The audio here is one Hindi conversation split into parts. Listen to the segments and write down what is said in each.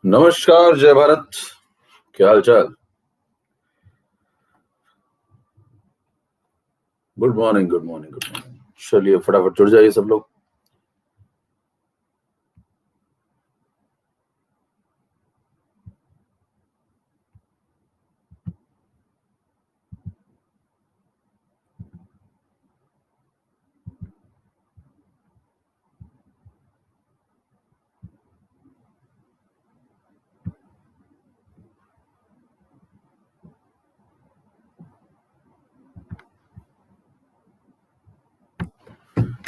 नमस्कार, जय भारत। क्या हाल चाल? Good morning, good morning, good morning. चलिए फटाफट जुड़ जाइए सब लोग।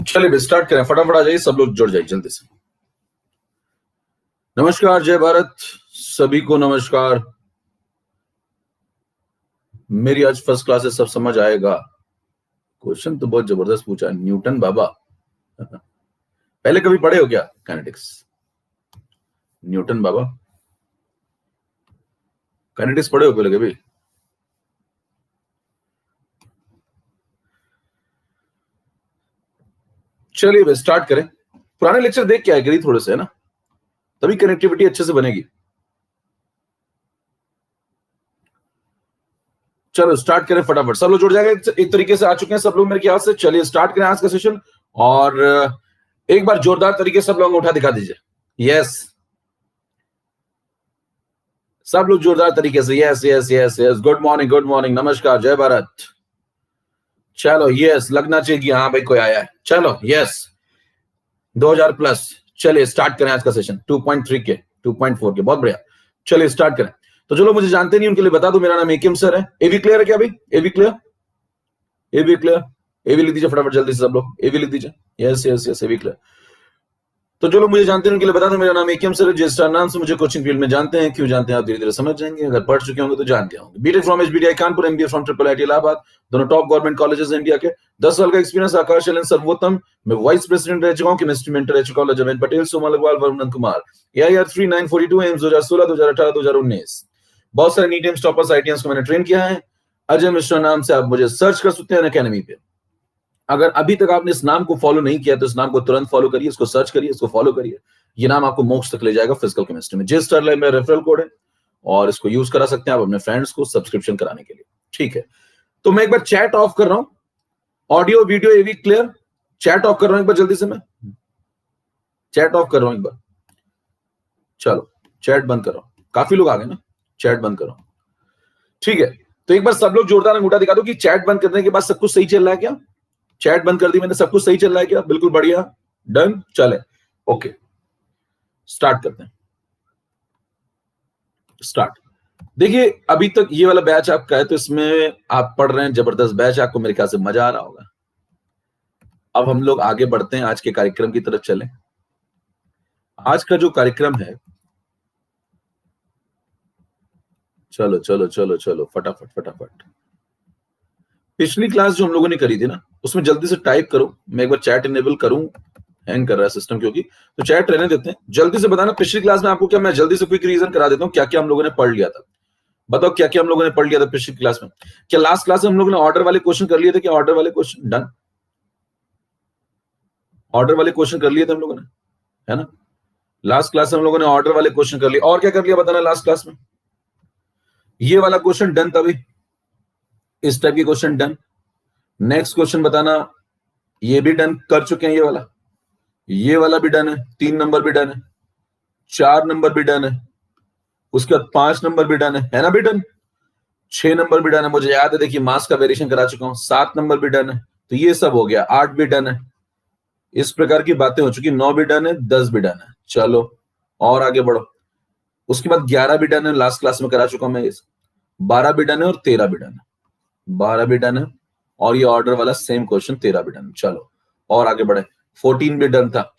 चलिए स्टार्ट करें, फटाफट आ जाइए, सब लोग जुड़ जाइए जल्दी से। नमस्कार, जय भारत, सभी को नमस्कार। मेरी आज फर्स्ट क्लास है, सब समझ आएगा। क्वेश्चन तो बहुत जबरदस्त पूछा है, न्यूटन बाबा। पहले कभी पढ़े हो क्या काइनेटिक्स? न्यूटन बाबा, काइनेटिक्स पढ़े हो पहले कभी? चलिए स्टार्ट करें। पुराने लेक्चर देख के आए करिए थोड़े से, है ना, तभी कनेक्टिविटी अच्छे से बनेगी। चलो स्टार्ट करें फटाफट, सब लोग जुड़ जाएंगे, एक तरीके से आ चुके हैं सब लोग मेरे ख्याल से। चलिए स्टार्ट करें आज का सेशन, और एक बार जोरदार तरीके से सब लोग उठा दिखा दीजिए। यस, सब लोग जोरदार तरीके से, yes yes yes yes. Good morning, good morning, नमस्कार, जय भारत। चलो यस, लगना चाहिए कि हाँ भाई कोई आया है। चलो यस, 2000 प्लस। चलिए स्टार्ट करें आज का सेशन 2.3 के 2.4 के, बहुत बढ़िया। चलिए स्टार्ट करें। तो जो लोग मुझे जानते नहीं उनके लिए बता दूं, मेरा नाम एकेम सर है। एवी क्लियर है क्या भाई? एवी क्लियर, एवी क्लियर, एवी लिख दीजिए फटाफट जल्दी से सब लोग, एवी लिख दीजिए। यस यस यस, एवी क्लियर। तो जो लोग मुझे जानते हैं उनके लिए बता दूं, मेरा नाम एकेम सर है। जिस नाम से मुझे कोचिंग फील्ड में जानते हैं, क्यों जानते हैं आप धीरे धीरे समझ जाएंगे। अगर पढ़ चुके होंगे तो जानते होंगे। BTech from HBTI Kanpur, MBA from triple IT Allahabad, दोनों टॉप गवर्नमेंट कॉलेजेस इंडिया के। 10 साल का एक्सपीरियंस, आकाश एल सर्वोत्तम। मैं वाइस प्रेसिडेंट रह चुका हूँ, केमिस्ट्री मेंटर रह चुका हूँ, लजमेन पटेल, सोमल अग्रवाल, वरुण कुमार। AIR 3942 एम्स 2016, 2018, 2019। बहुत सारे नीट एम्स टॉपर्स, आईटीएंस को मैंने ट्रेन किया है। अजय मिश्रा नाम से आप मुझे सर्च कर सकते हैं अकेडमी पे। अगर अभी तक आपने इस नाम को फॉलो नहीं किया तो इस नाम को तुरंत फॉलो करिए, इसको सर्च करिए, इसको फॉलो करिए। ये नाम आपको मोक्ष तक ले जाएगा फिजिकल केमिस्ट्री में। जेस्टर लाइव में रेफरल कोड है, और इसको यूज करा सकते हैं आप अपने फ्रेंड्स को सब्सक्रिप्शन कराने के लिए। ठीक है, तो मैं एक बार चैट ऑफ कर रहा हूं, audio video AV clear. Chat off कर रहा हूं एक बार जल्दी से, मैं चैट ऑफ कर रहा हूं एक बार। चलो चैट बंद कर रहा हूं, काफी लोग आ गए ना, चैट बंद कर रहा हूं। ठीक है, तो एक बार सब लोग जोरदार अंगूठा दिखा दो कि चैट बंद करने के बाद सब कुछ सही चल रहा है क्या। चैट बंद कर दी मैंने, सब कुछ सही चल रहा है क्या? बिल्कुल बढ़िया, डन। चले ओके, स्टार्ट करते हैं। स्टार्ट। देखिए अभी तक ये वाला बैच आपका है, तो इसमें आप पढ़ रहे हैं, जबरदस्त बैच, आपको मेरे ख्याल से मजा आ रहा होगा। अब हम लोग आगे बढ़ते हैं, आज के कार्यक्रम की तरफ चलें। आज का जो कार्यक्रम है, चलो चलो चलो चलो फटाफट फटाफट। पिछली क्लास जो हम लोगों ने करी थी ना, उसमें जल्दी से टाइप करो। मैं एक बार चैट इनेबल करूं, हैंग कर रहा है सिस्टम क्योंकि, तो चैट रहने देते हैं। जल्दी से बताना पिछली क्लास में आपको क्या, मैं जल्दी से क्विक रिवीजन करा देता हूं क्या क्या हम लोगों ने पढ़ लिया था। बताओ क्या क्या हम लोगों ने पढ़ लिया था पिछली क्लास में। क्या लास्ट क्लास में हम लोगों ने ऑर्डर वाले क्वेश्चन कर लिए थे? क्या ऑर्डर वाले क्वेश्चन डन? ऑर्डर वाले क्वेश्चन कर लिए थे हम लोगों ने, है ना। लास्ट क्लास में हम लोगों ने ऑर्डर वाले क्वेश्चन कर लिए। और क्या कर लिया बताना लास्ट क्लास में? ये वाला क्वेश्चन डन था भाई, इस टाइप के क्वेश्चन डन। नेक्स्ट क्वेश्चन बताना, ये भी डन कर चुके हैं, ये वाला भी डन है, 3 नंबर भी डन है, 4 नंबर भी डन है, उसके बाद 5 नंबर भी डन है ना भी डन। 6 नंबर भी डन है, मुझे याद है, देखिए मास का वेरिएशन करा चुका हूं। 7 नंबर भी डन है, तो ये सब हो गया। 8 भी डन है, इस प्रकार की बातें हो चुकी। 9 भी डन है, 10 भी डन है। चलो और आगे बढ़ो। उसके बाद 11 भी डन है, लास्ट क्लास में करा चुका हूं मैं ये। 12 भी डन है और 13 भी डन है। 12 भी डन है, और ये ऑर्डर वाला सेम क्वेश्चन 13 भी डन। चलो और आगे बढ़े। 14 भी डन था,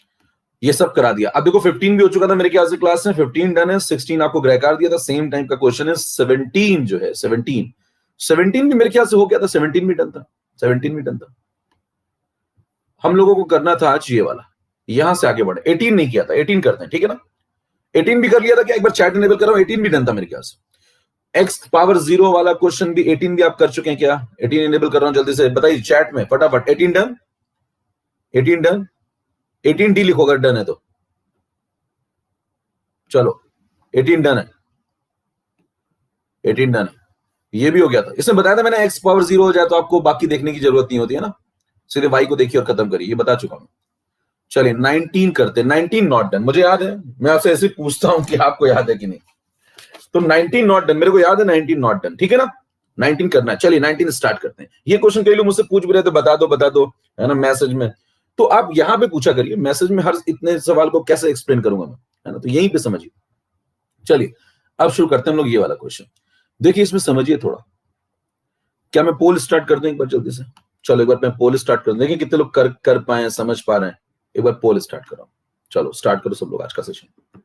ये सब करा दिया। अब देखो 15 भी हो चुका था मेरे ख्याल से क्लास में, 15 डन है। 16 आपको ग्रहकार दिया था, सेम टाइम का क्वेश्चन है। 17 जो है, 17 भी मेरे ख्याल से हो गया था। 17 भी डन था, 17 भी डन था। हम लोगों को करना था आज ये वाला, यहां से आगे बढ़े। 18 नहीं किया था, 18 करते हैं, ठीक है ना। 18 भी कर लिया था क्या? एक बार चैट इनेबल कर रहा हूं, 18 भी डन था मेरे ख्याल से। x पावर 0 वाला क्वेश्चन भी 18 भी आप कर चुके हैं क्या? 18 इनेबल कर रहा हूं, जल्दी से बताइए चैट में फटाफट। 18 डन, 18 डन, 18D लिखो अगर डन है तो। चलो 18 डन है, 18 डन है, ये भी हो गया था। इसमें बताया था मैंने x पावर 0 हो जाए तो आपको बाकी देखने की जरूरत नहीं होती है ना, सीधे y को देखिए और खत्म करिए, ये बता चुका हूं। चलिए 19 करते, 19 नॉट डन। मुझे याद है, मैं आपसे ऐसे पूछता हूं कि आपको याद है कि नहीं। तो 19 नॉट डन, मेरे को याद है 19 नॉट डन, ठीक है ना, 19 करना है। चलिए 19 स्टार्ट करते हैं। ये क्वेश्चन कई लोग मुझसे पूछ भी रहे थे, बता दो है ना मैसेज में, तो आप यहां पे पूछा करिए, मैसेज में हर इतने सवाल को कैसे एक्सप्लेन करूंगा मैं, है ना, तो यहीं पे समझिए। चलिए अब शुरू करते हैं हम लोग ये वाला क्वेश्चन। देखिए इसमें समझिए थोड़ा, क्या मैं पोल स्टार्ट कर दूं एक बार जल्दी से? चलो एक बार मैं पोल स्टार्ट कर दूं, देखिए कितने लोग कर पाए, समझ पा रहे हैं। एक बार पोल स्टार्ट करो, चलो स्टार्ट करो सब लोग आज का सेशन।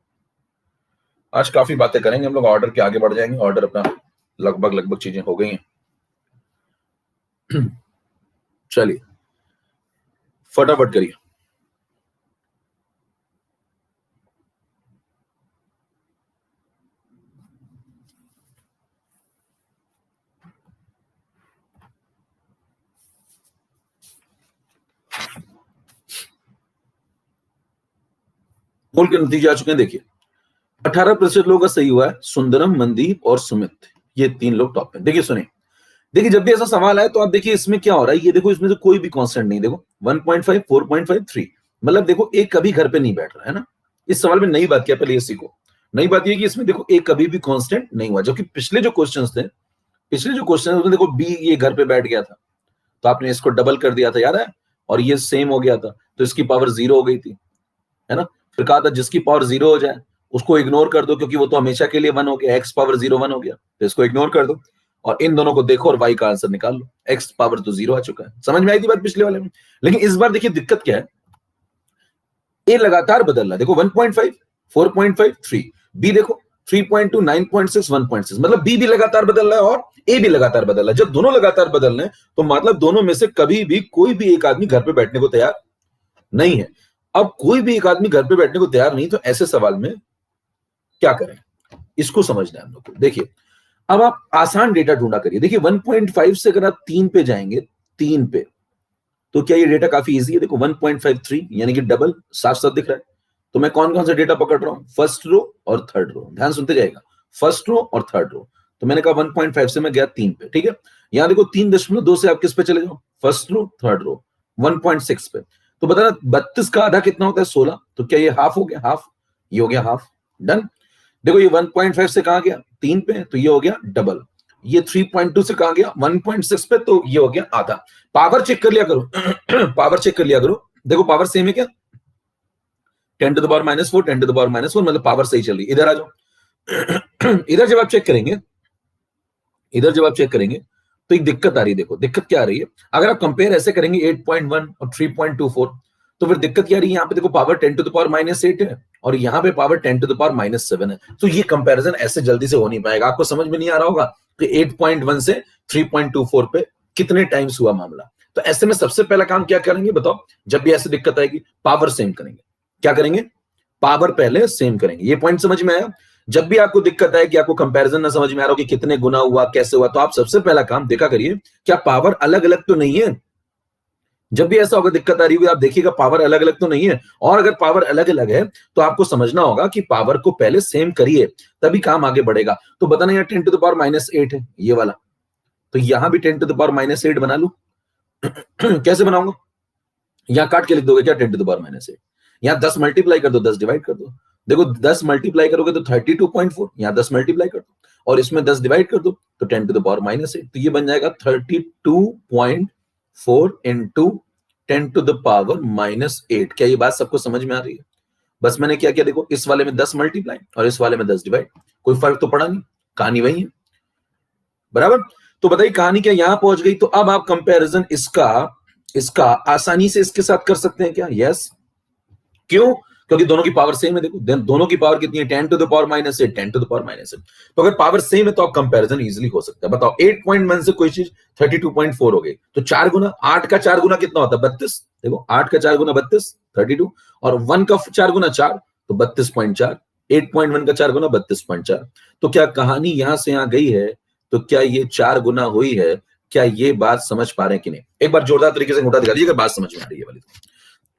आज काफी बातें करेंगे हम लोग, ऑर्डर के आगे बढ़ जाएंगे, ऑर्डर अपना लगभग चीजें हो गई हैं। चलिए फटाफट करिए। पोल के नतीजे आ चुके हैं, देखिए 18% लोगों का सही हुआ है, सुंदरम, मनदीप और सुमित, ये 3 लोग टॉप में। देखिए सुनिए, देखिए जब भी ऐसा सवाल आए तो आप देखिए इसमें क्या हो रहा है, ये देखो इसमें से कोई भी कांस्टेंट नहीं, देखो 1.5, 4.5, 3, मतलब देखो एक कभी घर पे नहीं बैठ रहा है ना। इस सवाल में नई बात क्या, पहले ये सीखो। नई बात ये कि इसमें देखो एक कभी भी कांस्टेंट नहीं हुआ, जो कि पिछले जो क्वेश्चंस थे, पिछले जो क्वेश्चन उसमें देखो बी ये घर पे बैठ गया था, तो आपने इसको डबल कर दिया था, याद है, और ये सेम हो गया था, तो इसकी पावर 0 हो गई थी, है ना। फिर कहा था जिसकी पावर 0 हो जाए उसको इग्नोर कर दो, क्योंकि वो तो हमेशा के लिए 1 हो गया, x पावर 0 1 हो गया, तो इसको इग्नोर कर दो और इन दोनों को देखो और y का आंसर निकाल लो। x पावर तो 0 आ चुका है, समझ में आई थी बात पिछले वाले में। लेकिन इस बार देखिए दिक्कत क्या है, ए लगातार बदल रहा है, देखो 1.5, 4.5, 3, बी देखो 3.2, 9.6, 1.6, मतलब बी भी लगातार बदल रहा है और ए भी लगातार बदल रहा है। जब दोनों लगातार बदल रहे हैं तो मतलब दोनों में से कभी भी कोई भी एक आदमी घर पे बैठने को तैयार नहीं है। अब कोई भी एक आदमी घर पे बैठने को तैयार नहीं, तो ऐसे सवाल में क्या करें, इसको समझना है हम लोग को। देखिए अब आप आसान डेटा ढूंढा करिए। देखिए 1.5 से अगर आप 3 पे जाएंगे, 3 पे, तो क्या ये डेटा काफी इजी है? देखो 1.53 यानी कि डबल, साफ साफ दिख रहा है। तो मैं कौन कौन सा डेटा पकड़ रहा हूं, फर्स्ट रो और थर्ड रो, ध्यान सुनते जाएगा, फर्स्ट रो और थर्ड रो। तो मैंने कहा 1.5 से मैं गया 3 पे, ठीक है। यहां देखो 3.2 से आप किस पे चले जाओ, फर्स्ट रो थर्ड रो, 1.6 पे। तो बताना 32 का आधा कितना होता है, 16, तो क्या ये हाफ हो गया, हाफ, ये हो गया हाफ, डन। देखो ये 1.5 से कहां गया, 3 पे, तो ये हो गया डबल। ये 3.2 से कहां गया, 1.6 पे, तो ये हो गया आधा। पावर चेक कर लिया करो पावर चेक कर लिया करो, देखो पावर सेम है क्या, 10 to the power -4, 10 to the power -4, मतलब पावर सही चल रही है। इधर आ जाओ इधर जब आप चेक करेंगे, इधर जब आप चेक करेंगे तो एक दिक्कत आ रही है। देखो दिक्कत क्या आ रही है, अगर आप कंपेयर ऐसे करेंगे 8.1 और 3.24, तो फिर दिक्कत क्या आ रही है, यहाँ पे देखो पावर 10 टू द पावर -8 है और यहाँ पे पावर 10 टू द पावर -7 है। तो ये कंपैरिजन ऐसे जल्दी से हो नहीं पाएगा। आपको समझ में नहीं आ रहा होगा कि 8.1 से 3.24 पे कितने टाइम्स हुआ मामला। तो ऐसे में सबसे पहला काम क्या करेंगे बताओ, जब भी ऐसी दिक्कत आएगी पावर सेम करेंगे। क्या करेंगे, पावर पहले सेम करेंगे। ये पॉइंट समझ में आया? जब भी आपको दिक्कत आए कि आपको कंपैरिजन ना समझ में आ रहा हो कि कितने गुना हुआ, कैसे हुआ, तो आप सबसे पहला काम देखा करिए क्या पावर अलग अलग तो नहीं है। जब भी ऐसा होगा दिक्कत आ रही होगी, आप देखिएगा पावर अलग अलग तो नहीं है, और अगर पावर अलग अलग है तो आपको समझना होगा कि पावर को पहले सेम करिए, तभी काम आगे बढ़ेगा। तो बताना यार 10 टू द पावर -8 है ये वाला, तो यहां भी 10 टू द पावर -8 बना लू कैसे बनाऊंगा, यहां काट के लिख दोगे क्या 10 टू द पावर -8, यहां 10 मल्टीप्लाई कर दो, 10 डिवाइड कर दो। देखो 10 मल्टीप्लाई करोगे तो 32.4, यहां 10 मल्टीप्लाई कर दो और इसमें 10 डिवाइड कर दो तो 10 टू द पावर -8, तो ये बन जाएगा 32.4 इंटू 10 टू द पावर -8। क्या ये बात सबको समझ में आ रही है? बस मैंने क्या किया, देखो इस वाले में 10 मल्टीप्लाई और इस वाले में 10 डिवाइड, कोई फर्क तो पड़ा नहीं, कहानी वही है, बराबर। तो बताइए कहानी क्या यहां पहुंच गई। तो अब आप कंपैरिजन इसका आसानी से इसके साथ कर सकते हैं क्या? यस। क्यों? क्योंकि दोनों की पावर सेम है। देखो दोनों की पावर कितनी है, 10 to the power -8, 10 to the power -8। तो अगर पावर सेम है तो आप कंपैरिजन इजीली हो सकता है। बताओ 8.1 से कोई चीज 32.4 हो गई, तो 4 गुना, 8 का 4 गुना कितना होता है, 32। देखो 8 का 4 गुना 32, 32, और 1 का 4 गुना 4, तो 32.4, 8.1 का 4 गुना 32.4। तो क्या कहानी यहां से यहां गई है, तो क्या ये 4 गुना हुई है? क्या ये बात समझ पा रहे हैं कि नहीं? एक बार जोरदार तरीके से उठा दिखा दीजिए अगर बात समझ में आ रही है वाली।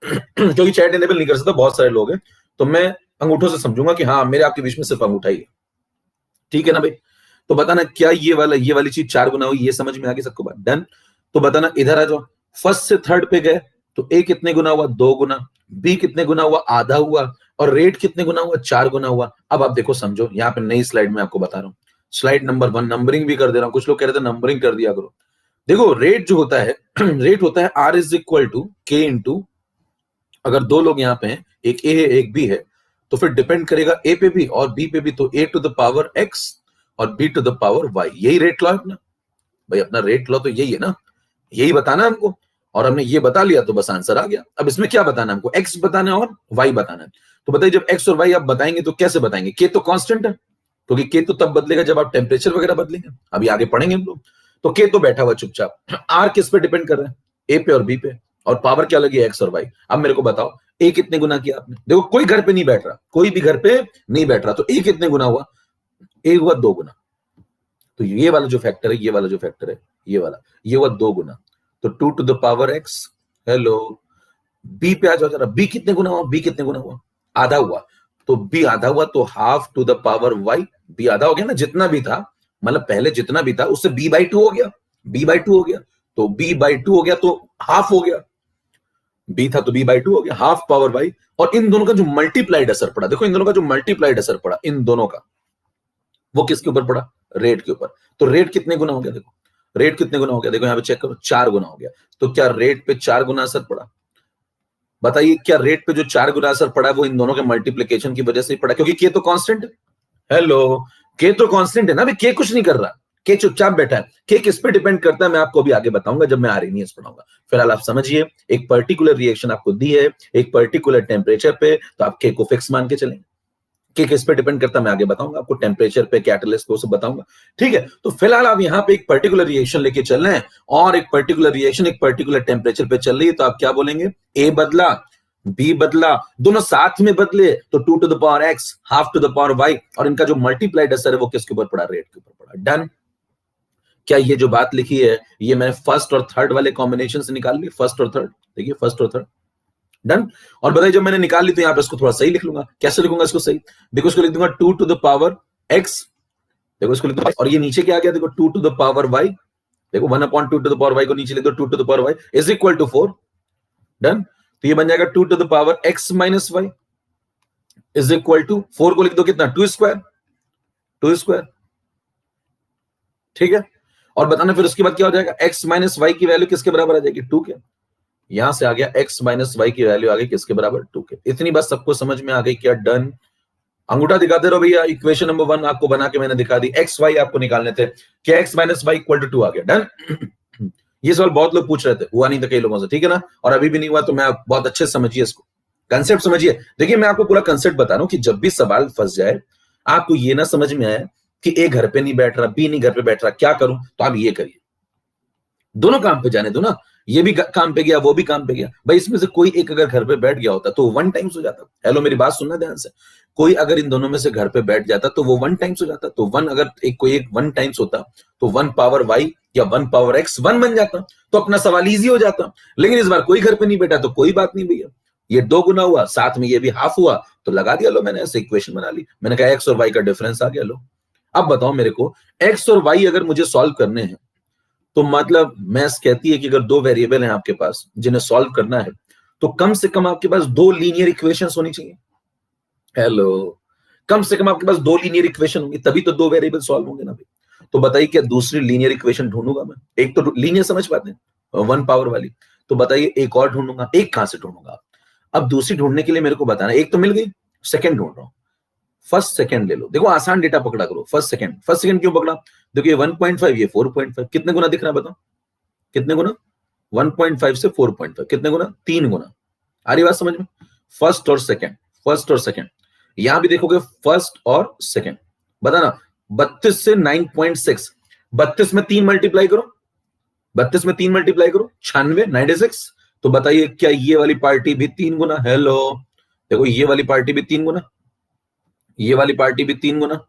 क्योंकि चैट इनेबल नहीं कर सकता, बहुत सारे लोग हैं, तो मैं अंगूठों से समझूंगा कि हाँ मेरे आपके बीच में सिर्फ अंगूठा ही है, ठीक है ना भाई। तो बताना क्या ये वाली चीज 4 गुना हुई, ये समझ में आ गई सबको बात? डन। तो बताना, इधर आ जाओ, फर्स्ट से थर्ड पे गए तो ए कितने गुना हुआ? 2 गुना। बी कितने गुना हुआ? आधा हुआ। और रेट कितने गुना हुआ? 4 गुना हुआ। अब आप देखो समझो, यहाँ पे नई स्लाइड में आपको बता रहा हूँ, स्लाइड नंबर 1, नंबरिंग भी कर दे रहा हूँ, कुछ लोग कह रहे थे नंबरिंग कर दिया करो। देखो रेट जो होता है रेट होता है R is equal to K into, अगर दो लोग यहाँ पे हैं, एक ए है एक बी है, तो फिर डिपेंड करेगा ए पे भी और बी पे भी, तो A to the power x और B to the power y, यही रेट लॉ है अपना भाई। अपना रेट लॉ तो यही है ना, यही बताना है हमको, और हमने ये बता लिया तो बस आंसर आ गया। अब इसमें क्या बताना है हमको? एक्स बताना है और वाई बताना है। तो बताइए, जब एक्स और वाई आप बताएंगे तो कैसे बताएंगे? के तो कांस्टेंट है, क्योंकि के तो तब बदलेगा जब आप टेम्परेचर वगैरह बदलेंगे, अभी आगे पढ़ेंगे हम लोग। तो के तो बैठा हुआ चुपचाप। आर किस पे डिपेंड कर रहा है? ए पे और बी पे, और पावर क्या लगी? एक्स और वाई। अब मेरे को बताओ, ए कितने गुना किया आपने? देखो कोई घर पे नहीं बैठ रहा, कोई भी घर पे नहीं बैठ रहा, तो ए कितने गुना हुआ? ए हुआ 2 गुना। तो ये वाला जो फैक्टर है, ये वाला जो फैक्टर है, ये वाला, ये हुआ 2 गुना, तो 2 to the power x. Hello, B पे आ जाओ जरा, बी कितने गुना हुआ? बी कितने गुना हुआ? आधा हुआ, तो बी आधा हुआ तो half to the power y. B आधा हो गया ना, जितना भी था, मतलब पहले जितना भी था उससे बी बाई 2 हो गया, बी बाई 2 हो गया, तो बी बाई 2 हो गया तो हाफ हो गया, बी था तो बी बाई 2 हो गया, हाफ पावर वाई। और इन दोनों का जो मल्टीप्लाइड असर पड़ा, देखो इन दोनों का जो मल्टीप्लाइड असर पड़ा, इन दोनों का, वो किसके ऊपर पड़ा? रेट के ऊपर। तो रेट कितने गुना हो गया? देखो रेट कितने गुना हो गया, देखो यहाँ पे चेक करो, 4 गुना हो गया। तो क्या रेट पे 4 गुना असर पड़ा? बताइए, क्या रेट पे जो 4 गुना असर पड़ा है वो इन दोनों के मल्टीप्लीकेशन की वजह से ही पड़ा? क्योंकि के तो कांस्टेंट है। हेलो, के तो कांस्टेंट है ना भाई, के कुछ नहीं कर रहा, के चुपचाप बैठा है। के किस पे डिपेंड करता है मैं आपको अभी आगे बताऊंगा जब मैं आरएनएस पढ़ाऊंगा। फिलहाल आप समझिए, एक पर्टिकुलर रिएक्शन आपको दी है एक पर्टिकुलर टेम्परेचर पे, तो आप के को फिक्स मान के चलेंगे। कि किस पे डिपेंड करता है मैं आगे बताऊंगा आपको, टेम्परेचर पे, कैटलिस्ट पे, सब बताऊंगा, ठीक है। तो फिलहाल आप यहाँ पे एक पर्टिकुलर रिएक्शन लेके चल रहे हैं, और एक पर्टिकुलर रिएक्शन एक पर्टिकुलर टेम्परेचर पे चल रही है, तो आप क्या बोलेंगे? ए बदला, बी बदला, दोनों साथ में बदले, तो 2 to the power x, half to the power y, और इनका जो मल्टीप्लाइड असर है वो किसके ऊपर पड़ा? रेट के ऊपर पड़ा। डन। क्या ये जो बात लिखी है ये मैंने फर्स्ट और थर्ड वाले कॉम्बिनेशन से निकाल ली? फर्स्ट और थर्ड, देखिए फर्स्ट और थर्ड। डन। और बताइए, जब मैंने निकाल ली तो यहाँ पे इसको थोड़ा सही लिख लूंगा। कैसे लिखूंगा इसको सही? देखो इसको लिख दूंगा 2 टू द पावर एक्स, देखो इसको लिख दूंगा, और ये नीचे क्या आ गया? देखो 2 टू द पावर वाई, देखो 1/2 टू द पावर वाई को नीचे लिख दो, 2 to the power y is equal to 4। Done. तो ये बन जाएगा 2 to the power x minus y is equal to 4 को लिख दो कितना? 2 स्क्वायर, 2 स्क्वायर, ठीक है। और बताना फिर उसके बाद क्या हो जाएगा? एक्स माइनस वाई की वैल्यू किसके बराबर आ जाएगी? 2 के। यहां से आ गया एक्स माइनस वाई की वैल्यू आ गई किसके बराबर? 2 के। इतनी बात सबको समझ में आ गई क्या? डन। अंगूठा दिखाते रहो भैया, इक्वेशन नंबर 1 आपको बना के मैंने दिखा दी, एक्स वाई आपको निकालने थे, क्या x minus y equal to 2 आ गया। डन। ये सवाल बहुत लोग पूछ रहे थे, हुआ नहीं था कई लोगों से, ठीक है ना, और अभी भी नहीं हुआ, तो मैं बहुत अच्छे से समझिए इसको, कंसेप्ट समझिए। देखिए मैं आपको पूरा कंसेप्ट बता रहा हूं कि जब भी सवाल फंस जाए, आपको ये ना समझ में आए कि ए घर पे नहीं बैठ रहा, बी नहीं घर पे बैठ रहा, क्या करूं, तो आप ये करिए, दोनों काम पे जाने दो ना, ये भी काम पे गया वो भी काम पे गया भाई, इसमें से कोई एक अगर घर पे बैठ गया होता तो 1 टाइम्स हो जाता। हेलो, मेरी बात सुनना ध्यान से, कोई अगर इन दोनों में से घर पे बैठ जाता तो वो 1 टाइम्स हो जाता, तो 1 अगर एक कोई एक 1 टाइम्स होता तो 1 पावर वाई या 1 पावर एक्स 1 बन जाता, तो अपना सवाल इजी हो जाता। लेकिन इस बार कोई घर पे नहीं बैठा तो कोई बात नहीं भैया, ये 2 गुना हुआ, साथ में ये भी हाफ हुआ, तो लगा दिया, लो मैंने ऐसे इक्वेशन बना ली, मैंने कहा एक्स और वाई का डिफरेंस आ गया। लो अब बताओ मेरे को, एक्स और वाई अगर मुझे सॉल्व करने हैं, तो मतलब मैथ्स कहती है कि अगर 2 वेरिएबल हैं आपके पास जिन्हें सॉल्व करना है, तो कम से कम आपके पास 2 लीनियर इक्वेशंस होनी चाहिए। हेलो, कम से कम आपके पास 2 लीनियर इक्वेशन होंगी, तभी तो 2 वेरिएबल सॉल्व होंगे ना भाई। तो बताइए, क्या दूसरी लीनियर इक्वेशन ढूंढूंगा मैं? एक तो लीनियर समझ पाते हैं 1 पावर वाली, तो बताइए एक और ढूंढूंगा, एक कहां से ढूंढूंगा? अब दूसरी ढूंढने के लिए मेरे को बताना, एक तो मिल गई, सेकंड ढूंढ रहा हूं, फर्स्ट सेकंड ले लो। देखो आसान डेटा पकड़ा करो, फर्स्ट सेकंड, फर्स्ट सेकंड क्यों पकड़ा? देखो ये 1.5, ये 4.5, कितने गुना दिख रहा है बताओ? कितने गुना? 1.5 से 4.5 कितने गुना? 3 गुना। आ रही बात समझ में? फर्स्ट और सेकंड, फर्स्ट और सेकंड, यहां भी देखोगे फर्स्ट और सेकंड, बताना 32 से 9.6, 32 में 3 मल्टीप्लाई करो, 32 में 3 मल्टीप्लाई करो, 96, 96। तो बताइए, क्या ये वाली पार्टी भी 3 गुना? हेलो, देखो ये वाली पार्टी भी 3 गुना, ये वाली पार्टी भी 3 गुना,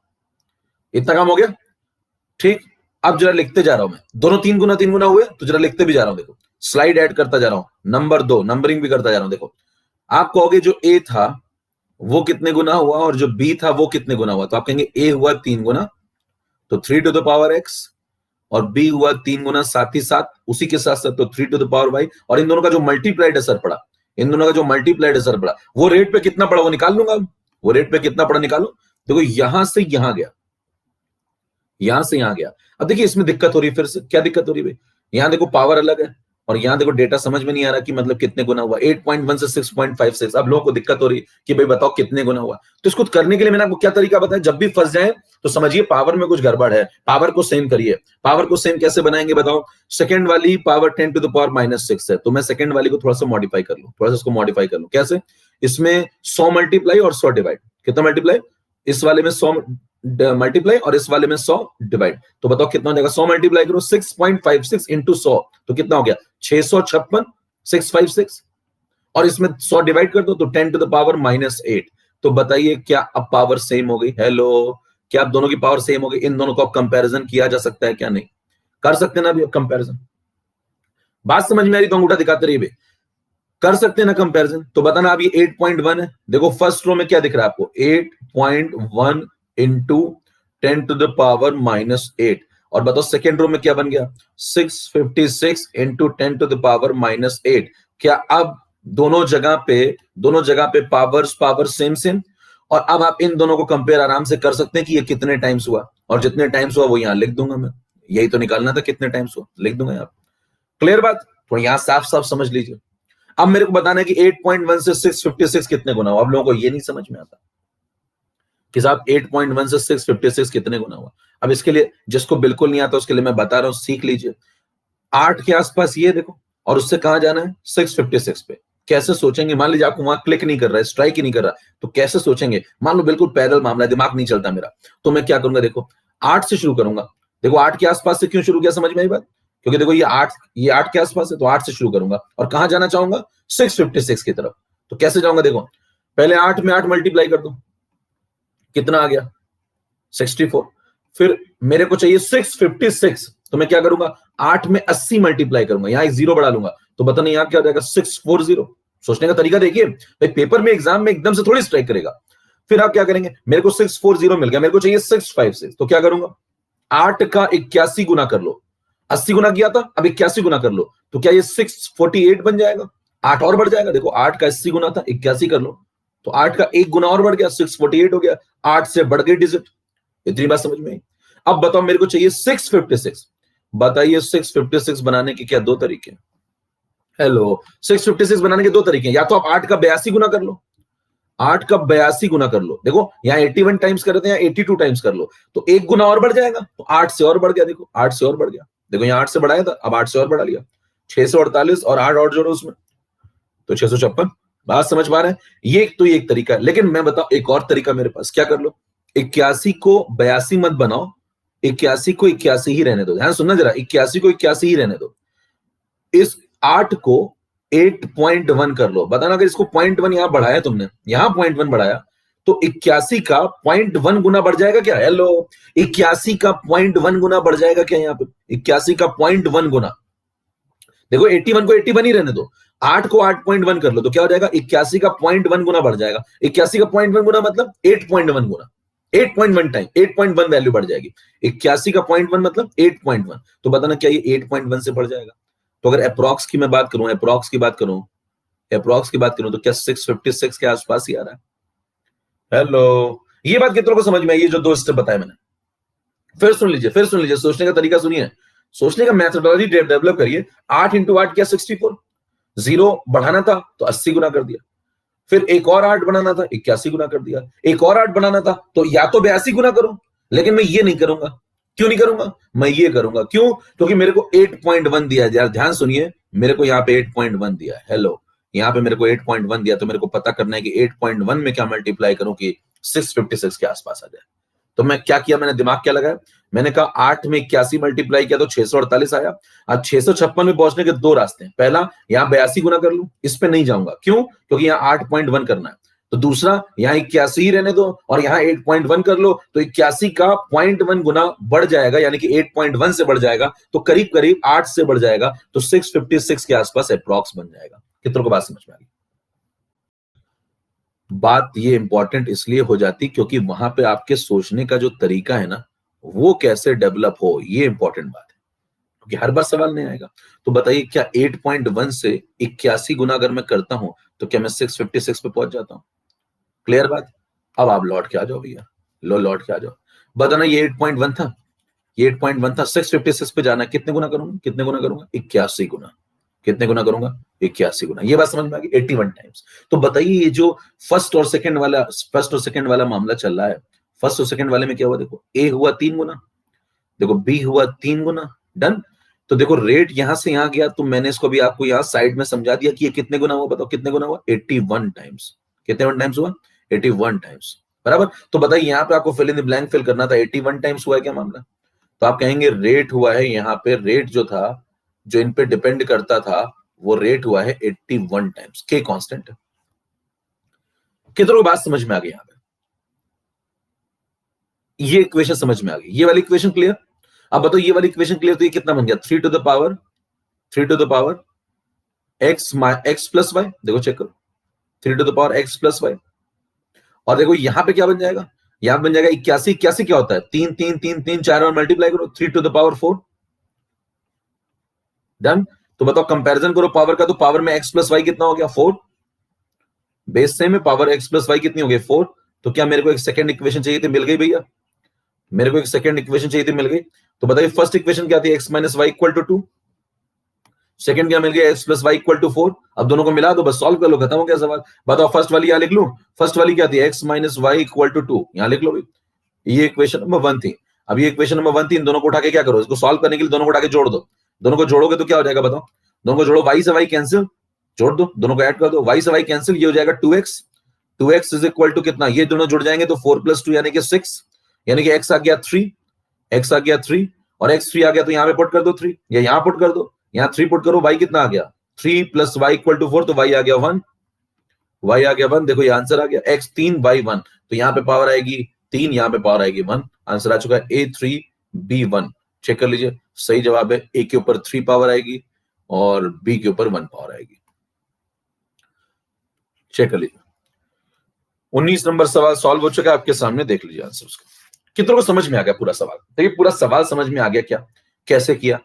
इतना काम हो गया, ठीक। अब जरा लिखते जा रहा हूं मैं, दोनों 3 गुना 3 गुना हुए, तो जरा लिखते भी जा रहा हूं, देखो स्लाइड ऐड करता जा रहा हूं, नंबर 2 नंबरिंग भी करता जा रहा हूं। देखो आप कहोगे जो ए था वो कितने गुना हुआ और जो बी था वो कितने गुना हुआ, तो आप कहेंगे ए हुआ 3 गुना, तो 3 टू द पावर एक्स, और बी हुआ 3 गुना साथ ही साथ उसी के साथ साथ तो 3 टू द पावर वाई, और इन दोनों का जो मल्टीप्लाइड असर पड़ा, इन दोनों का जो मल्टीप्लाइड असर पड़ा वो रेट पे कितना पड़ा वो निकाल लूंगा, वो रेट पे कितना पड़ा निकालो। देखो यहां से यहां गया, यहां से यहां गया। अब देखिए इसमें दिक्कत हो रही है, फिर से क्या दिक्कत हो रही है भाई, यहां देखो पावर अलग है और यहां देखो डेटा समझ में नहीं आ रहा कि मतलब कितने गुना हुआ, 8.1 से 6.56। अब लोगों को दिक्कत हो रही है कि भाई बताओ कितने गुना हुआ, तो इसको करने के लिए मैंने आपको क्या तरीका बताया, जब भी फंस जाए तो समझिए पावर में कुछ गड़बड़ है, पावर को सेम करिए। पावर को सेम कैसे बनाएंगे बताओ, सेकंड वाली पावर 10 टू द पावर -6 है, तो मैं सेकंड वाली को थोड़ा सा मॉडिफाई कर लूं, थोड़ा सा इसको मॉडिफाई कर लूं। कैसे, इसमें 100 मल्टीप्लाई और 100 डिवाइड, कितना मल्टीप्लाई, इस वाले में 100 मल्टीप्लाई और इस वाले में 100 डिवाइड, तो बताओ कितना हो जाएगा, 100 मल्टीप्लाई करो 6.56 इंटू 100, तो कितना हो गया 656, 656, और इसमें 100 डिवाइड कर दो तो 10 टू द पावर -8। तो बताइए क्या अब पावर सेम हो गई, हेलो, क्या अब दोनों की पावर सेम हो गई, इन दोनों को अब कंपैरिजन किया जा सकता है क्या, नहीं कर सकते ना अभी अब कंपैरिजन, बात समझ में आ रही तो अंगूठा दिखाते रहिए, कर सकते हैं ना कंपैरिजन। तो बताना अब ये 8.1 है, देखो फर्स्ट रो में क्या दिख रहा है आपको, 8.1 इंटू 10 टू द पावर -8, और बताओ सेकेंड रो में क्या बन गया, 656 इंटू 10 टू द पावर -8। क्या अब दोनों जगह पे पावर सेम सेम, और अब आप इन दोनों को कंपेयर आराम से कर सकते हैं कि ये कितने टाइम्स हुआ, और जितने टाइम्स हुआ वो यहां लिख दूंगा मैं, यही तो निकालना था कितने टाइम्स हुआ, लिख दूंगा यहाँ। क्लियर बात, तो यहां साफ साफ समझ लीजिए। अब मेरे को बताना है कि 8.1 से 656 कितने गुना हुआ, अब लोगों को ये नहीं समझ में आता कि साहब 8.1 से 656 कितने गुना हुआ। अब इसके लिए जिसको बिल्कुल नहीं आता उसके लिए मैं बता रहा हूं, सीख लीजिए। 8 के आसपास ये देखो, और उससे कहां जाना है 656 पे, कैसे सोचेंगे, मान लीजिए आपको वहां क्लिक नहीं कर रहा है, स्ट्राइक ही नहीं कर रहा, तो कैसे सोचेंगे, मान लो बिल्कुल पैदल मामला है, दिमाग नहीं चलता मेरा, तो मैं क्या करूंगा, देखो 8 से शुरू करूंगा। देखो 8 के आसपास से क्यों शुरू किया, समझ में आई बात, क्योंकि देखो ये 8 के आसपास है, तो 8 से शुरू करूंगा और कहां जाना चाहूंगा 656 की तरफ। तो कैसे जाऊंगा, देखो पहले 8 में 8 मल्टीप्लाई कर दो, कितना आ गया 64, फिर मेरे को चाहिए 656, तो मैं क्या करूंगा 8 में 80 मल्टीप्लाई करूंगा, यहां एक जीरो बढ़ा लूंगा, तो बताना यहां क्या हो जाएगा 640। सोचने का तरीका देखिए भाई, पेपर में एग्जाम में एकदम से थोड़ी स्ट्राइक करेगा। फिर आप क्या करेंगे, मेरे को 640 मिल गया, मेरे को चाहिए 656, तो क्या करूंगा 8 का 81 गुना कर लो, 80 गुना किया था अब 81 गुना कर लो, तो क्या ये 648 बन जाएगा, 8 और बढ़ जाएगा। देखो 8 का 80 गुना था, 81 कर लो, तो 8 का 1 गुना और बढ़ गया, 648 हो गया, 8 से बढ़ गई डिजिट। इतनी बात समझ में आई। अब बताओ मेरे को चाहिए 656, बताइए 656 बनाने के क्या दो तरीके हैं, हेलो 656 बनाने के दो तरीके हैं, या तो आप 8 का 82 गुना कर लो, 8 का 82 गुना कर लो, देखो यहाँ 81 टाइम्स कर रहे थे, यहाँ 82 टाइम्स कर लो, तो 1 गुना और बढ़ जाएगा, तो 8 से और बढ़ गया, देखो 8 से और बढ़ गया, देखो यहाँ 8 से बढ़ाया था, अब 8 से और बढ़ा लिया, 648 और 8 और जोड़ो उसमें, तो 656। बात समझ पा रहे हैं, ये तो एक तरीका है। लेकिन मैं बताऊं एक और तरीका मेरे पास, क्या कर लो, 81 को 82 मत बनाओ, 81 को 81 ही रहने दो, ध्यान सुनना जरा, 81 को 81 ही रहने दो, इस 8 को 8.1 कर लो। बताना अगर इसको 0.1 यहां बढ़ाया तुमने, यहां 0.1 बढ़ाया, तो 81 का 0.1 गुना बढ़ जाएगा क्या, हेलो 81 का 0.1 गुना बढ़ जाएगा क्या, यहाँ पे 81 का 0.1 गुना, देखो 81 को 81 ही रहने दो, 8 को 8.1 कर लो, तो क्या हो जाएगा 81 का 0.1 गुना बढ़ जाएगा, 81 का 0.1 गुना मतलब 8.1 गुना, 8.1 टाइम 8.1 वैल्यू बढ़ जाएगी, 81 का 0.1 मतलब 8.1, तो बताना क्या ये 8.1 से बढ़ जाएगा। तो अगर अप्रॉक्स की मैं बात करूं, अप्रॉक्स की बात करूं तो क्या 656 के आसपास ही आ रहा है, हेलो, ये बात कितनों को समझ में आई, ये जो दो स्टेप बताए मैंने। फिर सुन लीजिए, सोचने का तरीका सुनिए, सोचने का मैथोडोलॉजी डेवलप करिए। 8 इंटू 8 क्या 64, जीरो बढ़ाना था तो 80 गुना कर दिया, फिर एक और 8 बनाना था 81 गुना कर दिया, एक और 8 बनाना था तो या तो 82 गुना करूं, लेकिन मैं ये नहीं करूंगा, क्यों नहीं करूंगा, मैं ये करूंगा, क्यों, क्योंकि मेरे को 8.1 दिया है, ध्यान सुनिए, मेरे को यहाँ पे 8.1 दिया है, हेलो यहाँ पे मेरे को 8.1 दिया, तो मेरे को पता करना है कि 8.1 में क्या मल्टीप्लाई करूं कि 656 के आसपास आ जाए। तो मैं क्या किया, मैंने दिमाग क्या लगाया, मैंने कहा 8 में 81 मल्टीप्लाई किया तो 648 आया। अब 656 में पहुंचने के दो रास्ते हैं, पहला यहाँ 82 गुना कर लूं, इस पे नहीं जाऊंगा, क्यों, क्योंकि यहाँ 8.1 करना है, तो दूसरा यहाँ 81 ही रहने दो और यहाँ 8.1 कर लो, तो 81 का 0.1 गुना बढ़ जाएगा, यानी कि 8.1 से बढ़ जाएगा, तो करीब करीब 8 से बढ़ जाएगा, तो 656 के आसपास अप्रॉक्स बन जाएगा। कितनों को बात समझ में आ गई? बात ये इंपॉर्टेंट इसलिए हो जाती क्योंकि वहां पे आपके सोचने का जो तरीका है ना, वो कैसे डेवलप हो, ये इंपॉर्टेंट बात है, क्योंकि हर बार सवाल नहीं आएगा। तो बताइए, क्या 8.1 से 81 गुना अगर मैं करता हूं तो क्या मैं 656 पे पहुंच जाता हूं? क्लियर बात? अब आप लौट के आ जाओ भैया, लो लौट के आ जाओ, बताना ये 8.1 था, ये 8.1 था, 656 पे जाना, कितने गुना करूंगा, कितने गुना करूंगा? 81 गुना। कितने गुना करूंगा? 81 गुना। ये बात समझ में आ गई? 81 टाइम्स। तो बताइए, ये जो फर्स्ट और सेकंड वाला मामला चल रहा है, फर्स्ट और सेकंड वाले में क्या हुआ? देखो, ए हुआ 3 गुना, देखो बी हुआ 3 गुना, डन। तो देखो रेट यहां से यहां गया, तो मैंने इसको भी आपको यहां साइड में समझा दिया कि ये कितने गुना हुआ, बताओ कितने गुना हुआ? 81 टाइम्स। कितने टाइम्स हुआ? 81 टाइम्स, बराबर। तो बताइए, यहां पे आपको fill in the blank fill करना था, 81 टाइम्स हुआ है क्या मामला? तो आप कहेंगे रेट हुआ है, यहाँ पे रेट जो था, जो इन पे डिपेंड करता था, वो रेट हुआ है 81 टाइम्स। के कांस्टेंट है। कितनों को बात समझ में आ गई? यहां पे ये इक्वेशन समझ में आ गई, ये वाली इक्वेशन क्लियर? अब बताओ, ये वाली इक्वेशन क्लियर, तो ये कितना बन गया? 3 to the power x plus y. देखो चेक करो, 3 to the power x plus y. और देखो यहां पे क्या बन जाएगा? यहां बन जाएगा 81। 81 क्या होता है? 3 3 3 3 4 और मल्टीप्लाई करो, 3 टू द पावर 4, डन। तो बताओ, कंपैरिजन करो पावर का, तो पावर में एक्स प्लस वाई कितना हो गया? 4। बेस सेम है, पावर एक्स प्लस वाई कितनी हो गई? 4। तो क्या मेरे को एक सेकंड इक्वेशन चाहिए थी? मिल गई भैया, मेरे को एक सेकंड इक्वेशन चाहिए थी, मिल गई। तो बताइए, फर्स्ट इक्वेशन क्या थी? X minus y equal to 2। Second क्या मिल गया? X plus y equal to 4। अब दोनों को मिला दो, बस सॉल्व कर लो, खत्म हो गया सवाल। बताओ, फर्स्ट वाली यहां लिख लूं? फर्स्ट वाली क्या थी? X minus y equal to 2, यहां लिख लो भाई। ये इक्वेशन नंबर 1 थी। अब ये इक्वेशन नंबर 1 थी, इन दोनों को उठा के क्या करो? इसको सॉल्व करने के लिए दोनों को उठा के जोड़ दो। दोनों को जोड़ोगे तो क्या हो जाएगा बताओ? दोनों को जोड़ो, वाई से वाई कैंसिल, जोड़ दो, दोनों को ऐड कर दो, वाई से वाई कैंसिल, ये हो जाएगा 2x। 2x is equal to कितना? ये दोनों जुड़ जाएंगे तो 4 प्लस 2 यानी कि 6, यानी कि x आ गया 3, x आ गया 3, और x 3 आ गया, तो यहां पे पुट कर दो 3, या यहां पुट कर दो, यहां 3 पुट करो, y कितना आ गया? 3 प्लस वाई इक्वल टू 4, तो y आ गया 1, y आ गया 1। देखो ये आंसर आ गया, x 3 y 1, तो यहां पे पावर आएगी 3, यहां पे पावर आएगी 1। आंसर आ चुका है A3 B1। चेक कर लीजिए, सही जवाब है। ए के ऊपर 3 पावर आएगी और बी के ऊपर 1 पावर आएगी। चेक कर लीजिए, 19 नंबर सवाल सॉल्व हो चुका है आपके सामने, देख लीजिए आंसर उसका। कितनों को समझ में आ गया पूरा सवाल? देखिए, पूरा सवाल समझ में आ गया क्या? कैसे किया?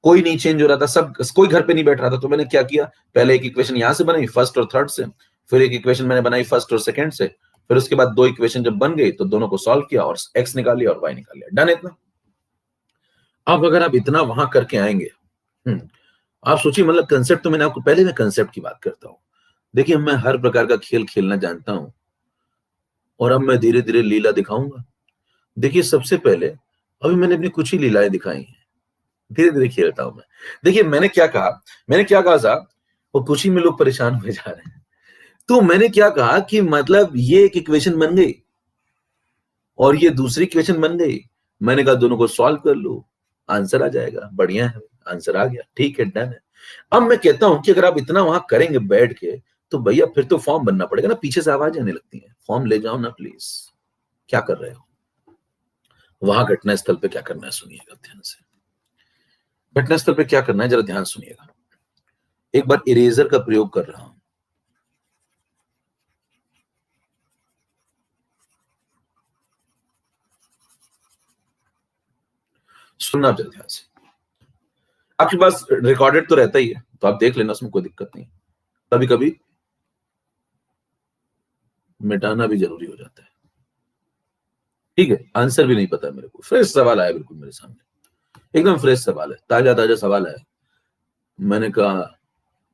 कोई नहीं चेंज हो रहा था, सब कोई घर पे नहीं बैठ रहा था, तो मैंने क्या किया? पहले एक इक्वेशन यहां से बनाई फर्स्ट और थर्ड से, फिर एक इक्वेशन मैंने बनाई फर्स्ट और सेकंड से, फिर उसके बाद 2 इक्वेशन जब बन गई तो दोनों को सॉल्व किया और एक्स निकाल लिया और वाई निकाल लिया, डन। इतना। अब अगर आप इतना वहां करके आएंगे, आप सोचिए, मतलब कंसेप्ट तो मैंने आपको पहले, मैं कंसेप्ट की बात करता हूं। देखिए, मैं हर प्रकार का खेल खेलना जानता हूं और अब मैं धीरे धीरे लीला दिखाऊंगा। देखिए, सबसे पहले अभी मैंने अपनी कुछ ही लीलाएं दिखाई हैं, धीरे धीरे खेलता हूं मैं। देखिए, मैंने क्या कहा साहब, वो कुछ ही में लोग परेशान हुए जा रहे हैं। तो मैंने क्या कहा कि मतलब ये एक इक्वेशन बन गई और ये दूसरी इक्वेशन बन गई, मैंने कहा दोनों को सॉल्व कर लो, आंसर आ जाएगा, बढ़िया है, आंसर आ गया, ठीक है, डन है। अब मैं कहता हूं कि अगर आप इतना वहां करेंगे बैठ के, तो भैया फिर तो फॉर्म बनना पड़ेगा ना। पीछे से आवाज आने लगती है, फॉर्म ले जाओ ना प्लीज, क्या कर रहे हो? वहां घटनास्थल पे क्या करना है सुनिएगा ध्यान से। घटनास्थल पे क्या करना है जरा ध्यान सुनिएगा। एक बार इरेजर का प्रयोग कर रहा हूं, सुनना जरा ध्यान से। आपके पास रिकॉर्डेड तो रहता ही है, तो आप देख लेना, उसमें कोई दिक्कत नहीं। कभी कभी मिटाना भी जरूरी हो जाता है, ठीक है। आंसर भी नहीं पता मेरे को, फ्रेश सवाल आया बिल्कुल मेरे सामने, एकदम फ्रेश सवाल है, ताजा ताजा सवाल है। मैंने कहा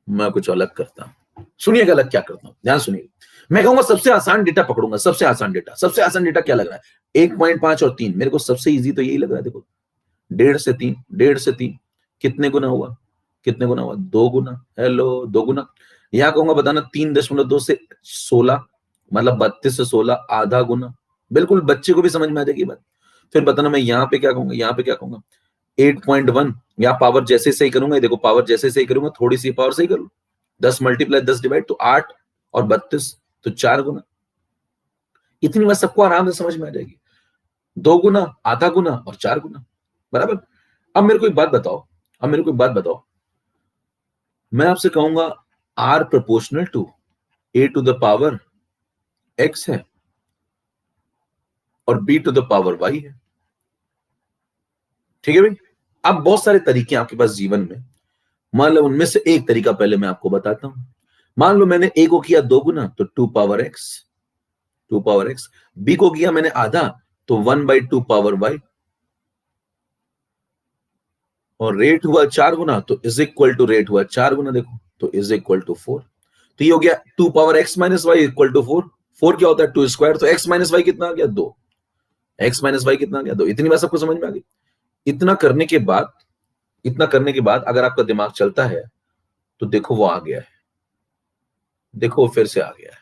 मैं कुछ अलग करता हूं, सुनिएगा अलग क्या करता हूं, ध्यान सुनिए। मैं कहूंगा सबसे आसान डेटा पकड़ूंगा, सबसे आसान डेटा। सबसे आसान डेटा क्या लग रहा है? 1.5 और 3, मेरे को सबसे इजी तो यही लग रहा है। देखो, 1.5 से 3 कितने गुना हुआ? कितने गुना हुआ? 2 गुना। हेलो, 2 गुना। यहां कहूंगा बताना 3.2 से 16, मतलब 32 से 16 आधा गुना। बिल्कुल बच्चे को भी समझ में आ जाएगी बात। फिर बताना मैं यहाँ पे क्या कहूंगा, यहाँ पे क्या कहूंगा? 8.1, यहाँ पावर जैसे सही करूंगा, देखो पावर जैसे सही करूंगा, थोड़ी सी पावर सही करूँ, 10 मल्टीप्लाई 10 डिवाइड, तो 8 और 32, तो 4 गुना। इतनी बात सबको आराम से समझ में आ जाएगी। 2 गुना, आधा गुना और 4 गुना, बराबर। अब मेरे को एक बात बताओ, मैं आपसे कहूंगा r proportional to a to the power x है और b to the power y है, ठीक है भाई। अब बहुत सारे तरीके आपके पास जीवन में, मान लो उनमें से एक तरीका पहले मैं आपको बताता हूं। मान लो मैंने a को किया 2 गुना तो 2 पावर x, b को किया मैंने आधा तो 1/2 पावर y, और रेट हुआ 4 गुना तो इज इक्वल टू रेट हुआ 4 गुना, देखो तो इज इक्वल टू 4। तो ये हो गया 2 power x minus y equal to 4। 4 क्या होता है 2 स्क्वायर, तो x माइनस वाई कितना आ गया 2, x माइनस वाई कितना आ गया 2। इतनी बात सबको समझ में आ गई। इतना करने के बाद अगर आपका दिमाग चलता है तो देखो वो आ गया है, देखो फिर से आ गया है।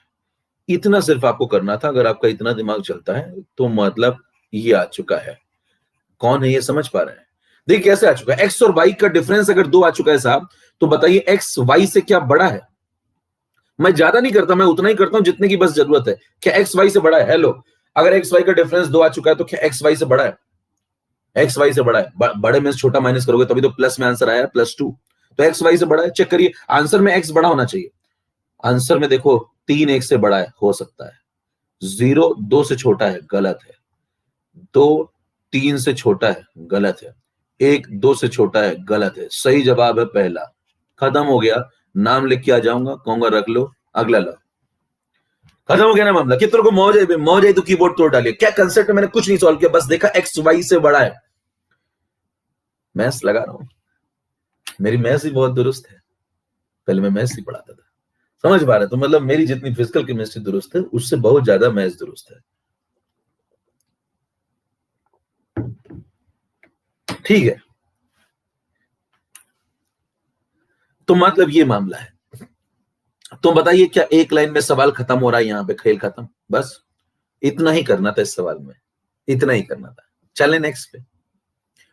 इतना सिर्फ आपको करना था। अगर आपका इतना दिमाग चलता है तो मतलब ये आ चुका है। कौन है ये समझ पा रहे हैं? देखिए कैसे आ चुका है। एक्स और वाई का डिफरेंस अगर 2 आ चुका है साहब, तो बताइए एक्स वाई से क्या बड़ा है? मैं ज्यादा नहीं करता, मैं उतना ही करता हूं जितने की बस जरूरत है। क्या एक्स वाई से बड़ा है? हेलो, अगर एक्स वाई का डिफरेंस 2 आ चुका है तो क्या एक्स वाई से बड़ा है? एक्स वाई से बड़ा है। बड़े में से छोटा माइनस करोगे तभी तो प्लस में आंसर आया +2। तो एक्स वाई से बड़ा है। चेक करिए आंसर में एक्स बड़ा होना चाहिए। आंसर में देखो 3 1 से बड़ा है, हो सकता है। 0 2 से छोटा है, गलत है। 2 3 से छोटा है, गलत है। 1 2 से छोटा है, गलत है। सही जवाब है पहला। खत्म हो गया। नाम लिख के आ जाऊंगा, कहूंगा रख लो, अगला लो। खत्म हो गया ना मामला। कितनों को मौज है तो कीबोर्ड तोड़ डालिए। क्या कंसेप्ट है? मैंने कुछ नहीं सॉल्व किया, बस देखा एक्स वाई से बड़ा है। मैथ्स लगा रहा हूं, मेरी मैथ्स ही बहुत दुरुस्त है। पहले मैं मैथ्स ही पढ़ाता था, समझ पा रहे? तो मतलब मेरी जितनी फिजिकल केमिस्ट्री दुरुस्त है उससे बहुत ज्यादा मैथ्स दुरुस्त है, ठीक है। तो मतलब ये मामला है। तो बताइए क्या एक लाइन में सवाल खत्म हो रहा है? यहां पे खेल खत्म, बस इतना ही करना था इस सवाल में, इतना ही करना था। चले नेक्स्ट पे।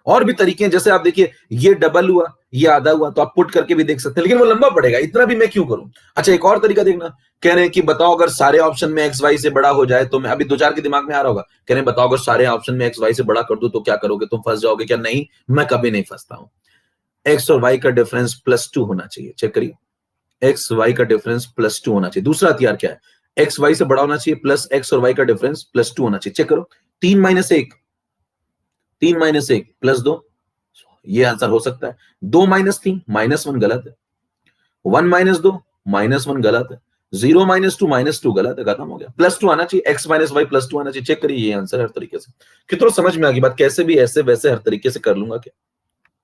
और भी तरीके हैं, जैसे आप देखिए ये डबल हुआ, ये आधा हुआ, तो आप पुट करके भी देख सकते हैं, लेकिन वो लंबा पड़ेगा, इतना भी मैं क्यों करूं। अच्छा एक और तरीका देखना, कह रहे हैं कि बताओ अगर सारे ऑप्शन में एक्स वाई से बड़ा हो जाए तो मैं, अभी 2 4 के दिमाग में आ रहा होगा, कह रहे हैं बताओ अगर सारे ऑप्शन में एक्स वाई से बड़ा कर दूं तो क्या करोगे, तुम फंस जाओगे क्या? नहीं, मैं कभी नहीं फंसता हूं। एक्स और वाई का डिफरेंस +2 होना चाहिए। चेक करिए, एक्स वाई का डिफरेंस +2 होना चाहिए। दूसरा हथियार क्या है? एक्स वाई से बड़ा होना चाहिए प्लस एक्स और वाई का डिफरेंस +2 होना चाहिए। चेक करो, 3 - 1, 3 - 1 +2, ये आंसर हो सकता है। 2 - 3 -1, गलत है। 1 - 2 -1, गलत है। 0 - 2 -2, गलत है। खत्म हो गया। +2 आना चाहिए, x - y +2 आना चाहिए। चेक करिए, ये आंसर हर तरीके से। कितना समझ में आ गई बात? कैसे भी ऐसे वैसे हर तरीके से कर लूंगा क्या।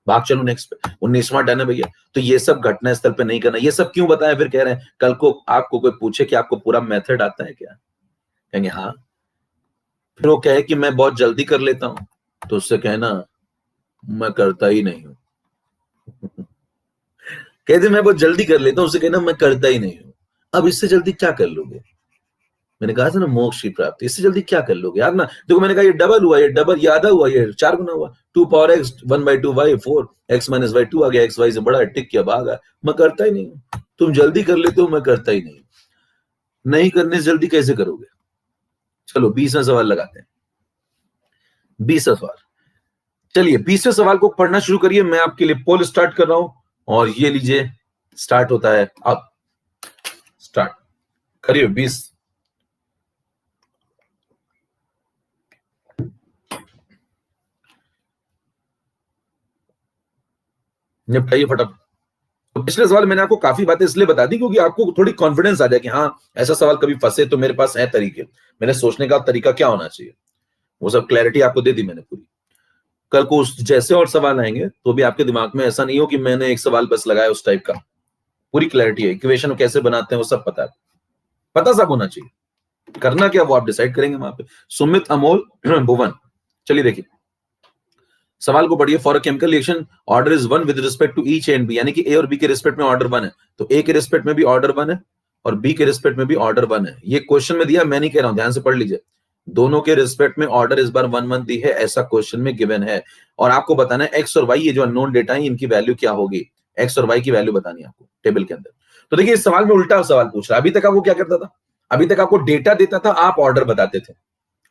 भाग चलो नेक्स्ट पे। 19वां डन है भैया। तो ये सब घटना स्थल पे नहीं करना। ये सब क्यों बताया? फिर कह रहे हैं कल को आपको कोई पूछे कि आपको पूरा मेथड आता है क्या, कहेंगे हाँ। फिर वो कहे कि मैं बहुत जल्दी कर लेता हूं, तो उससे कहना मैं करता ही नहीं हूं। कहते मैं बहुत जल्दी कर लेता हूं, उससे कहना मैं करता ही नहीं हूं। अब इससे जल्दी क्या कर लोगे? मैंने कहा था ना मोक्ष की प्राप्ति, इससे जल्दी क्या कर लोगे आप ना। देखो मैंने कहा ये डबल हुआ, ये डबल, ये आधा हुआ, ये 4 गुना हुआ। 2 power x 1/2 y 4, x - y 2 आ गया, x y से बड़ा है, टिक किया, भागा। मैं करता ही नहीं हूं। तुम जल्दी कर लेते हो, मैं करता ही नहीं। नहीं करने से जल्दी कैसे करोगे? चलो 20वां सवाल लगाते हैं। 20वां सवाल, चलिए 20वें सवाल को पढ़ना शुरू करिए। मैं आपके लिए पोल स्टार्ट कर रहा हूं और ये लीजिए स्टार्ट होता है अब। स्टार्ट करिए 20। निपटाइए फटाफट। तो पिछले सवाल मैंने आपको काफी बातें इसलिए बता दी क्योंकि आपको थोड़ी कॉन्फिडेंस आ जाए कि हाँ ऐसा सवाल कभी फंसे तो मेरे पास है तरीके, मेरे सोचने का तरीका क्या होना चाहिए, वो सब क्लैरिटी आपको दे दी मैंने पूरी। कल को उस जैसे और सवाल आएंगे तो भी आपके दिमाग में ऐसा नहीं हो कि मैंने एक सवाल बस लगाया उस टाइप का। पूरी क्लैरिटी है, इक्वेशन कैसे बनाते हैं वो सब पता है, पता सब होना चाहिए। करना क्या वो आप डिसाइड करेंगे वहां पे। सुमित, अमोल, भुवन, चलिए देखिए सवाल को पढ़िए। For a chemical reaction order is 1 with respect to each and B, यानी कि ए और बी के रिस्पेक्ट में ऑर्डर 1 है, तो ए के रिस्पेक्ट में भी ऑर्डर 1 है और बी के रिस्पेक्ट में भी ऑर्डर 1 है। ये क्वेश्चन में दिया, मैं नहीं कह रहा हूं, ध्यान से पढ़ लीजिए। दोनों के रिस्पेक्ट में ऑर्डर इस बार 1 1 दी है, ऐसा क्वेश्चन में गिवन है। और आपको बताना है एक्स और वाई, ये जो अननोन डेटा है इनकी वैल्यू क्या होगी। एक्स और वाई की वैल्यू बतानी है आपको टेबल के अंदर। तो देखिए इस सवाल में उल्टा सवाल पूछ रहा है। अभी तक वो क्या करता था, अभी तक आपको डेटा देता था, आप ऑर्डर बताते थे,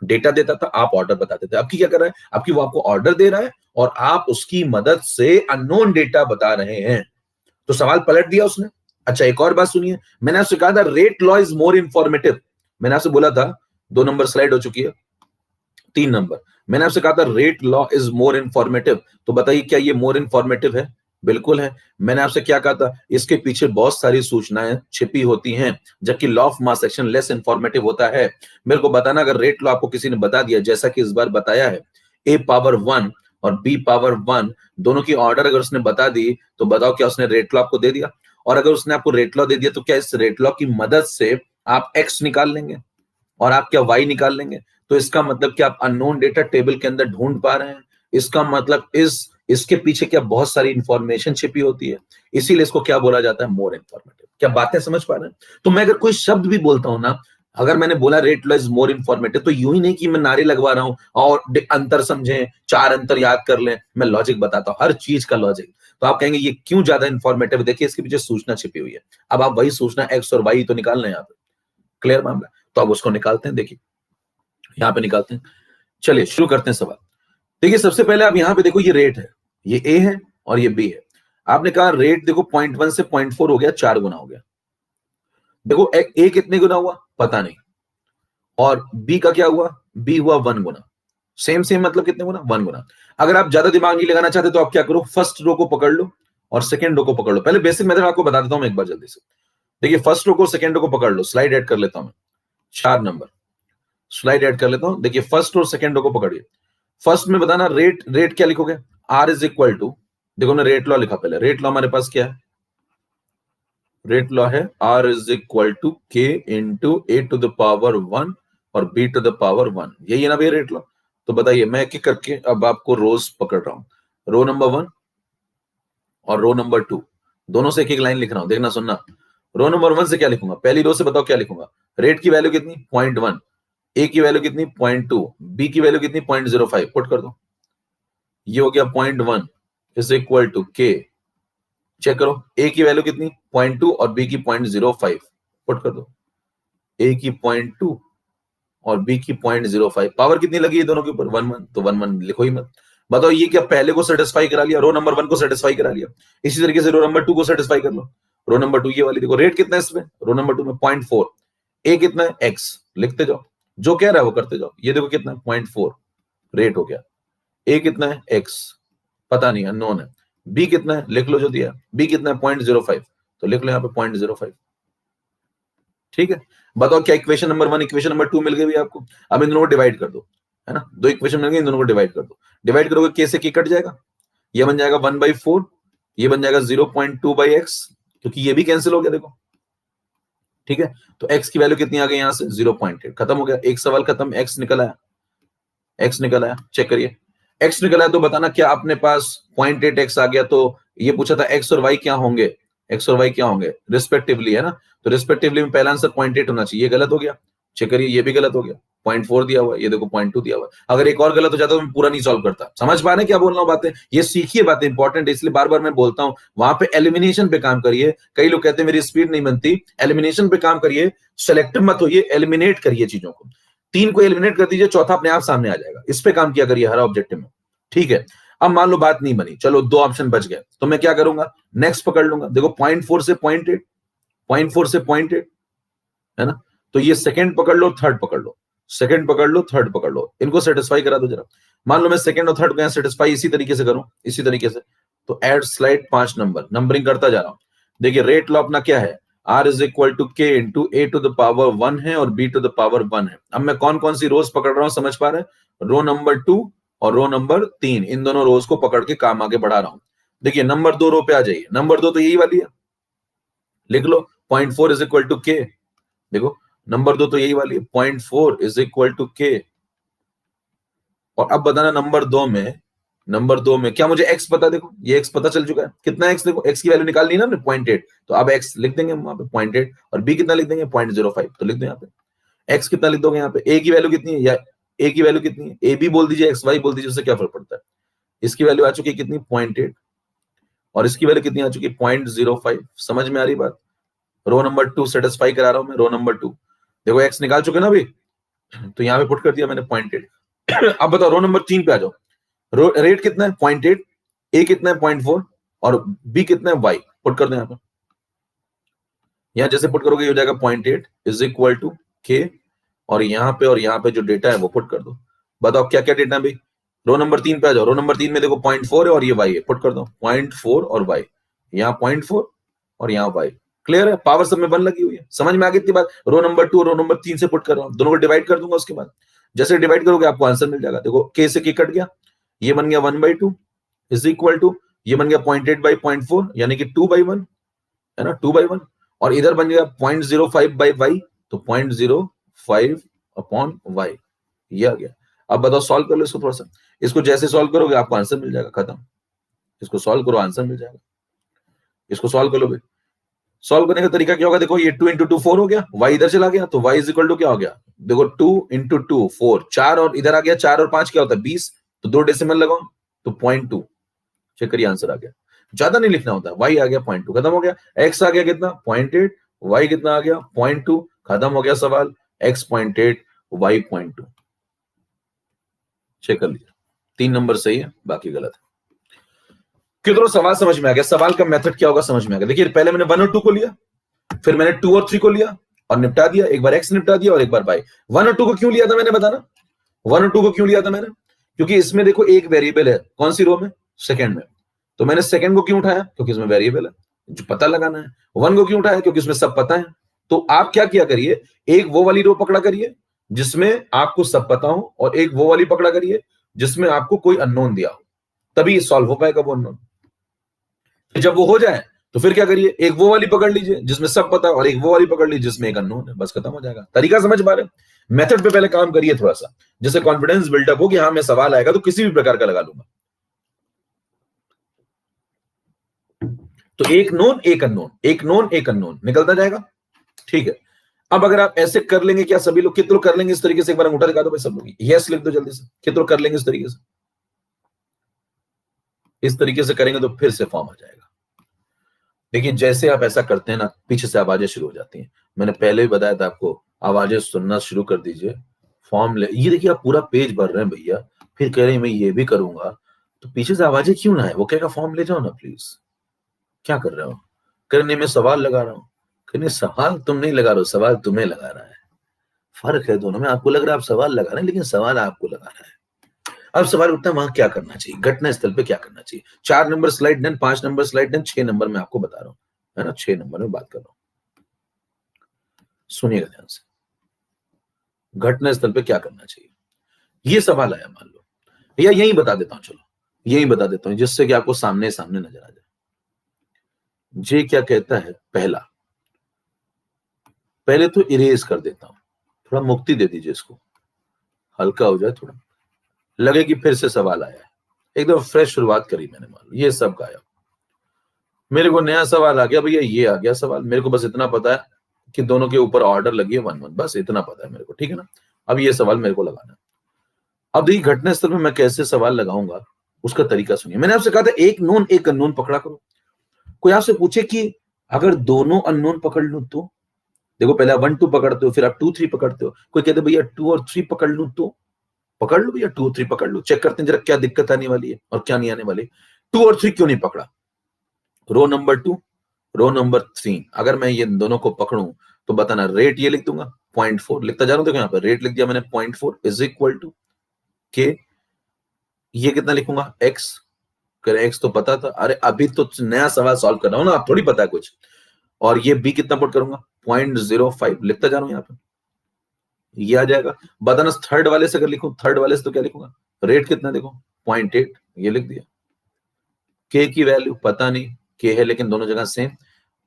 डेटा देता था, आप ऑर्डर बताते थे। अब की क्या कर रहा है, आपकी वो आपको ऑर्डर दे रहा है और आप उसकी मदद से अननोन डेटा बता रहे हैं। तो सवाल पलट दिया उसने। अच्छा, एक और बात सुनिए, मैंने आपसे कहा था rate law is more informative. मैंने आपसे बोला था, 2 नंबर स्लाइड हो चुकी है, 3 नंबर। मैंने आपसे कहा था rate law is more informative. तो बताइए क्या ये मोर इंफॉर्मेटिव है? बिल्कुल है। मैंने आपसे क्या कहा था, इसके पीछे बहुत सारी सूचनाएं छिपी होती हैं, जबकि law of mass action less informative होता है। मेरे को बताना, अगर रेट लॉ आपको किसी ने बता दिया, जैसा कि इस बार बताया है, a पावर 1 और b पावर 1 दोनों की ऑर्डर अगर उसने बता दी, तो बताओ क्या उसने रेट लॉ आपको दे दिया? और अगर उसने आपको रेट लॉ दे दिया, तो क्या इस रेट लॉ की मदद से आप x निकाल लेंगे और आप क्या y निकाल लेंगे? तो इसका मतलब कि आप अननोन डेटा टेबल के अंदर ढूंढ पा रहे हैं। इसका मतलब इसके पीछे क्या बहुत सारी इंफॉर्मेशन छिपी होती है, इसीलिए इसको क्या बोला जाता है, मोर इंफॉर्मेटिव। क्या बातें समझ पा रहे हैं? तो मैं अगर कोई शब्द भी बोलता हूं ना, अगर मैंने बोला rate law is more informative, तो यूं ही नहीं कि मैं नारे लगवा रहा हूं और अंतर समझें, 4 अंतर याद कर लें। मैं लॉजिक बताता हूं, हर चीज का लॉजिक। तो आप कहेंगे ये क्यों ज्यादा इंफॉर्मेटिव? देखिए, इसके पीछे सूचना छिपी हुई है। अब आप वही सूचना एक्स और वाई तो निकालना है यहाँ पे, क्लियर मामला? तो अब उसको निकालते हैं, देखिए यहाँ पे निकालते हैं। चलिए शुरू करते हैं सवाल। देखिए सबसे पहले आप यहाँ पे देखो, ये रेट है, ये ए है और ये बी है। आपने कहा रेट देखो 0.1 से 0.4 हो गया, 4 गुना हो गया। देखो ए कितने गुना हुआ पता नहीं, और बी का क्या हुआ, बी हुआ 1 गुना। सेम सेम मतलब कितने गुना, 1 गुना। अगर आप ज्यादा दिमाग नहीं लगाना चाहते तो आप क्या करो, फर्स्ट रो को पकड़ लो और सेकंड रो को पकड़ लो। पहले बेसिक मेथड आपको बता देता हूं मैं एक बार जल्दी से। देखिए फर्स्ट रो को सेकंड रो को पकड़ लो, स्लाइड ऐड कर लेता हूं मैं, 4 नंबर स्लाइड ऐड कर लेता हूं। देखिए फर्स्ट और सेकंड रो को पकड़िए। फर्स्ट में बताना रेट, रेट क्या लिखोगे, आर इज इक्वल टू, देखो मैं रेट लॉ लिखा पहले। रेट लॉ हमारे पास क्या है, रेट लॉ है R is equal to K into A to the power 1 और बी टू द पावर 1। यही है ना भैया रेट लॉ? तो बताइए, मैं एक एक करके अब आपको रोज पकड़ रहा हूं। रो नंबर 1 और रो नंबर 2 दोनों से एक एक लाइन लिख रहा हूं, देखना सुनना। रो नंबर 1 से क्या लिखूंगा, पहली रो से बताओ क्या लिखूंगा। रेट की वैल्यू कितनी, 0.1, ए की वैल्यू कितनी, 0.2, बी की वैल्यू कितनी, 0.05, पुट कर दो। ये हो गया 0.1 इज इक्वल टू के, चेक करो ए की वैल्यू कितनी, 0.2 और बी की 0.05, पुट कर दो। ए की 0.2 और बी की 0.05, पावर कितनी लगी है दोनों के ऊपर, 1 1, तो 1 1 लिखो ही मत। बताओ ये क्या पहले को सेटिस्फाई करा लिया, रो नंबर 1 को सेटिस्फाई करा लिया। इसी तरीके से रो नंबर 2 को सेटिस्फाई कर लो। रो नंबर 2 ये वाली देखो, रेट कितना है इसमें, रो नंबर 2 में 0.4, ए कितना है, एक्स, लिखते जाओ, जो कह रहा है वो करते जाओ। ये देखो कितना है, 0.4 रेट हो गया। ए कितना है, एक्स पता नहीं, अननोन है। बी कितना है, लिख लो जो दिया, बी कितना है, 0.05, तो लिख लो यहाँ पे 0.05। ठीक है, बताओ क्या इक्वेशन नंबर 1 इक्वेशन नंबर 2 मिल गई भी आपको? अब इन दोनों को डिवाइड कर दो, है ना, 2 इक्वेशन मिल गई, इन दोनों को डिवाइड कर दो। डिवाइड करोगे के से के कट जाएगा, ये बन जाएगा 1/4, ये बन जाएगा 0.2/x, क्योंकि ये भी कैंसिल हो गया देखो। ठीक है, तो x की वैल्यू कितनी आ गई, यहां से 0.8, खत्म हो गया, एक सवाल खत्म, x निकल आया, x निकल आया, चेक करिए। x निकल आया तो बताना क्या अपने पास 0.8x आ गया। तो ये पूछा था x और y क्या होंगे, x और y क्या होंगे रिस्पेक्टिवली, है ना? तो रिस्पेक्टिवली में पहला आंसर 0.8 होना चाहिए, ये गलत हो गया। चेक करिए, ये भी गलत हो गया, 0.4 दिया हुआ है, ये देखो 0.2 दिया हुआ है। अगर एक और गलत हो जाता तो मैं पूरा नहीं सॉल्व करता। समझ पा रहे हैं क्या बोल रहा हूं बातें? ये सीखिए, बातें इंपॉर्टेंट है, इसलिए बार बार मैं बोलता हूं वहां पे एलिमिनेशन पे काम करिए। कई लोग कहते हैं मेरी स्पीड नहीं बनती, एलिमिनेशन पे काम करिए, सेलेक्टिव मत होइए, एलिमिनेट करिए चीजों को। 3 को एलिमिनेट कर दीजिए, चौथा अपने आप सामने आ जाएगा। इस पे काम किया करिए हर ऑब्जेक्टिव में। ठीक है, अब मान लो बात नहीं बनी, चलो 2 ऑप्शन बच गए, तो मैं क्या करूंगा, नेक्स्ट पकड़ लूंगा। देखो 0.4 से 0.8, 0.4 से 0.8, है ना? तो ये सेकंड पकड़ लो, थर्ड पकड़ लो, सेकंड पकड़ लो, थर्ड पकड़ लो, इनको सेटिस्फाई करा दो जरा। मान लो मैं सेकंड और थर्ड को यहां सेटिस्फाई इसी तरीके से करूं, इसी तरीके से, तो एड स्लाइड 5 नंबर, नंबरिंग करता जा रहा हूं। देखिए रेट लॉ अपना क्या है, r is equal to K into A to the power 1 है और b टू द पावर 1 है। अब मैं कौन कौन सी रोज पकड़ रहा हूं समझ पा रहे हैं, रो नंबर 2 और रो नंबर 3, इन दोनों रोज को पकड़ के काम आगे बढ़ा रहा हूं। देखिए नंबर 2 रो पे आ जाइए, नंबर 2 तो यही वाली है, लिख लो 0.4 इज इक्वल टू के। देखो नंबर 2 तो यही वाली है, 0.4 इज इक्वल टू के। और अब बताना नंबर 2 में, नंबर 2 में क्या मुझे x पता, देखो ये x पता चल चुका है, कितना x, देखो x की वैल्यू निकालनी है ना हमने 0.8, तो अब x लिख देंगे हम वहां पे 0.8, और b कितना लिख देंगे 0.05, तो लिख दो यहाँ पे। x कितना लिख दोगे यहाँ पे, a की वैल्यू कितनी है, या a की वैल्यू कितनी है, a भी बोल दीजिए x y बोल दीजिए, उससे क्या फर्क पड़ता है। इसकी वैल्यू आ चुकी है कितनी, 0.8, और इसकी वैल्यू कितनी आ चुकी है, 0.05। समझ में आ रही बात? रो नंबर 2 सेटिस्फाई करा रहा हूं मैं, रो नंबर 2। देखो x निकाल चुके ना अभी, तो यहाँ पे पुट कर दिया मैंने 0.8। अब बताओ रो नंबर 3 पे आ जाओ। रेट कितना है 0.8, ए कितना है 0.4 और बी कितना है y, पुट कर दो यहाँ पे। यहाँ जैसे पुट करोगे हो जाएगा 0.8 इज इक्वल टू के, और यहाँ पे जो डेटा है वो पुट कर दो। बताओ क्या क्या डेटा है भाई। रो नंबर 3 पे आ जाओ। रो नंबर 3 में देखो 0.4 है और ये y है, पुट कर दो 0.4 और y, यहाँ 0.4 और यहाँ y। क्लियर है, पावर सब में 1 लगी हुई है। समझ में आ गई इतनी बात। रो नंबर 2 रो नंबर 3 से पुट कर रहा हूँ, दोनों को डिवाइड कर दूंगा। उसके बाद जैसे डिवाइड करोगे आपको आंसर मिल जाएगा। देखो k से k कट गया, ये बन गया 1/2 इज इक्वल टू, ये बन गया 0.8/0.4 यानी कि 2/1 है ना, 2/1, और इधर बन गया 0.05/y, तो 0.05 अपॉन y, ये आ गया। अब बताओ सॉल्व कर लो इसको थोड़ा सा। इसको जैसे सॉल्व करोगे आपको आंसर मिल जाएगा, खत्म। इसको सॉल्व करो, आंसर मिल जाएगा। इसको सॉल्व कर लो भाई। सॉल्व करने का तरीका क्या होगा, देखो ये 2 × 2 4 हो गया, y इधर चला गया तो y इज इक्वल टू क्या हो गया, देखो 2 × 2 4, 4 और इधर आ गया, 4 और 5 क्या होता है 20, तो 2 डेसिमल लगाओ तो 0.2, चेक करिए आंसर आ गया। ज्यादा नहीं लिखना होता, y आ गया 0.2, खत्म हो गया। x आ गया कितना 0.8, y कितना आ गया 0.2, खत्म हो गया सवाल। x 0.8 y 0.2, चेक कर लीजिए। 3 नंबर सही है, बाकी गलत है। कितना सवाल समझ में आ गया, सवाल का मेथड क्या होगा समझ में आ गया। देखिए पहले मैंने 1 और 2 को लिया, फिर मैंने 2 और 3 को लिया और निपटा दिया। एक बार x निपटा दिया और एक बार y। 1 और 2 को क्यों लिया था मैंने बताना, 1 और 2 को क्यों लिया था मैंने, क्योंकि इसमें देखो एक वेरिएबल है, कौन सी रो में, सेकंड में, तो मैंने सेकंड को क्यों उठाया, क्योंकि इसमें वेरिएबल है जो पता लगाना है। 1 को क्यों उठाया, क्योंकि इसमें सब पता है। तो आप क्या किया करिए, एक वो वाली रो पकड़ा करिए जिसमें आपको सब पता हो, और एक वो वाली पकड़ा करिए जिसमें आपको कोई अननोन दिया हो, तभी सॉल्व हो पाएगा वो अननोन। जब वो हो जाए तो फिर क्या करिए, एक वो वाली पकड़ लीजिए जिसमें सब पता है और एक वो वाली पकड़ लीजिए जिसमें एक अननोन है, बस खत्म हो जाएगा। तरीका समझ पा रहे, मेथड पे पहले काम करिए थोड़ा सा, जैसे कॉन्फिडेंस बिल्डअप हो कि हाँ मैं सवाल आएगा तो किसी भी प्रकार का लगा लूंगा। तो एक नोन एक अननोन, एक नोन एक अननोन निकलता जाएगा, ठीक है। अब अगर आप ऐसे कर लेंगे, क्या सभी लोग, कितने लोग कर लेंगे इस तरीके से, एक बार अंगूठा दिखा दो भाई सब लोग, यस लिख दो जल्दी से, कितने लोग कर लेंगे इस तरीके से। इस तरीके से करेंगे तो फिर से फॉर्म आ जाएगा। देखिए जैसे आप ऐसा करते हैं ना, पीछे से आवाजें शुरू हो जाती हैं। मैंने पहले भी बताया था आपको, आवाजें सुनना शुरू कर दीजिए, फॉर्म ले। ये देखिए आप पूरा पेज भर रहे हैं भैया, फिर कह रहे हैं मैं ये भी करूंगा, तो पीछे से आवाजें क्यों ना है। वो कहेगा फॉर्म ले जाओ ना प्लीज, क्या कर रहे हो। करने में सवाल लगा रहा हूँ, कहने सवाल तुम नहीं लगा रहे हो, सवाल तुम्हें लगा रहा है। फर्क है दोनों में, आपको लग रहा है आप सवाल लगा रहे हैं, लेकिन सवाल आपको लगा रहा है। अब सवाल उठता है वहां क्या करना चाहिए, घटना स्थल पे क्या करना चाहिए। 4 number slide done, 5 number slide done, 6 number में आपको बता रहा हूँ, है ना, 6 नंबर में बात कर रहा हूँ, सुनिएगा ध्यान से। घटना स्थल पे क्या करना चाहिए, ये सवाल आया मान लो, या यही बता देता हूं, चलो यही बता देता हूं जिससे कि आपको सामने सामने नजर आ जाए। जे क्या कहता है, पहला, पहले तो इरेज कर देता हूं, थोड़ा मुक्ति दे दीजिए इसको, हल्का हो जाए थोड़ा, लगे कि फिर से सवाल आया है, एकदम फ्रेश शुरुआत करी मैंने, मान लो ये सब गायब, मेरे को नया सवाल आ गया भैया, ये आ गया सवाल, मेरे को बस इतना पता है कि दोनों के ऊपर ऑर्डर लगी है 1 1, बस इतना पता है मेरे को, ठीक है ना। अब ये सवाल मेरे को लगाना है। अब देखिए घटना स्थल में मैं कैसे सवाल लगाऊंगा, उसका तरीका सुनिए। मैंने आपसे कहा था एक नोन एक अननोन पकड़ा करो। कोई आपसे पूछे कि अगर दोनों अननोन पकड़ लूं तो, देखो पहले 1 2 पकड़ते हो, फिर आप 2 3 पकड़ते हो। कोई कहते भैया 2 और 3 पकड़ लूं तो, पकड़ लो भैया 2 और 3 पकड़ लो, चेक करते हैं जरा क्या दिक्कत आने वाली है और क्या नहीं आने वाली। 2 और 3 क्यों नहीं पकड़ा, रो नंबर 2 रो नंबर 3, अगर मैं ये दोनों को पकड़ूं तो बताना, रेट ये लिख दूंगा 0.4 लिखता जा रहा हूं, देखो यहाँ पर रेट लिख दिया मैंने 0.4 इज इक्वल टू के, ये कितना लिखूंगा x, करे x तो पता था, अरे अभी तो नया सवाल सॉल्व कर रहा हूं ना, आप थोड़ी पता है कुछ। और ये b कितना पुट करूंगा 0.05 लिखता जा रहा हूं यहाँ पे, ये आ जाएगा। बताना थर्ड वाले से अगर लिखूं, थर्ड वाले से तो क्या लिखूंगा, रेट कितना देखो 0.8, ये लिख दिया। k की वैल्यू पता नहीं, k है लेकिन दोनों जगह सेम,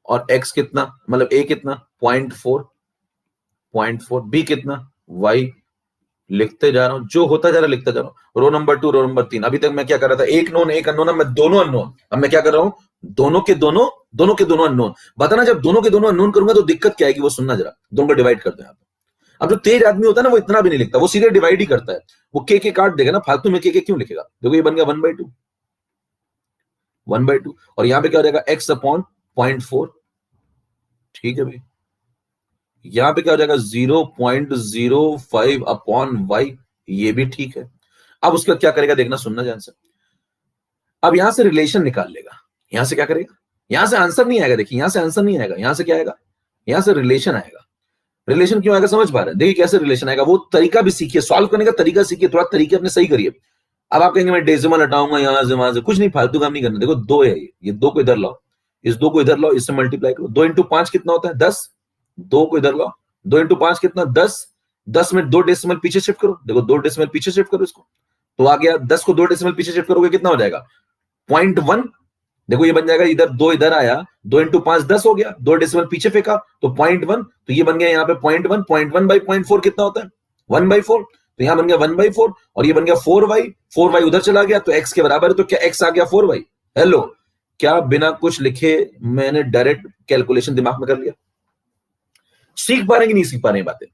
और x कितना, मतलब a कितना 0.4, b कितना y, लिखते जा रहा हूं, जो होता जा रहा लिखता जा रहा हूं। रो नंबर 2 रो नंबर 3, अभी तक मैं क्या कर रहा था, एक नोन एक अननोन, मैं दोनों अननोन, अब मैं क्या कर रहा हूं, दोनों के दोनों अननोन। बताना जब दोनों के दोनों अननोन करूंगा तो दिक्कत क्या आएगी, वो सुनना जरा, दोनों को डिवाइड करते हैं। अब जो तेज आदमी होता है ना, वो इतना भी नहीं लिखता, वो सीधे डिवाइड ही करता है, वो के काट देगा ना, फालतू में के क्यों लिखेगा। देखो ये बन गया 1/2, 1/2, और यहां पे क्या हो जाएगा x अपॉन 0.4, ठीक है भाई, यहां पे क्या हो जाएगा 0.05 अपॉन वाई, ये भी ठीक है। अब उसके बाद क्या करेगा देखना, सुनना ध्यान से। अब यहां से रिलेशन निकाल लेगा। यहां से क्या करेगा, यहां से आंसर नहीं आएगा, देखिए यहां से आंसर नहीं आएगा, यहां से क्या आएगा, यहां से रिलेशन आएगा। रिलेशन क्यों आएगा समझ पा रहे हैं, देखिए कैसे रिलेशन आएगा, वो तरीका भी सीखिए, सॉल्व करने का तरीका सीखिए, थोड़ा तरीके अपने सही करिए। अब आप कहेंगे मैं डेसिमल हटाऊंगा यहां से वहां से, कुछ नहीं, फालतू काम नहीं करना। देखो दो है, ये दो को इधर लाओ, इस दो को इधर लाओ, इससे मल्टीप्लाई करो, 2 × 5 कितना होता है 10, दो को इधर लाओ, 2 × 5 कितना 10, 10 में 2 डेसिमल पीछे शिफ्ट करो, देखो 2 डेसिमल पीछे शिफ्ट करो इसको, तो आ गया 10 को 2 डेसिमल पीछे शिफ्ट करोगे कितना हो जाएगा 0.1। देखो ये बन जाएगा, इधर 2 इधर आया, 2 × 5 10 हो गया, 2 डेसिमल पीछे फेंका तो 0.1, तो ये बन गया यहाँ पे 0.1, 0.1/0.4 कितना होता है 1/4, तो यहां बन गया 1/4, और ये बन गया 4y, 4y उधर चला गया तो x के बराबर है, तो क्या x आ गया 4y। हेलो, क्या बिना कुछ लिखे मैंने डायरेक्ट कैलकुलेशन दिमाग में कर लिया? सीख पा रहे हैं कि नहीं सीख पा रहे हैं बातें?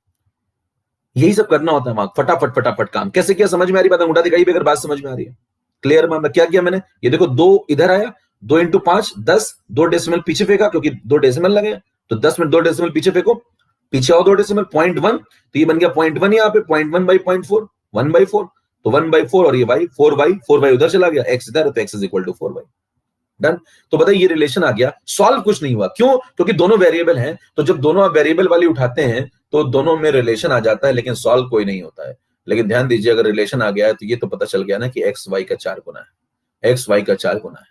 यही सब करना होता है वहां, फटाफट फटाफट काम। कैसे किया समझ में आ रही बात, अंगूठा दिखाई भी अगर बात समझ में आ रही है, क्लियर मामला। क्या किया मैंने, ये देखो 2 इधर आया, 2 × 5 10, 2 डेसिमल पीछे फेंका क्योंकि 2 डेसिमल लगे, तो 10 में 2 डेसिमल पीछे फेंको, पीछे आओ 2 डेसिमल 0.1, तो ये बन गया 0.1, यहाँ पे 0.1/0.4 1/4, तो 1/4, और ये y 4y उधर चला गया, x इधर, तो x = 4y। डन। तो बताइए ये रिलेशन आ गया, सॉल्व कुछ नहीं हुआ, क्यों? क्योंकि दोनों वेरिएबल हैं, तो जब दोनों आप वेरिएबल वाली उठाते हैं तो दोनों में रिलेशन आ जाता है, लेकिन सॉल्व कोई नहीं होता है। लेकिन ध्यान दीजिए, अगर रिलेशन आ गया है तो ये तो पता चल गया ना कि x y का 4 गुना है, x y का 4 गुना है,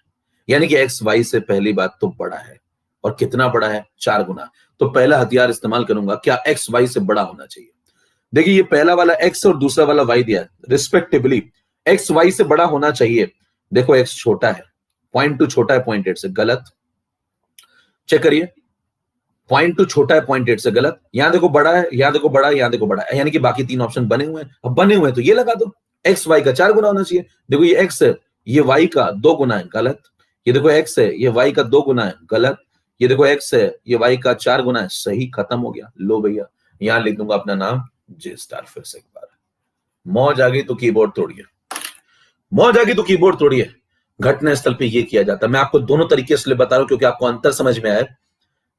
यानी कि x y से पहली बात तो बड़ा है, और कितना बड़ा है 4 गुना। तो पहला हथियार इस्तेमाल करूंगा, क्या x y से बड़ा होना चाहिए। देखिए ये पहला वाला x और दूसरा वाला y दिया है, रिस्पेक्टिवली x y से बड़ा होना चाहिए। देखो x छोटा है, 0.2 छोटा है 0.8 से, गलत। चेक करिए, 0.2 छोटा है 0.8 से, गलत। यहां देखो बड़ा है, यहां देखो बड़ा है, यहां देखो बड़ा है, यानी कि बाकी 3 ऑप्शन बने हुए हैं। अब बने हुए हैं तो ये लगा दो, x y का 4 गुना होना चाहिए। देखो ये x है, ये y का 2 गुना है, गलत। ये देखो x है, ये y का 2 गुना है, गलत। ये देखो x है, ये y का 4 गुना है, सही, खत्म हो गया। लो भैया, यहां लिख दूंगा अपना नाम जे स्टार। फिर से एक बार, मौज आ गई तो कीबोर्ड तोड़िए, मौज आ गई तो कीबोर्ड तोड़िए। घटना स्थल पे ये किया जाता है। मैं आपको दोनों तरीके से बता रहा हूं क्योंकि आपको अंतर समझ में आए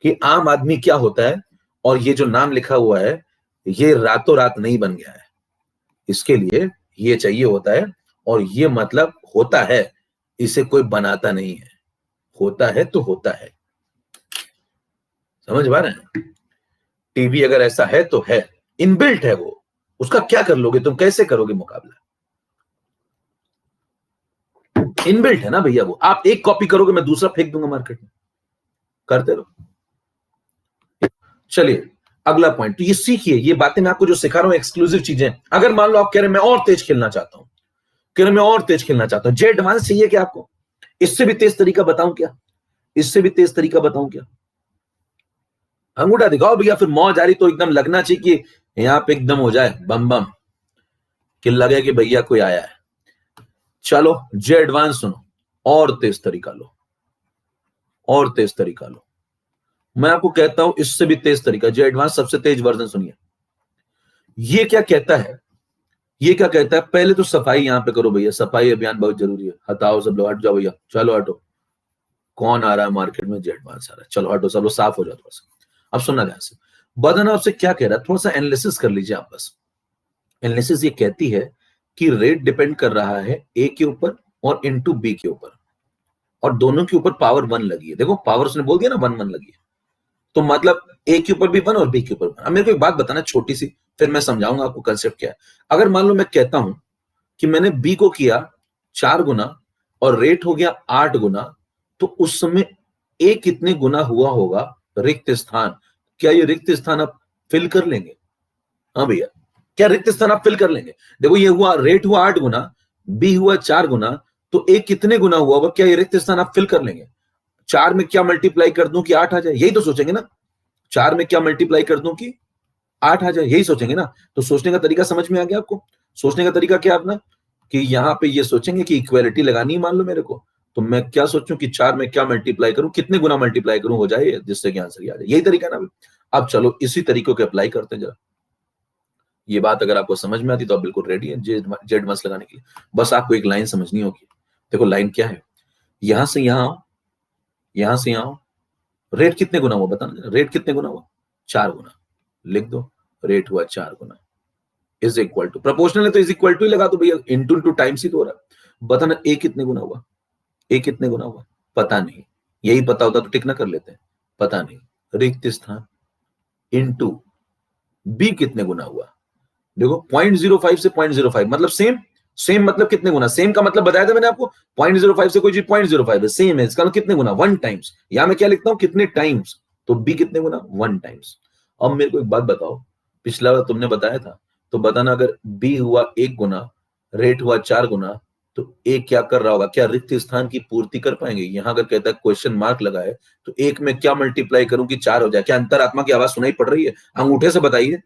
कि आम आदमी क्या होता है, और ये जो नाम लिखा हुआ है ये रातों रात नहीं बन गया है, इसके लिए ये चाहिए होता है, और ये मतलब होता है, इसे कोई बनाता नहीं है, होता है तो होता है। समझ पा रहे हैं? टीवी अगर ऐसा है तो है, इनबिल्ट है वो, उसका क्या कर लोगे तुम, कैसे करोगे मुकाबला? इनबिल्ट है ना भैया वो, आप एक कॉपी करोगे मैं दूसरा फेंक दूंगा मार्केट में, करते रहो। चलिए अगला पॉइंट, तो ये सीखिए, ये बातें मैं आपको जो सिखा रहा हूं एक्सक्लूसिव चीजें। अगर मान लो आप कह रहे हैं मैं और तेज खेलना चाहता हूं, कह रहे मैं और तेज खेलना चाहता हूं, जे एडवांस चाहिए क्या आपको? इससे भी तेज तरीका बताऊं क्या? इससे भी तेज तरीका बताऊं क्या? अंगूठा दिखाओ भैया, फिर मौज आ रही तो एकदम लगना चाहिए कि यहां पे एकदम हो जाए बम बम, कि लगे कि भैया कोई आया है। चलो जे एडवांस सुनो, और तेज तरीका लो, और तेज तरीका लो। मैं आपको कहता हूं इससे भी तेज तरीका, जे एडवांस सबसे तेज वर्जन सुनिए। ये क्या कहता है, ये क्या कहता है, पहले तो सफाई यहां पे करो भैया, सफाई अभियान बहुत जरूरी है। हटाओ सब लोग, हट जाओ भैया, चलो हटो। कौन आ रहा है मार्केट में, जे एडवांस आ रहा है, चलो हटो सब लोग, साफ हो जाओ थोड़ा सा। अब सुनना ध्यान से, बदन आपसे क्या कह रहा है, थोड़ा सा एनालिसिस कर लीजिए आप बस। एनालिसिस ये कहती है कि रेट डिपेंड कर रहा है ए के ऊपर और इनटू बी के ऊपर, और दोनों के ऊपर पावर 1 लगी है। देखो पावर उसने बोल दिया ना 1 1 लगी है, तो मतलब ए के ऊपर भी 1 और बी के ऊपर 1। अब मेरे को एक बात बताना छोटी सी, फिर मैं समझाऊंगा आपको कंसेप्ट क्या है। अगर मान लो मैं कहता हूं कि मैंने बी को किया 4 गुना और रेट हो गया 8 गुना, तो उस समय ए कितने गुना हुआ होगा रिक्त स्थान? क्या ये रिक्त स्थान आप फिल कर लेंगे? हाँ भैया, क्या रिक्त स्थान आप फिल कर लेंगे? देखो ये हुआ, रेट हुआ 8 गुना, बी हुआ 4 गुना, तो ए कितने गुना हुआ होगा? क्या ये रिक्त स्थान आप फिल कर लेंगे? 4 में क्या मल्टीप्लाई कर दूं कि 8 आ जाए, यही तो सोचेंगे ना। 4 में क्या मल्टीप्लाई कर दूं कि 8 आ जाए, यही सोचेंगे ना। तो सोचने का तरीका समझ में आ गया आपको? सोचने का तरीका क्या अपना, कि यहां पे ये सोचेंगे कि इक्वालिटी लगानी है मान लो मेरे को, तो मैं क्या सोचूं कि 4 में क्या मल्टीप्लाई करूं, कितने गुना मल्टीप्लाई करूं हो जाए जिससे कि आंसर आ जाए। यही तरीका ना। अब चलो इसी तरीकों को अप्लाई करते हैं जरा। ये बात अगर आपको समझ में आती तो आप बिल्कुल रेडी है जेड मस लगाने के लिए। बस आपको एक लाइन समझनी होगी। देखो लाइन क्या है, यहां से यहां आओ, यहां से यहां आओ, रेट कितने गुना हुआ बताना, रेट कितने गुना हुआ? 4 गुना। लिख दो, रेट हुआ 4 गुना, इज इक्वल टू, प्रोपोर्शनल है तो इज इक्वल टू ही लगा दो भैया, इंटू इंटू टाइम्स ही तो हो रहा है। बताना ए कितने गुना हुआ, ए कितने गुना हुआ, पता नहीं, यही पता होता तो टिक ना कर लेते, पता नहीं, रिक्त स्थान इंटू बी कितने गुना हुआ, देखो 0.05 से 0.05 मतलब सेम, सेम मतलब कितने गुना, सेम का मतलब बताया था मैंने आपको, 0.05 से कोई चीज 0.05 है, सेम है, इसका मतलब कितने गुना, 1 टाइम्स, यहां मैं क्या लिखता हूं, कितने टाइम्स, तो बी कितने गुना, 1 टाइम्स। अब मेरे को एक बात बताओ, पिछला बार तुमने बताया था, तो बताना अगर बी हुआ 1 गुना, रेट हुआ 4 गुना, तो ए क्या कर रहा होगा, क्या रिक्त स्थान की पूर्ति कर पाएंगे, यहां अगर कहता है क्वेश्चन मार्क लगाए, तो एक में क्या मल्टीप्लाई करूं कि 4 हो जाए, क्या अंतरात्मा की आवाज सुनाई पड़ रही है, अंगूठे से बताइए,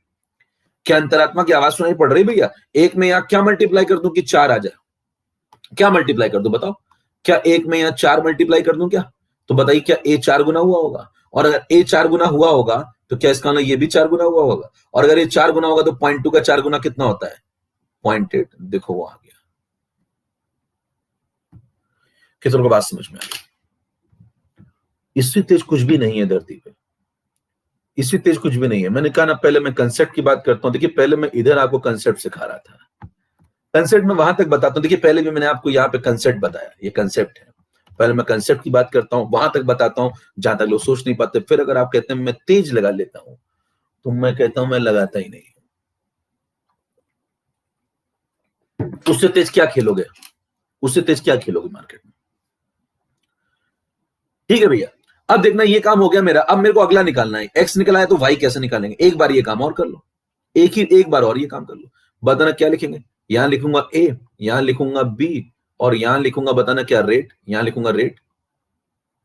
क्या अंतरात्मा की आवाज सुनाई पड़ रही भैया, एक में यहां क्या मल्टीप्लाई कर दूं कि 4 आ जाए, क्या मल्टीप्लाई कर दूं बताओ, क्या एक में यहां 4 मल्टीप्लाई कर दूं क्या, तो बताइए क्या ए 4 गुना हुआ होगा, और अगर ए 4 गुना हुआ होगा तो क्या इसका मतलब ये भी 4 गुना हुआ होगा, और अगर ये 4 गुना होगा तो 0.2 का 4 गुना कितना होता है, 0.8, देखो वो आ गया, कितनों को बात समझ में आ गई, इससे तेज कुछ भी नहीं है धरती पे, इससे तेज कुछ भी नहीं है, मैंने कहा ना पहले मैं कंसेप्ट की बात करता हूं, देखिए पहले मैं इधर आपको कंसेप्ट सिखा रहा था, कंसेप्ट में वहां तक बताता हूं, देखिए पहले भी मैंने आपको यहाँ पे कंसेप्ट बताया, ये कंसेप्ट है, पहले मैं कंसेप्ट की बात करता हूं, वहां तक बताता हूं जहां तक लोग सोच नहीं पाते, फिर अगर आप कहते हैं मैं तेज लगा लेता हूं, तो मैं कहता हूं मैं लगाता ही नहीं, उससे तेज क्या खेलोगे, उससे तेज क्या खेलोगे मार्केट में, ठीक है भैया। अब देखना ये काम हो गया मेरा, अब मेरे को अगला निकालना है, एक्स निकला है तो वाई कैसे निकालेंगे, एक बार ये काम और कर लो, एक बार और ये काम कर लो, बताना क्या लिखेंगे, यहां लिखूंगा ए, यहां लिखूंगा बी, और यहां लिखूंगा बताना क्या रेट, यहां लिखूंगा रेट,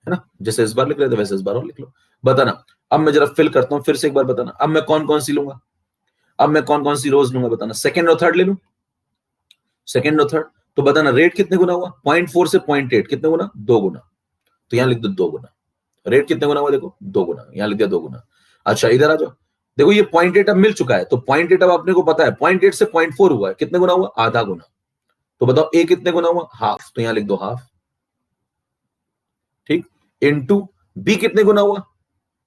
है ना, जैसे इस बार लिख रहे थे वैसे इस बार और लिख लो, बताना। अब मैं जरा फिल करता हूं फिर से एक बार, बताना अब मैं कौन कौन सी लूंगा, अब मैं कौन कौन सी रोज लूंगा, बताना सेकंड और थर्ड ले लूं, सेकंड और थर्ड, तो बताना रेट कितने गुना हुआ, 0.4 से 0.8 कितने गुना, 2 गुना, तो यहां लिख दो 2 गुना, रेट कितने गुना हुआ देखो 2 गुना, यहां लिख दिया 2 गुना। अच्छा इधर आ जाओ, देखो ये 0.8 अब मिल चुका है, तो 0.8 अब अपने को पता है, 0.8 से 0.4 हुआ है, कितने गुना हुआ, आधा गुना, तो बताओ ए कितने गुना हुआ, हाफ, तो यहां लिख दो हाफ, ठीक, इनटू बी कितने गुना हुआ,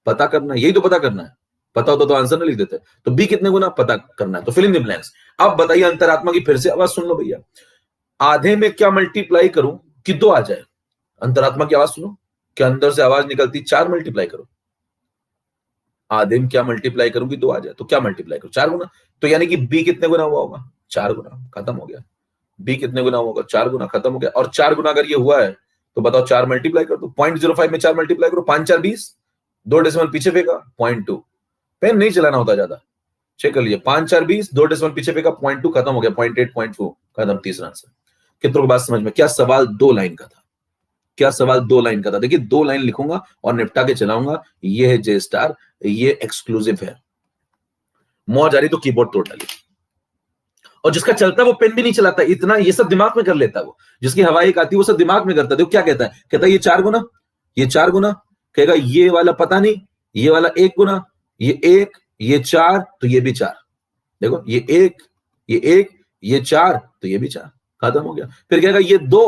पता करना है, यही तो पता करना है, पता होता तो आंसर ना लिख देते, तो बी कितने गुना पता करना है, तो फिल इन द ब्लैंक्स। अब बताइए अंतरात्मा की फिर से आवाज सुन लो भैया, आधे में क्या मल्टीप्लाई करूं कि 2 आ जाए, अंतरात्मा की आवाज सुनो, क्या अंदर से आवाज निकलती, 4 मल्टीप्लाई करो, आधे में क्या मल्टीप्लाई करूं कि 2 आ जाए, तो क्या मल्टीप्लाई करो, 4 गुना, तो यानी कि बी कितने गुना हुआ होगा, 4 गुना, खत्म हो गया, बी कितने गुना हुआ होगा, 4 गुना, खत्म हो गया, और 4 गुना अगर ये हुआ है तो बताओ 4 मल्टीप्लाई कर दो, 0.05 में 4 मल्टीप्लाई करो, 5 4 20, 2 डेसिमल पीछे फेंका, 0.2, पेन नहीं चलाना होता ज्यादा, चेक कर लीजिए, 5 4 20, 2 डेसिमल पीछे फेंका, 0.2, खत्म हो गया, 0.8 0.4, खत्म, तीसरा आंसर। कितनों को बात समझ में, क्या सवाल 2 लाइन का था, क्या सवाल 2 लाइन का था, देखिए 2 लाइन लिखूंगा और निपटा के चलाऊंगा, ये है जे स्टार, ये एक्सक्लूसिव है, मौज आ रही तो कीबोर्ड तोड़ डालिए, और जिसका चलता है वो पेन भी नहीं चलाता, इतना ये सब दिमाग में कर लेता है वो, जिसकी हवा एक आती है वो सब दिमाग में करता है, देखो क्या कहता है, कहता है ये 4 गुना, ये 4 गुना, कहेगा ये वाला पता नहीं, ये वाला 1 गुना, ये 1, ये 4, तो ये भी 4, देखो ये 1, ये 1, ये 4, तो ये भी 4, खत्म हो गया, फिर कहेगा ये 2,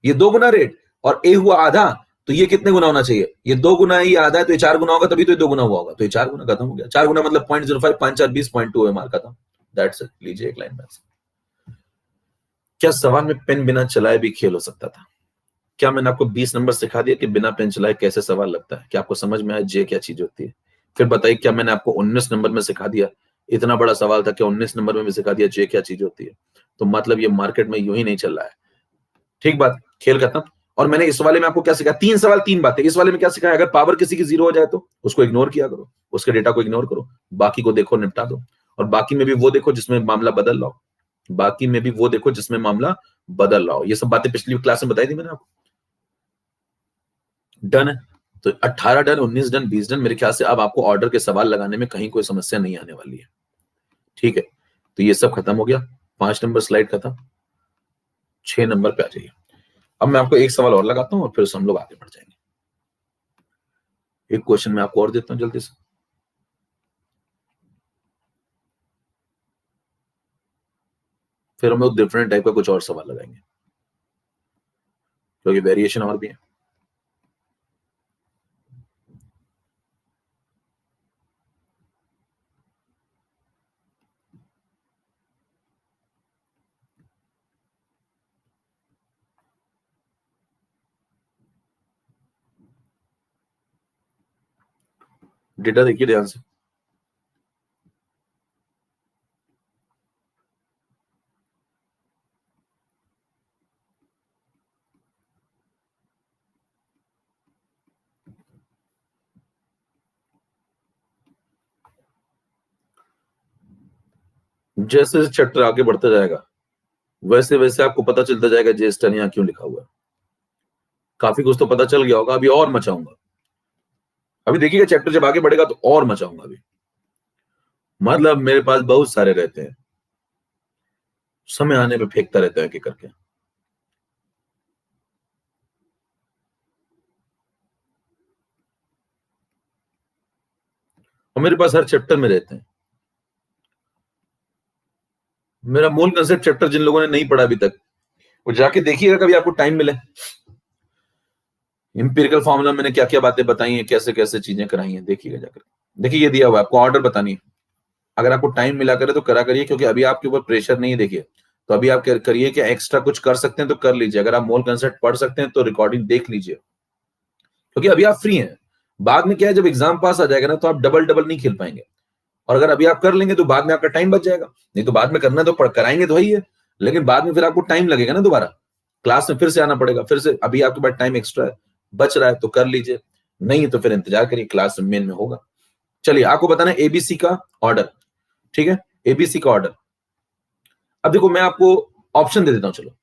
ये 2 गुना रेट, और ए हुआ आधा, तो ये कितने गुना होना चाहिए, ये 2 गुना है, ये आधा है, तो ये 4 गुना होगा, तभी तो ये 2 गुना हुआ होगा, तो ये 4 गुना, खत्म हो गया, 4 गुना मतलब 0.05, 5 4 20, 0.2 है, मार खत्म, दैट्स इट, लीजिए एक लाइन में। क्या सवाल में पेन बिना चलाए भी खेल हो सकता था, क्या मैंने आपको 20 नंबर सिखा दिया कि बिना पेन चलाए कैसे सवाल लगता है, क्या आपको समझ में आया जे क्या चीज होती है, फिर बताइए क्या मैंने आपको 19 नंबर में सिखा दिया, इतना बड़ा सवाल था, क्या 19 नंबर में भी सिखा दिया जे क्या चीज होती है, तो मतलब ये मार्केट में यूं ही नहीं चल रहा है, ठीक बात, खेल खत्म। और मैंने इस वाले में आपको क्या सिखाया, 3 सवाल 3 बातें, इस वाले में क्या सिखाया, अगर पावर किसी की 0 हो जाए तो उसको इग्नोर किया करो, उसके डेटा को इग्नोर करो, बाकी को देखो निपटा दो, और बाकी में भी वो देखो जिसमें मामला बदल लाओ, बाकी में भी वो देखो जिसमें मामला बदल रहा हो, ये सब बातें पिछली क्लास में बताई थी मैंने आपको, डन है, तो 18 डन, 19 डन, 20 डन, मेरे ख्याल से अब आपको ऑर्डर के सवाल लगाने में कहीं कोई समस्या नहीं आने वाली है, ठीक है, तो ये सब खत्म हो गया, 5 नंबर स्लाइड खत्म, 6 नंबर पे आ जाइए, अब मैं आपको एक सवाल और लगाता हूं और फिर हम लोग आगे बढ़ जाएंगे, एक क्वेश्चन मैं आपको और देता हूं जल्दी से, फिर हम लोग डिफरेंट टाइप का कुछ और सवाल लगाएंगे, क्योंकि वेरिएशन और भी है। डेटा देखिए ध्यान से। जैसे जैसे चैप्टर आगे बढ़ता जाएगा वैसे वैसे आपको पता चलता जाएगा जेएस10 यहाँ क्यों लिखा हुआ है। काफी कुछ तो पता चल गया होगा, अभी और मचाऊंगा। अभी देखिएगा चैप्टर जब आगे बढ़ेगा तो और मचाऊंगा अभी। मतलब मेरे पास बहुत सारे रहते हैं, समय आने पे फेंकता रहता है कि करके। और मेरे पास हर चैप्टर में रहते हैं। मेरा मूल कंसेप्ट चैप्टर जिन लोगों ने नहीं पढ़ा अभी तक वो जाके देखिएगा, कभी आपको टाइम मिले। इंपिरिकल फॉर्मूला मैंने क्या क्या बातें बताई हैं, कैसे कैसे चीजें कराई हैं, देखिएगा जाकर। देखिए ये दिया हुआ आपको ऑर्डर बतानी है। अगर आपको टाइम मिला करे तो करा करिए, क्योंकि अभी आपके ऊपर प्रेशर नहीं है। देखिए तो अभी आप करिए कि एक्स्ट्रा कुछ कर सकते हैं तो कर लीजिए। अगर आप मोल कंसेप्ट पढ़ सकते हैं तो रिकॉर्डिंग देख लीजिए, क्योंकि अभी आप फ्री हैं। बाद में क्या है, जब एग्जाम पास आ जाएगा ना तो आप डबल डबल नहीं खेल पाएंगे। और अगर अभी आप कर लेंगे तो बाद में आपका टाइम बच जाएगा। नहीं तो बाद में करना तो कराएंगे तो ही है, लेकिन बाद में फिर आपको टाइम लगेगा ना, दोबारा क्लास में फिर से आना पड़ेगा। फिर से अभी आपके पास टाइम एक्स्ट्रा है, बच रहा है तो कर लीजिए, नहीं तो फिर इंतजार करिए, क्लास मेन में होगा। चलिए आपको बताना है एबीसी का ऑर्डर। ठीक है, एबीसी का ऑर्डर। अब देखो मैं आपको ऑप्शन दे देता हूं, चलो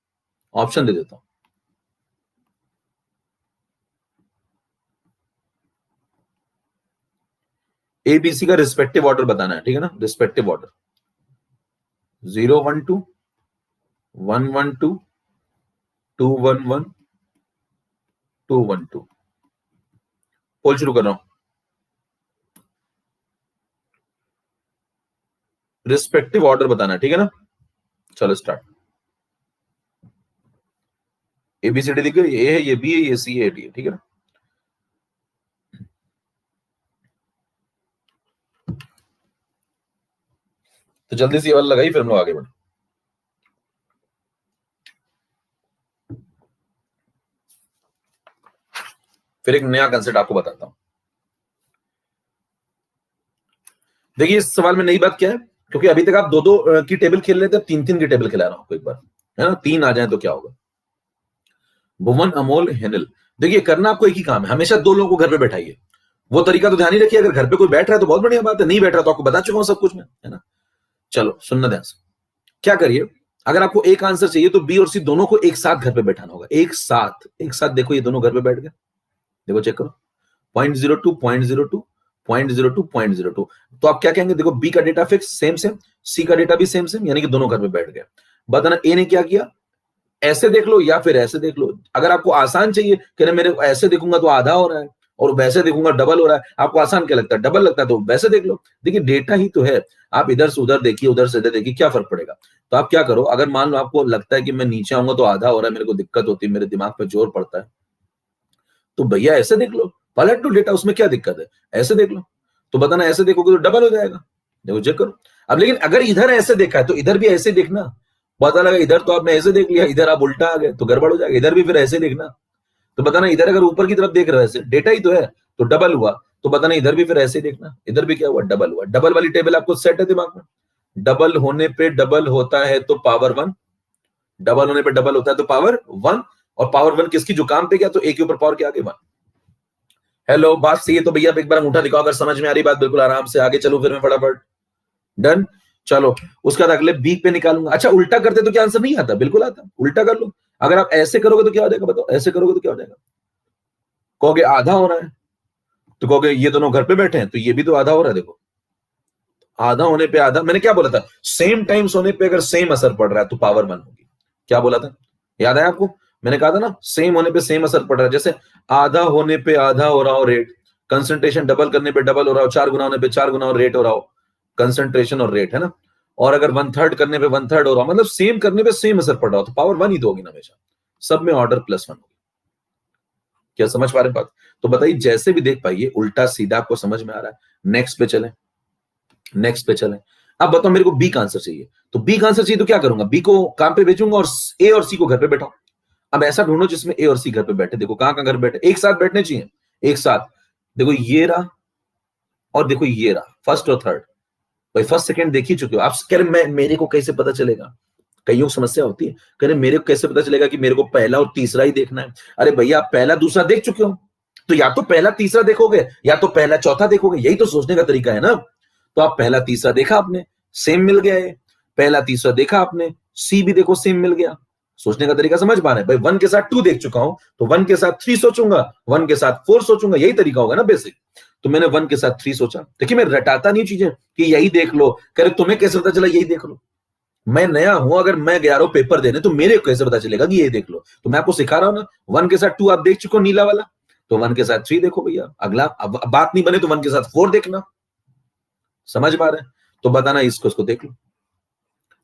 ऑप्शन दे देता हूं। एबीसी का रिस्पेक्टिव ऑर्डर बताना है, ठीक है ना। Respective order 012 112 211 212। पोल शुरू कर रहा हूं। रिस्पेक्टिव ऑर्डर बताना है, ठीक है ना। चलो स्टार्ट। एबीसीडी दिख गई, ए है, ये बी है, ये सी है, डी है, ठीक है ना। तो जल्दी से ये वाला लगाई, फिर हम लोग आगे बढ़े। फिर एक नया कंसेप्ट आपको बताता हूं। देखिए इस सवाल में नई बात क्या है, क्योंकि अभी तक आप दो दो की टेबल खेल रहे थे, अब तीन तीन की टेबल खिला रहा हूं आपको एक बार, है ना। तीन आ जाए तो क्या होगा। भुवन, अमोल, हेनिल। देखिए करना आपको एक ही काम है, हमेशा दो लोगों को घर पे बैठाइए। वो तरीका तो ध्यान ही रखिए, अगर घर पे कोई बैठ रहा है तो बहुत बढ़िया बात है, नहीं बैठ रहा तो आपको बता चुका हूं सब कुछ में, है ना। चलो सुनना ध्यान से। क्या करिए, अगर आपको एक आंसर चाहिए तो बी और सी दोनों को एक साथ घर पे बैठाना होगा। एक साथ देखो, ये दोनों घर पे बैठ गए। देखो चेक करो, 0.02 0.02 0.02 0.02। तो आप क्या कहेंगे, देखो बी का डेटा फिक्स सेम सेम, सी का डेटा भी सेम सेम, यानी कि दोनों घर पे बैठ गए। बताना ए ने क्या किया, ऐसे देख लो या फिर ऐसे देख लो। अगर आपको आसान चाहिए कि ना मेरे ऐसे देखूंगा तो आधा हो रहा है और वैसे देखूंगा डबल हो रहा है, आपको आसान क्या लगता है, डबल लगता है, तो वैसे देख लो। देखिए डेटा ही तो है, आप इधर से उधर देखिए, उधर से इधर देखिए, क्या फर्क पड़ेगा। तो आप क्या करो, अगर मान लो आपको लगता है कि मैं नीचे आऊंगा तो आधा हो रहा है, मेरे को दिक्कत होती है, मेरे दिमाग पे जोर पड़ता है, तो भैया ऐसे देख लो, पलट लो डेटा, उसमें क्या दिक्कत है, ऐसे देख लो। तो बताना ऐसे देखोगे तो डबल हो जाएगा। देखो चेक करो। अब लेकिन अगर इधर ऐसे देखा है तो इधर भी ऐसे देखना। पता लगा इधर तो आपने ऐसे देख लिया, इधर आप उल्टा आ गए तो गड़बड़ हो जाएगा, इधर भी फिर ऐसे देखना। तो बताना इधर अगर ऊपर की तरफ देख रहे हो ऐसे, डेटा ही तो है, तो डबल हुआ। तो बताना इधर भी फिर ऐसे ही देखना, इधर भी क्या हुआ, डबल हुआ। डबल वाली टेबल आपको सेट है दिमाग में। डबल होने पे डबल होता है तो पावर वन, डबल होने पे डबल होता है तो पावर वन। और पावर वन किसकी, जो काम पे गया, तो एक के ऊपर पावर के आगे वन। हेलो, बात सही है तो भैया एक बार अंगूठा दिखाओ अगर समझ में आ रही बात, बिल्कुल आराम से आगे चलो फिर मैं फटाफट। डन। चलो उसका अगले बी पे निकालूंगा। अच्छा उल्टा करते तो क्या आंसर नहीं आता, बिल्कुल आता, उल्टा कर लो। अगर आप ऐसे करोगे तो क्या हो जाएगा बताओ, ऐसे करोगे तो क्या हो जाएगा। कहोगे आधा हो रहा है, तो कहोगे ये दोनों घर पे बैठे हैं तो ये भी तो आधा हो रहा है। देखो आधा होने पे आधा, मैंने क्या बोला था, सेम टाइम्स होने पे अगर सेम असर पड़ रहा है तो पावर वन होगी। क्या बोला था, याद है आपको, मैंने कहा था ना, सेम होने पे सेम असर पड़ रहा है। जैसे आधा होने पे आधा हो रहा हो रेट, कंसंट्रेशन डबल करने पे डबल हो रहा हो, चार गुना होने पे चार गुना रेट हो रहा हो, कंसंट्रेशन और रेट, है ना। और अगर वन थर्ड करने पे वन थर्ड हो रहा हो, मतलब सेम करने पे सेम असर पड़ रहा हो, तो पावर वन ही तो होगी ना हमेशा, सब में ऑर्डर प्लस वन होगी। क्या समझ पा रहे हैं बात। तो बताइए जैसे भी देख पाइए, उल्टा सीधा आपको समझ में आ रहा है। नेक्स्ट पे चले, नेक्स्ट पे चले। अब बताओ मेरे को बी का आंसर चाहिए, तो बी का आंसर चाहिए तो क्या करूंगा, बी को काम पे भेजूंगा और ए और सी को घर पे बैठाऊं। अब ऐसा ढूंढो जिसमें ए और सी घर पे बैठे। देखो कहां कहां घर बैठे, एक साथ बैठने चाहिए, एक साथ। देखो ये रहा, और देखो ये रहा फर्स्ट और थर्ड, भाई फर्स्ट सेकंड देख ही चुके हो आप। कह रहे मैं मेरे को कैसे पता चलेगा, कईयों को समस्या होती है, कह रहे मेरे को कैसे पता चलेगा कि मेरे को पहला और तीसरा ही देखना है। अरे भैया आप पहला दूसरा देख चुके हो, तो या तो पहला तीसरा देखोगे या तो पहला चौथा देखोगे, यही तो सोचने का तरीका है ना। तो आप पहला तीसरा देखा आपने, सेम मिल गया है। पहला तीसरा देखा आपने, सी भी देखो सेम मिल गया। सोचने का तरीका समझ पा रहे हैं भाई। 1 के साथ 2 देख चुका हूं तो 1 के साथ 3 सोचूंगा, 1 के साथ 4 सोचूंगा, यही तरीका होगा ना बेसिक। तो मैंने 1 के साथ 3 सोचा। देखिए मैं रटाता नहीं चीजें कि यही देख लो, कह रहे तुम्हें कैसे पता चला यही देख लो। मैं नया हूं, अगर मैं गया रहा हूं पेपर देने तो मेरे को कैसे पता चलेगा कि ये देख लो। तो मैं आपको सिखा रहा हूं ना, 1 के साथ 2 आप देख चुके हो नीला वाला, तो 1 के साथ 3 देखो भैया। अगला अब बात नहीं बने तो 1 के साथ 4 देखना। समझ पा रहे हैं? तो बताना इसको देख लो।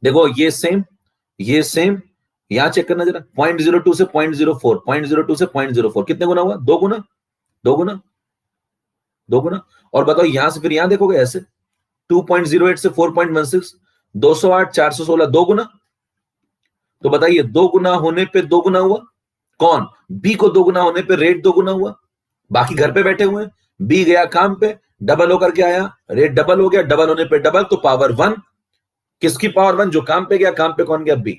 देखो ये सेम, ये सेम, यहां चेक करना जरा, 0.02 से 0.04, 0.02 से 0.04 कितने गुना हुआ? 2 गुना, 2 गुना, 2 गुना। और बताओ यहां से फिर यहां देखोगे ऐसे, 2.08 से 4.16, 208, 416, 2 गुना। तो बताइए 2 गुना होने पे 2 गुना हुआ कौन? बी को 2 गुना होने पे रेट 2 गुना हुआ। बाकी घर पे बैठे हुए हैं, बी गया काम पे, डबल होकर के आया, रेट डबल हो गया, डबल होने पे डबल, तो पावर 1। किसकी पावर 1? जो काम पे गया। काम पे कौन गया? बी।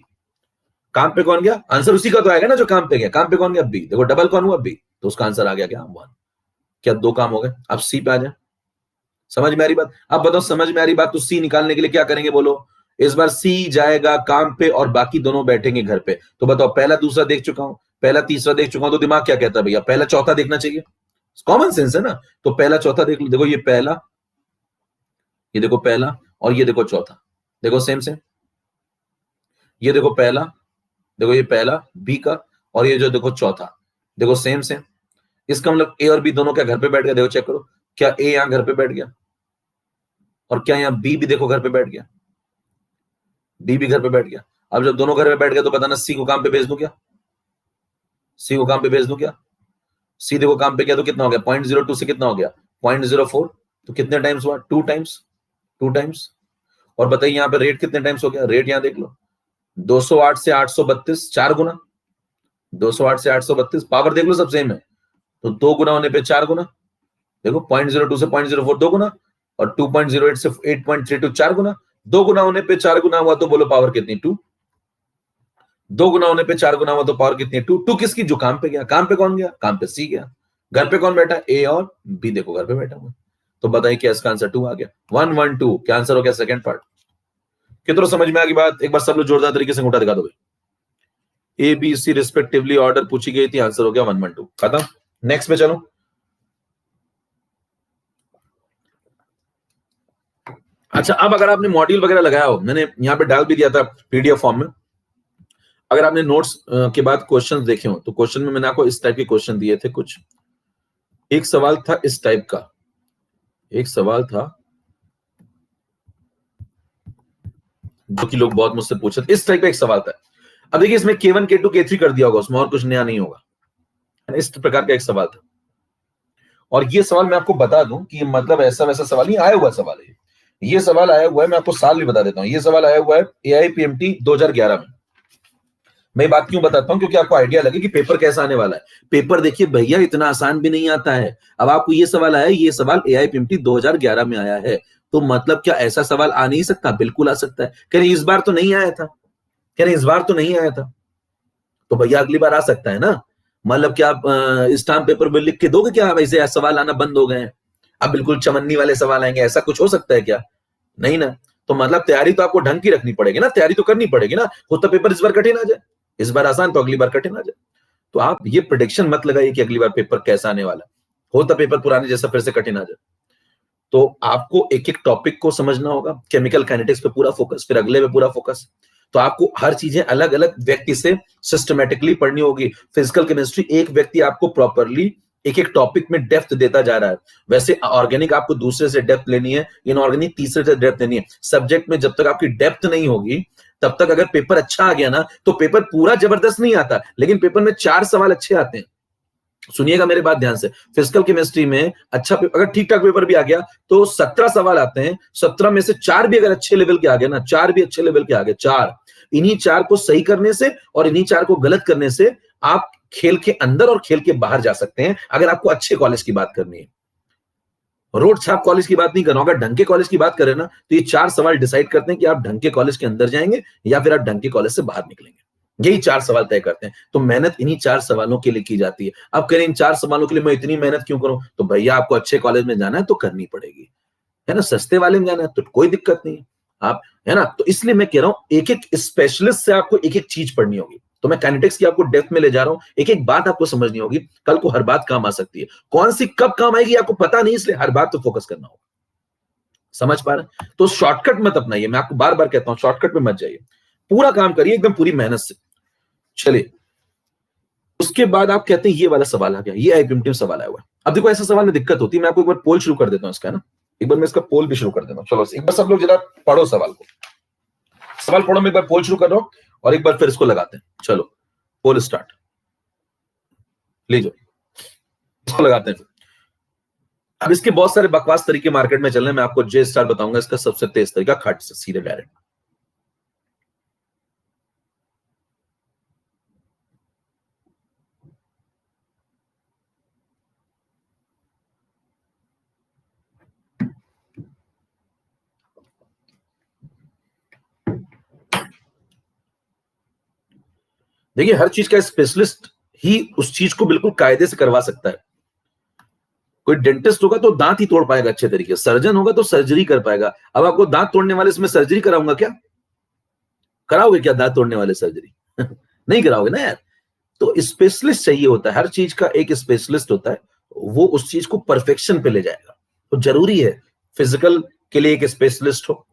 काम पे कौन गया? आंसर उसी का तो आएगा ना जो काम पे गया। काम पे कौन गया? बी। देखो डबल कौन हुआ? बी। तो उसका आंसर आ गया क्या? 1। क्या 2 काम हो गए? अब सी पे आ जाए। समझ में आ रही बात? अब बताओ समझ में आ रही बात तो सी निकालने के लिए क्या करेंगे बोलो? इस बार सी जाएगा काम पे और बाकी दोनों बैठेंगे घर पे। तो बताओ पहला दूसरा देख चुका हूं, पहला तीसरा देख चुका हूं, तो दिमाग क्या कहता है भैया? पहला चौथा देखना चाहिए, कॉमन सेंस है ना। तो पहला चौथा देख लो। देखो ये पहला, ये देखो पहला, और ये देखो चौथा, देखो सेम सेम। ये देखो पहला, देखो ये पहला बी का, और ये जो देखो चौथा, देखो सेम सेम। इसका मतलब ए और बी दोनों क्या घर पे बैठ गया? देखो चेक करो, क्या ए यहां घर पे बैठ गया? और क्या यहां बी भी देखो घर पे बैठ गया? डी भी घर पे बैठ गया। अब जब दोनों घर पे बैठ गया तो बताना सी को काम पे भेज दूं क्या? सी को काम पे भेज दूं क्या? सी देखो काम पे किया तो कितना हो गया? 0.02 से कितना हो गया? 0.04। तो कितने टाइम्स हुआ? 2 टाइम्स, 2 टाइम्स। और बताइए यहाँ पे रेट कितने टाइम्स हो गया? रेट यहाँ देख लो, 208 से 832, 4 गुना। 208 से 832, पावर देख लो सब सेम है, तो 2 गुना होने पे 4 गुना। देखो 0.02 से 0.04 2 गुना, और 2.08 से 8.32 4 गुना। 2 गुना होने पे 4 गुना हुआ तो बोलो पावर कितनी? 2। 2 गुना होने पे 4 गुना हुआ तो पावर कितनी? 2। 2 किसकी? जो काम पे गया। काम पे कौन गया? काम पे सी गया। घर पे कौन बैठा? ए और बी देखो घर पे बैठा हुआ। तो बताइए क्या इसका आंसर 2 आ गया? 1 1 2 क्या आंसर हो गया? Second part. कितना समझ में आ गई बात? एक बार सब लोग जोरदार तरीके से अंगूठा दिखा दो भाई। A B C respectively order पूछी गई थी, आंसर हो गया 1 1 2। खत्म। नेक्स्ट पे चलो। अच्छा अब अगर आपने मॉड्यूल वगैरह लगाया हो, मैंने यहाँ पे डाल भी दिया था पीडीएफ फॉर्म में, अगर आपने नोट्स के बाद क्वेश्चंस देखे हो तो क्वेश्चन में मैंने आपको इस टाइप के क्वेश्चन दिए थे कुछ। एक सवाल था इस टाइप का, एक सवाल था जो कि लोग बहुत मुझसे पूछे थे, इस टाइप का एक सवाल था। अब देखिए इसमें K1 K2 K3 कर दिया होगा, उसमें और कुछ नया नहीं होगा। इस प्रकार का एक सवाल था, और ये सवाल मैं आपको बता दूं कि मतलब ऐसा वैसा सवाल नहीं आया हुआ सवाल है। ये सवाल आया हुआ है, मैं आपको साल भी बता देता हूं। ये सवाल आया हुआ है AIPMT 2011 में। मैं बात क्यों बताता हूं? क्योंकि आपको आइडिया लगे कि पेपर कैसा आने वाला है। पेपर देखिए भैया इतना आसान भी नहीं आता है। अब आपको ये सवाल आया, ये सवाल AIPMT 2011 में आया है, तो मतलब क्या ऐसा सवाल आ नहीं सकता? बिल्कुल आ सकता है। कह रहे इस बार तो नहीं आया था, कह रहे इस बार तो नहीं आया था, तो भैया अगली बार आ सकता है ना। मतलब क्या आप स्टाम्प पेपर में लिख के दोगे क्या वैसे सवाल आना बंद हो गए हैं, अब बिल्कुल चमन्नी वाले सवाल आएंगे? ऐसा कुछ हो सकता है क्या? नहीं ना। तो मतलब तैयारी तो आपको ढंग की रखनी पड़ेगी ना, तैयारी तो करनी पड़ेगी ना। हो तो पेपर इस बार कठिन आ जाए, इस बार आसान तो अगली बार कठिन आ जाए। तो आप ये प्रेडिक्शन मत लगाइए कि अगली बार पेपर कैसा आने वाला है, होता पेपर पुराने जैसा फिर से कठिन आ जाए। तो आपको एक एक टॉपिक को समझना होगा। केमिकल काइनेटिक्स पे पूरा फोकस, फिर अगले पे पूरा फोकस। तो आपको हर चीजें अलग अलग व्यक्ति से सिस्टमेटिकली पढ़नी होगी। फिजिकल केमिस्ट्री एक व्यक्ति आपको प्रॉपरली एक एक टॉपिक में डेप्थ देता जा रहा है, वैसे ऑर्गेनिक आपको दूसरे से डेप्थ लेनी है, इनऑर्गेनिक तीसरे से डेप्थ लेनी है। सब्जेक्ट में जब तक आपकी डेप्थ नहीं होगी तब तक अगर पेपर अच्छा आ गया ना तो पेपर पूरा जबरदस्त नहीं आता, लेकिन पेपर में 4 सवाल अच्छे आते हैं। सुनिएगा मेरे बात ध्यान से, फिजिकल केमिस्ट्री में अच्छा अगर ठीक ठाक पेपर भी आ गया तो 17 सवाल आते हैं, 17 में से 4 भी अगर अच्छे लेवल के आ गए ना, 4 भी अच्छे लेवल के आ गए, 4, इन्हीं 4 को सही करने से और इन्हीं 4 को गलत करने से आप खेल के अंदर और खेल के बाहर जा सकते हैं, अगर आपको अच्छे कॉलेज की बात करनी है। रोड छाप कॉलेज की बात नहीं कर रहा हूं, अगर ढंग के कॉलेज की बात करें ना तो ये 4 सवाल डिसाइड करते हैं कि आप ढंग के कॉलेज के अंदर जाएंगे या फिर आप ढंग के कॉलेज से बाहर निकलेंगे। यही 4 सवाल तय करते हैं। तो मेहनत इन्हीं 4 सवालों के लिए की जाती है। अब करें इन 4 सवालों के लिए मैं इतनी मेहनत क्यों करूं? तो भैया आपको अच्छे कॉलेज में जाना है तो करनी पड़ेगी, है ना। सस्ते वाले में जाना है तो कोई दिक्कत नहीं है, आप, है ना। तो इसलिए मैं कह रहा हूं एक एक स्पेशलिस्ट से आपको एक एक चीज पढ़नी होगी। तो मैं काइनेटिक्स की आपको डेप्थ में ले जा रहा हूं, एक एक बात आपको समझनी होगी। कल को हर बात काम आ सकती है, कौन सी कब काम आएगी आपको पता नहीं, इसलिए हर बात तो फोकस करना होगा। समझ पा रहे हैं? तो शॉर्टकट मत अपनाइए, मैं आपको बार बार कहता हूं शॉर्टकट में मत जाइए, पूरा काम करिए एकदम पूरी मेहनत से। चलिए, उसके बाद आप कहते हैं ये वाला सवाल आ गया, ये आइडेंटिटी सवाल आया हुआ है। अब देखो ऐसा सवाल में दिक्कत होती है, मैं आपको एक बार पोल शुरू कर देता हूं इसका, ना एक बार मैं इसका पोल भी शुरू कर देता हूं। चलो एक बार सब लोग जरा पढ़ो सवाल को, सवाल पढ़ो, मैं एक बार पोल शुरू कर रहा हूं और एक बार फिर इसको लगाते हैं। चलो पोल स्टार्ट, लीजिए इसको लगाते हैं। अब इसके बहुत सारे बकवास तरीके मार्केट में चल रहे हैं, मैं आपको जे स्टार बताऊंगा इसका सबसे तेज तरीका, खट से सीधे डायरेक्ट। देखिए हर चीज का स्पेशलिस्ट ही उस चीज को बिल्कुल कायदे से करवा सकता है। कोई डेंटिस्ट होगा तो दांत ही तोड़ पाएगा अच्छे तरीके से, सर्जन होगा तो सर्जरी कर पाएगा। अब आपको दांत तोड़ने वाले से मैं सर्जरी कराऊंगा क्या? कराओगे क्या दांत तोड़ने वाले सर्जरी? नहीं कराओगे ना यार। तो स्पेशलिस्ट चाहिए होता है, हर चीज का एक स्पेशलिस्ट होता है, वो उस चीज को परफेक्शन पे ले जाएगा। तो जरूरी है फिजिकल के लिए एक स्पेशलिस्ट हो,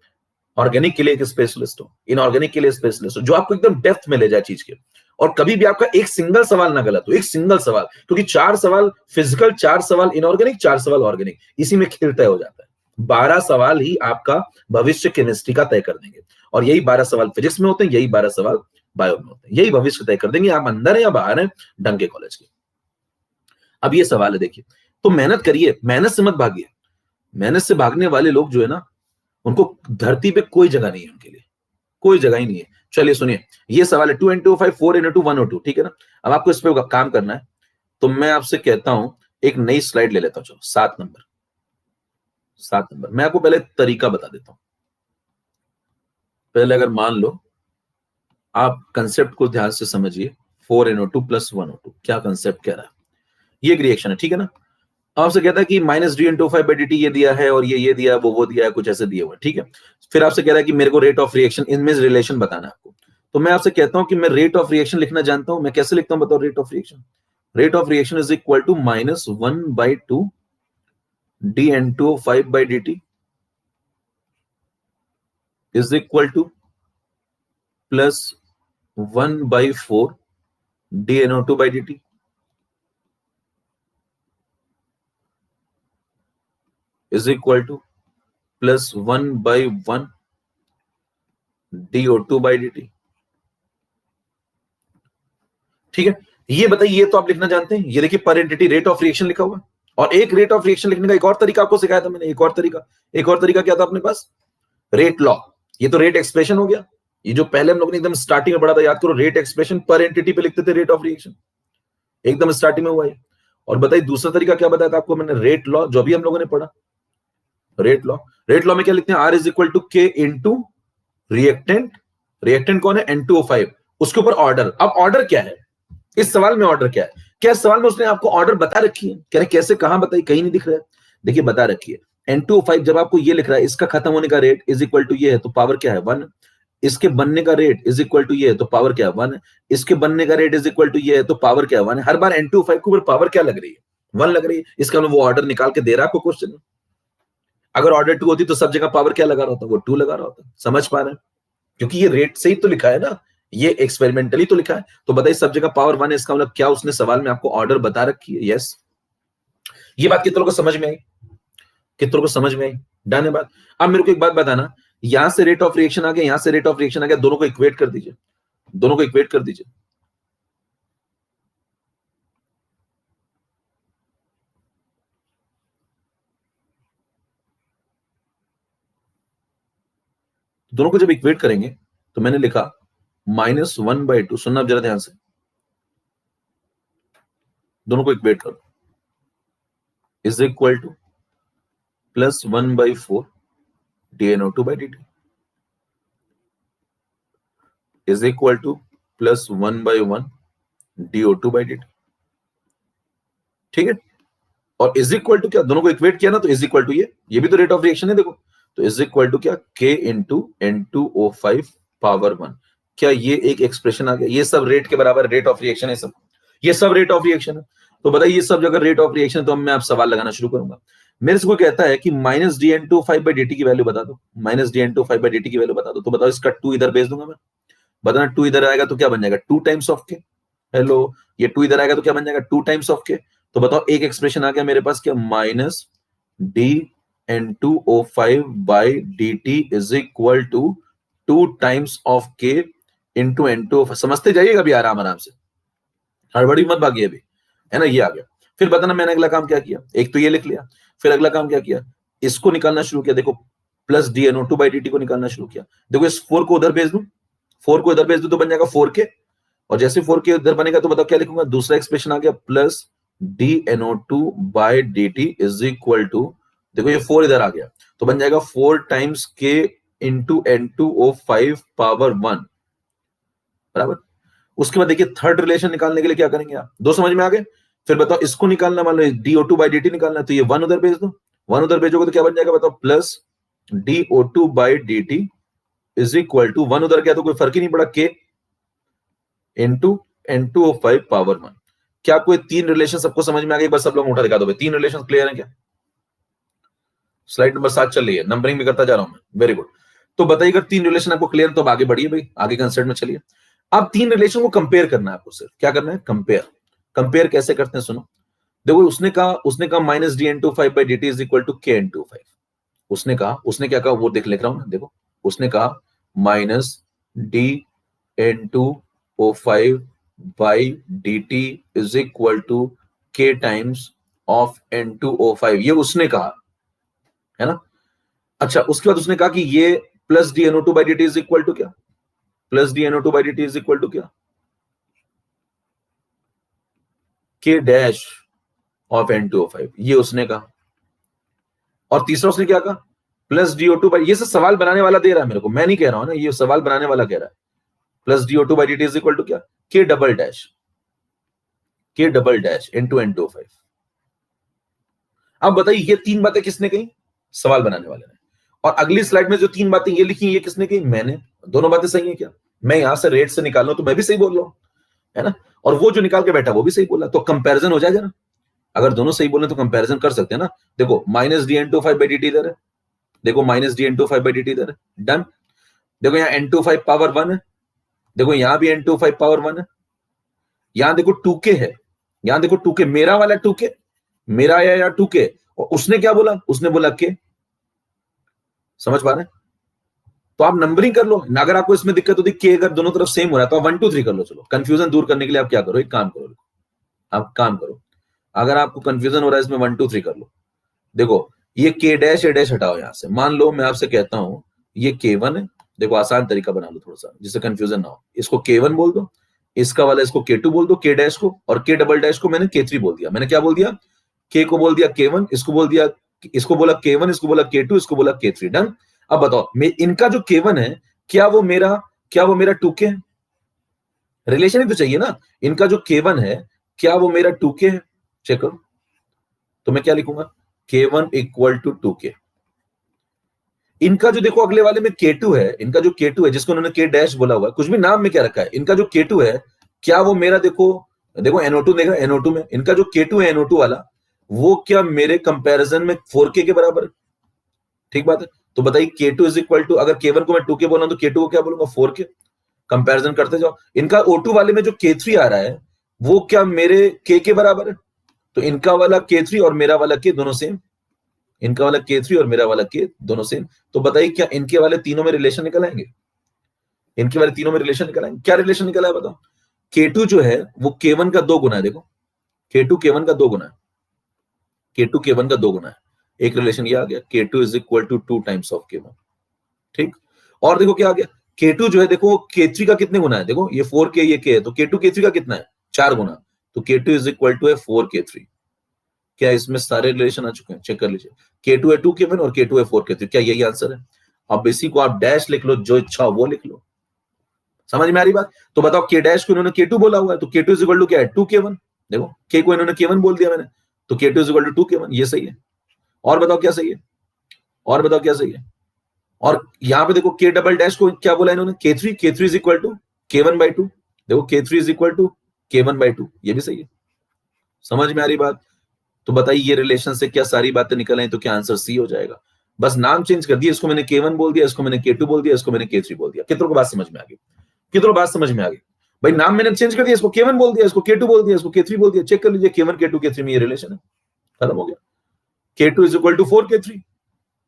ऑर्गेनिक के लिए एक स्पेशलिस्ट हो, इनऑर्गेनिक के लिए स्पेशलिस्ट हो, जो आपको एकदम डेप्थ में ले जाए चीज के। और कभी भी आपका एक सिंगल सवाल ना गलत हो, एक सिंगल सवाल, क्योंकि 4 सवाल फिजिकल, 4 सवाल इनऑर्गेनिक, 4 सवाल ऑर्गेनिक, इसी में खेल तय हो जाता है। 12 सवाल ही आपका भविष्य केमिस्ट्री का तय कर देंगे, और यही 12 सवाल फिजिक्स में होते हैं, यही 12 सवाल बायो में होते हैं, यही भविष्य तय कर देंगे आप अंदर है या बाहर है ढंग के कॉलेज के। अब ये सवाल है, देखिए, तो मेहनत करिए, मेहनत से मत भागिए। मेहनत से भागने वाले लोग जो है ना, उनको धरती पे कोई जगह नहीं है, उनके लिए कोई जगह ही नहीं है। चलिए सुनिए, ये सवाल है 2 into 5 4 into 102, ठीक है ना। अब आपको इस पे काम करना है, तो मैं आपसे कहता हूं एक नई स्लाइड ले लेता हूं। चलो 7 नंबर मैं आपको पहले तरीका बता देता हूं। पहले अगर मान लो आप कंसेप्ट को ध्यान से समझिए, 4NO2 + 1O2 क्या कंसेप्ट कह रहा है। ये एक रिएक्शन है, ठीक है ना। आपसे कहता है कि -d/5/dt ये दिया है, और ये दिया है, वो दिया है, कुछ ऐसे दिया हुआ है, ठीक है। फिर आपसे कह रहा है कि मेरे को रेट ऑफ रिएक्शन, इनमें रिलेशन बताना है आपको। तो मैं आपसे कहता हूं कि मैं रेट ऑफ रिएक्शन लिखना जानता हूं। मैं कैसे लिखता हूं बताओ? Rate of reaction, rate of reaction is equal to -1/2 dN2O5/dt is equal to +1/4 dNO2/dt is equal to +1/1 DO2/dt। ठीक है, ये बताइए, ये तो आप लिखना जानते हैं। ये देखिए पर एंटिटी रेट ऑफ रिएक्शन लिखा हुआ है। और एक रेट ऑफ रिएक्शन लिखने का एक और तरीका आपको सिखाया था मैंने, एक और तरीका क्या था अपने पास? Rate law. ये तो रेट एक्सप्रेशन हो गया, ये जो पहले हम लोगों ने एकदम स्टार्टिंग में पढ़ा था, याद करो, रेट एक्सप्रेशन पर एंटिटी पे लिखते थे रेट ऑफ रिएक्शन, एकदम स्टार्टिंग में हुआ है। और बताइए दूसरा तरीका क्या बताया था आपको मैंने? रेट लॉ, जो भी हम लोगों ने पढ़ा, रेट लॉ में क्या लिखते हैं? Are is equal to K into reactant, reactant कौन है? N2O5, उसके ऊपर ऑर्डर। अब ऑर्डर क्या है इस सवाल में? ऑर्डर क्या है? क्या इस सवाल में उसने आपको ऑर्डर बता रखी है? कह रहे कैसे, कहां बताइए, कहीं नहीं दिख रहा है। देखिए बता रखी है, N2O5 जब आपको ये लिख रहा है, इसका खत्म होने का रेट इज इक्वल टू ये है, तो पावर क्या है? 1। इसके बनने का रेट इज इक्वल टू ये है, तो पावर क्या है? 1। इसके बनने का रेट इज इक्वल टू ये है, तो पावर क्या है? 1। हर बार N2O5 के ऊपर पावर क्या लग रही है? 1 लग रही है। इसका मतलब वो ऑर्डर निकाल के दे रहा है आपको क्वेश्चन में। अगर ऑर्डर 2 होती तो सब जगह पावर क्या लगा रहा होता? वो 2 लगा रहा होता। समझ पा रहे हैं? क्योंकि ये रेट से ही तो लिखा है ना, ये एक्सपेरिमेंटली तो लिखा है। तो बताइए सब जगह पावर 1 है, इसका मतलब क्या उसने सवाल में आपको ऑर्डर बता रखी है? यस। ये बात कितनों को समझ में आई? कितनों को समझ में आई? डन है बात। अब मेरे को एक बात बताना, यहां से रेट ऑफ रिएक्शन आ गया, यहां से रेट ऑफ रिएक्शन आ गया, दोनों को इक्वेट कर दीजिए, दोनों को इक्वेट कर दीजिए। दोनों को जब इक्वेट करेंगे तो मैंने लिखा -1/2, सुनना जरा ध्यान से, दोनों को इक्वेट करो, is equal two plus 1/4 dNO2/dt is equal two plus 1/1 DO2/dt। ठीक है, और इज इक्वल टू क्या, दोनों को इक्वेट किया ना, तो इज इक्वल टू ये भी तो रेट ऑफ रिएक्शन है देखो, तो इज इक्वल टू क्या, K इंटू N2O5 पावर 1। क्या ये एक एक्सप्रेशन आ गया, ये सब रेट के बराबर रेट ऑफ रिएक्शन है, सब ये सब रेट ऑफ रिएक्शन है। तो बताइए ये सब अगर रेट ऑफ रिएक्शन है तो मैं आप सवाल लगाना शुरू करूंगा। मेरे से कोई कहता है कि माइनस dN2O5/dt की वैल्यू बता दो, माइनस dN2O5/dt की वैल्यू बता दो, तो बताओ इसका 2 इधर भेज दूंगा मैं, बताना 2 इधर आएगा तो क्या बन जाएगा, 2 टाइम्स ऑफ के। हेलो, ये 2 इधर आएगा तो क्या बन जाएगा, 2 टाइम्स ऑफ के। तो बताओ एक एक्सप्रेशन आ गया मेरे पास, क्या, minus dN2O5/dt is equal to 2 times of K into N2O5। समझते जाइएगा अभी आराम आराम से, हड़बड़ी मत भागिए अभी, है ना। ये आ गया, फिर बताना मैंने अगला काम क्या किया, एक तो ये लिख लिया, फिर अगला काम क्या किया, इसको निकालना शुरू किया, देखो प्लस dNO2/dt को निकालना शुरू किया। देखो इस 4 को उधर भेज दूं, 4 को इधर भेज दूं तो बन जाएगा 4k, और जैसे 4k उधर बनेगा तो बताओ क्या लिखूंगा, दूसरा एक्सप्रेशन आ गया plus dNO2/dt is equal to, देखो ये 4 इधर आ गया तो बन जाएगा 4 times k into N2O5 power 1 बराबर। उसके बाद देखिए थर्ड रिलेशन निकालने के लिए क्या करेंगे आप, दो समझ में आ गए। फिर बताओ इसको निकालना, मान लो DO2/dt निकालना, तो ये 1 उधर भेज दो, 1 उधर भेजोगे तो क्या बन जाएगा बताओ, plus DO2/dt is equal to 1 उधर गया तो कोई फर्क ही नहीं पड़ा, k इंटू N2O5 पावर 1। क्या कोई 3 रिलेशन सबको समझ में आ गए, एक बार सब लोग उठा दिखा दो भाई, 3 रिलेशन क्लियर है क्या। स्लाइड नंबर 7 चल रही है, नंबरिंग भी करता जा रहा हूं मैं, वेरी गुड। तो बताइए अगर 3 रिलेशन आपको क्लियर, तो अब आगे बढ़िए भाई, आगे कंसेप्ट में चलिए। अब 3 रिलेशन को कंपेयर करना है आपको, सिर्फ क्या करना है, कंपेयर। कंपेयर कैसे करते हैं सुनो, देखो उसने कहा minus dN2O5/dt is equal to k N2O5। उसने क्या कहा वो लिख रहा हूं ना, देखो उसने कहा minus dN2O5/dt is equal to k times of N2O5, ये उसने कहा, है ना। अच्छा, उसके बाद उसने कहा कि ये plus dNO2/dt is equal to क्या, plus dNO2/dt is equal to क्या, k डैश ऑफ N2O5, ये उसने कहा। और तीसरा उसने क्या कहा, प्लस DO2, ये सब सवाल बनाने वाला दे रहा है मेरे को, मैं नहीं कह रहा हूं ना, ये सवाल बनाने वाला कह रहा है। Plus DO2/dt is equal to क्या, k double dash into N2O5। अब बताइए ये 3 बातें किसने कही, सवाल बनाने वाले ने। और अगली स्लाइड में जो 3 बातें ये लिखी, ये किसने कही, मैंने। दोनों बातें सही है क्या, मैं यहां से रेट से निकाल लूं तो मैं भी सही बोल रहा हूं, है ना, और वो जो निकाल के बैठा वो भी सही बोला, तो कंपैरिजन हो जाएगा ना। अगर दोनों सही बोले तो कंपैरिजन कर सकते हैं ना। देखो माइनस dN2O5/dt इधर है, देखो माइनस dN2O5/dt इधर है, डन। देखो यहाँ N2O5 पावर 1 है, देखो यहां भी N2O5 पावर 1 है, यहां देखो 2k है, यहां देखो 2k, मेरा वाला 2k, मेरा आया या 2k, और उसने क्या बोला, उसने बोला k। समझ पा रहे हैं, तो आप नंबरिंग कर लो, अगर आपको इसमें दिक्कत होती k अगर दोनों तरफ सेम हो रहा है तो आप 1 2 3 कर लो। चलो कंफ्यूजन दूर करने के लिए आप क्या करो, एक काम करो, आप काम करो, अगर आपको कंफ्यूजन हो रहा है इसमें 1 2 3 कर लो। देखो ये k डैश a डैश हटाओ यहां से, मान लो मैं आपसे कहता हूं ये k1 है, देखो आसान तरीका बना लो थोड़ा सा जिससे कंफ्यूजन ना हो, इसको k1 बोल दो, इसका वाला इसको k2 बोल दो, k डैश को, और k डबल डैश को मैंने k3 बोल दिया। मैंने क्या बोल दिया, k को बोल दिया k1, इसको बोल दिया, इसको बोला k1, इसको बोला k2, इसको बोला k3, डन। अब बताओ इनका जो k1 है क्या वो मेरा 2k है, रिलेशन ही तो चाहिए ना। इनका जो k1 है क्या वो मेरा 2k है, चेक करो। तो मैं क्या लिखूंगा, k1 इक्वल टू 2k। इनका जो देखो अगले वाले में k2 है, इनका जो k2 है जिसको उन्होंने k डैश बोला हुआ है, कुछ भी नाम में क्या रखा है, इनका जो k2 है क्या वो मेरा देखो NO2 देखा, NO2 में इनका जो k2 है NO2 वाला, वो क्या मेरे कंपैरिजन में 4k के बराबर है। ठीक बात है, तो बताइए k2 इज इक्वल टू, अगर k1 को मैं 2k बोला तो k2 को क्या बोलूंगा 4k। कंपैरिजन करते जाओ, इनका O2 वाले में जो k3 आ रहा है वो क्या मेरे k के बराबर है, तो इनका वाला k3 और मेरा वाला k दोनों सेम, इनका वाला k3 और मेरा वाला k दोनों सेम। तो बताइए क्या इनके वाले तीनों में रिलेशन निकल आएंगे, इनके वाले तीनों में रिलेशन निकल आएंगे। क्या रिलेशन निकला है बताओ, k2 जो है वो k1 का 2 गुना है, देखो k2 k1 का 2 गुना है, k2 k1 का 2 गुना है, एक रिलेशन ये आ गया, k2 is equal to 2 times of k1। ठीक, और देखो क्या आ गया, k2 जो है देखो k3 का कितने गुना है, देखो ये 4k ये k है, तो k2 k3 का कितना है 4 गुना, तो k2 इज इक्वल टू है 4k3। क्या इसमें सारे रिलेशन आ चुके हैं? चेक कर लीजिए। K2 है 2K1 और K2 है 4K3, क्या यही आंसर है? अब इसी को आप डैश लिख लो, जो इच्छा हो वो लिख लो। समझ में आ रही बात? तो बताओ K डैश को इन्होंने K2 बोला हुआ है, तो K2 इज इक्वल टू क्या है? 2K1। देखो K को इन्होंने K1 बोल दिया मैंने, तो K2 is equal to 2K1, ये सही है। और बताओ क्या सही है? और बताओ क्या सही है? और यहां पे देखो K डबल डैश को क्या बोला इन्होंने? K3 is equal to K1/2। देखो K3 is equal to K1/2, ये भी सही है। समझ में आ रही बात? तो बताइए ये रिलेशन से क्या सारी बातें निकल आई, तो क्या आंसर सी हो जाएगा? बस नाम चेंज कर दिया, इसको मैंने K1 बोल दिया, इसको मैंने K2 बोल दिया, इसको मैंने K3 बोल दिया। कितनों को बात समझ में आ गई? कितनों बात समझ में आ गई? भाई नाम मैंने चेंज कर दिया, इसको K1 बोल दिया, इसको K2 बोल दिया, इसको K3 बोल दिया। चेक कर लीजिए K1 K2 K3 में ये रिलेशन है, खत्म हो गया। K2 is equal to 4K3,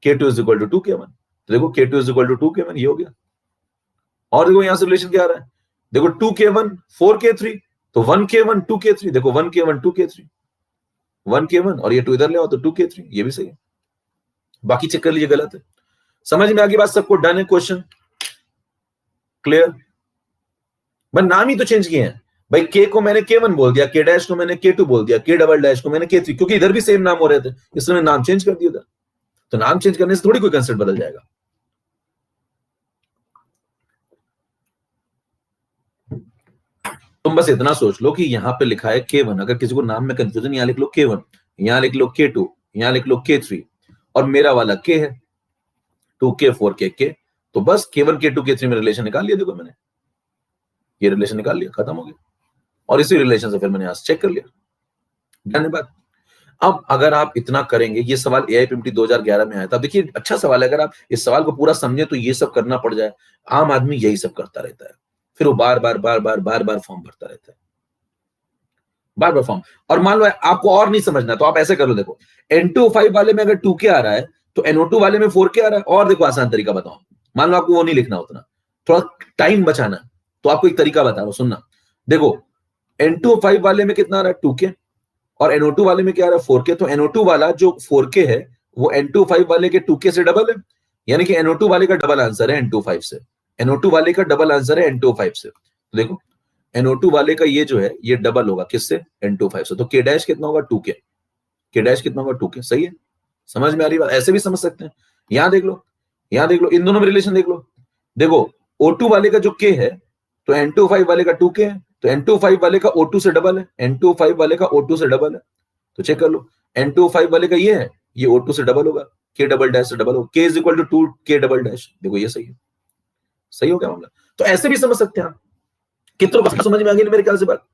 K2 is equal to 2K1। तो देखो K2 is equal to 2K1, ये हो गया। और देखो यहां से रिलेशन क्या आ रहा है? देखो 2K1 4K3, तो 1K1 2K3। देखो 1K1 2K3, 1K1 और ये 2 इधर ले आओ तो 2K3, ये भी सही है। बाकी चेक कर लीजिए गलत है। समझ में आ गई बात सबको? डन है क्वेश्चन? क्लियर? बस नाम ही तो चेंज किए हैं भाई। K को मैंने K1 बोल दिया, K डैश को मैंने K2 बोल दिया, K डबल डैश को मैंने K3, क्योंकि इधर भी सेम नाम हो रहे थे, इसलिए मैंने नाम चेंज कर दिया था। तो नाम चेंज करने से थोड़ी कोई कंसेप्ट बदल जाएगा। तुम बस इतना सोच लो कि यहां पे लिखा है K1, अगर किसी को नाम में कंफ्यूजन, यहां लिख लो K1, यहां लिख लो K2, यहां लिख लो K3, और मेरा वाला K है 2K 4K K, तो बस K1 K2 K3 में रिलेशन निकाल लिया। देखो मैंने ये रिलेशन निकाल लिया, खत्म हो गया। और इसी रिलेशन से फिर मैंने आज चेक कर लिया। धन्यवाद। अब अगर आप इतना करेंगे, ये सवाल AIPMT 2011 में आया था। देखिए अच्छा सवाल है, अगर आप इस सवाल को पूरा समझे तो ये सब करना पड़ जाए। आम आदमी यही सब करता रहता है, फिर वो बार बार फॉर्म भरता रहता है, बार बार फॉर्म। और मान लो आपको और नहीं समझना तो आप ऐसे कर लो, देखो N2O5 वाले में अगर 2K आ रहा है तो NO2 वाले में 4K आ रहा है। और देखो आसान तरीका बताओ, मान लो आपको वो नहीं लिखना उतना, थोड़ा टाइम बचाना, तो आपको एक तरीका बता रहा हूं, सुनना। देखो N2O5 वाले में कितना आ रहा है? 2K, और NO2 वाले में क्या आ रहा है? 4K। तो NO2 वाला जो 4K है वो N2O5 वाले के 2K से डबल है, यानी कि NO2 वाले का डबल आंसर है N2O5 से। NO2 वाले का डबल आंसर है N2O5 से। तो देखो NO2 वाले का ये जो है ये डबल होगा किससे? N2O5 से। तो K डैश कितना होगा? 2K। K डैश कितना होगा? 2K। सही है? समझ में आ रही बात? ऐसे भी समझ सकते हैं। यहां देख लो, यहां देख लो, इन दोनों में रिलेशन देख लो। देखो O2 वाले का जो K है तो N2O5 वाले का 2K है, तो N2O5 वाले का O2 से डबल है, N2O5 वाले का O2 से डबल है। तो चेक कर लो, N2O5 वाले का ये है, ये O2 से डबल होगा, K डबल डैश से डबल होगा। K is equal to 2K double dash. देखो ये सही है। सही हो गया मामला? तो ऐसे भी समझ सकते हैं आप। कितनों को समझ में आ गई मेरे ख्याल से बात?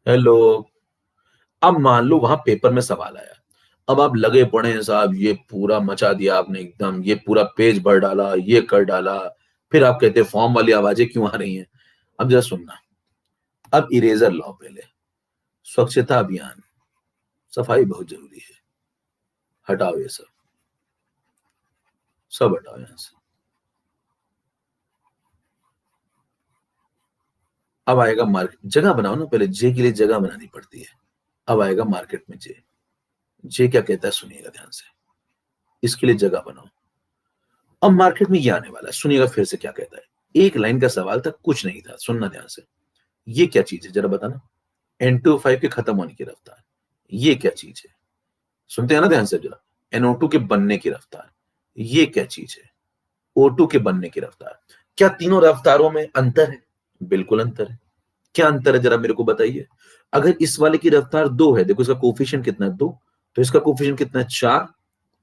हेलो। अब मान लो वहां पेपर में सवाल आया, अब आप लगे पड़े हैं साहब, ये पूरा मचा दिया आपने एकदम, ये पूरा पेज भर डाला, ये कर डाला, फिर आप कहते फॉर्म वाली आवाजें क्यों आ रही हैं? अब जरा सुनना, अब इरेजर लाओ पहले, स्वच्छता अभियान, सफाई बहुत जरूरी है, हटाओ ये सब, सब हटाओ यहां से। अब आएगा मार्केट, जगह बनाओ ना, पहले जे के लिए जगह बनानी पड़ती है। अब आएगा मार्केट में जे। जे क्या कहता है सुनिएगा ध्यान से, इसके लिए जगह बनाओ। अब मार्केट में ये आने वाला है, सुनिएगा फिर से क्या कहता है। एक लाइन का सवाल था, कुछ नहीं था, सुनना ध्यान से। ये क्या चीज है जरा बताना? N2O5 के खत्म होने की रफ्तार, ये क्या चीज है? सुनते हैं ना ध्यान से जरा। NO2 के बनने की रफ्तार, ये क्या चीज है? O2 के बनने की रफ्तार। क्या तीनों रफ्तारों में अंतर है? बिल्कुल अंतर है। क्या अंतर है जरा मेरे को बताइए। अगर इस वाले की रफ्तार 2 है, देखो इसका कोफिशिएंट कितना है? 2, तो इसका कोफिशिएंट कितना है? 4,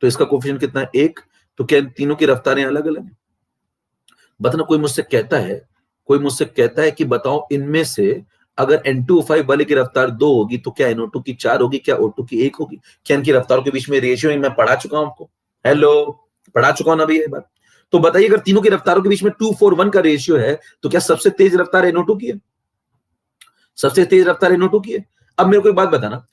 तो इसका कोफिशिएंट कितना है? 1। तो क्या इन तीनों की रफ्तारें अलग अलग है? बताना। कोई मुझसे कहता है कि बताओ इनमें से अगर N2O5 वाले की रफ्तार 2 होगी तो क्या NO2 की 4 होगी, क्या O2 की 1 होगी? क्या इनकी रफ्तारों के बीच में रेशियो मैं पढ़ा चुका हूं आपको? हेलो, पढ़ा चुका हूं ना भैया ये बात? तो बताइए अगर तीनों की रफ्तारों के बीच में 2:4:1 का रेशियो है तो क्या सबसे तेज रफ्तार NO2 की है? सबसे तेज रफ्तार NO2 की है। अब मेरे को एक बात बताना,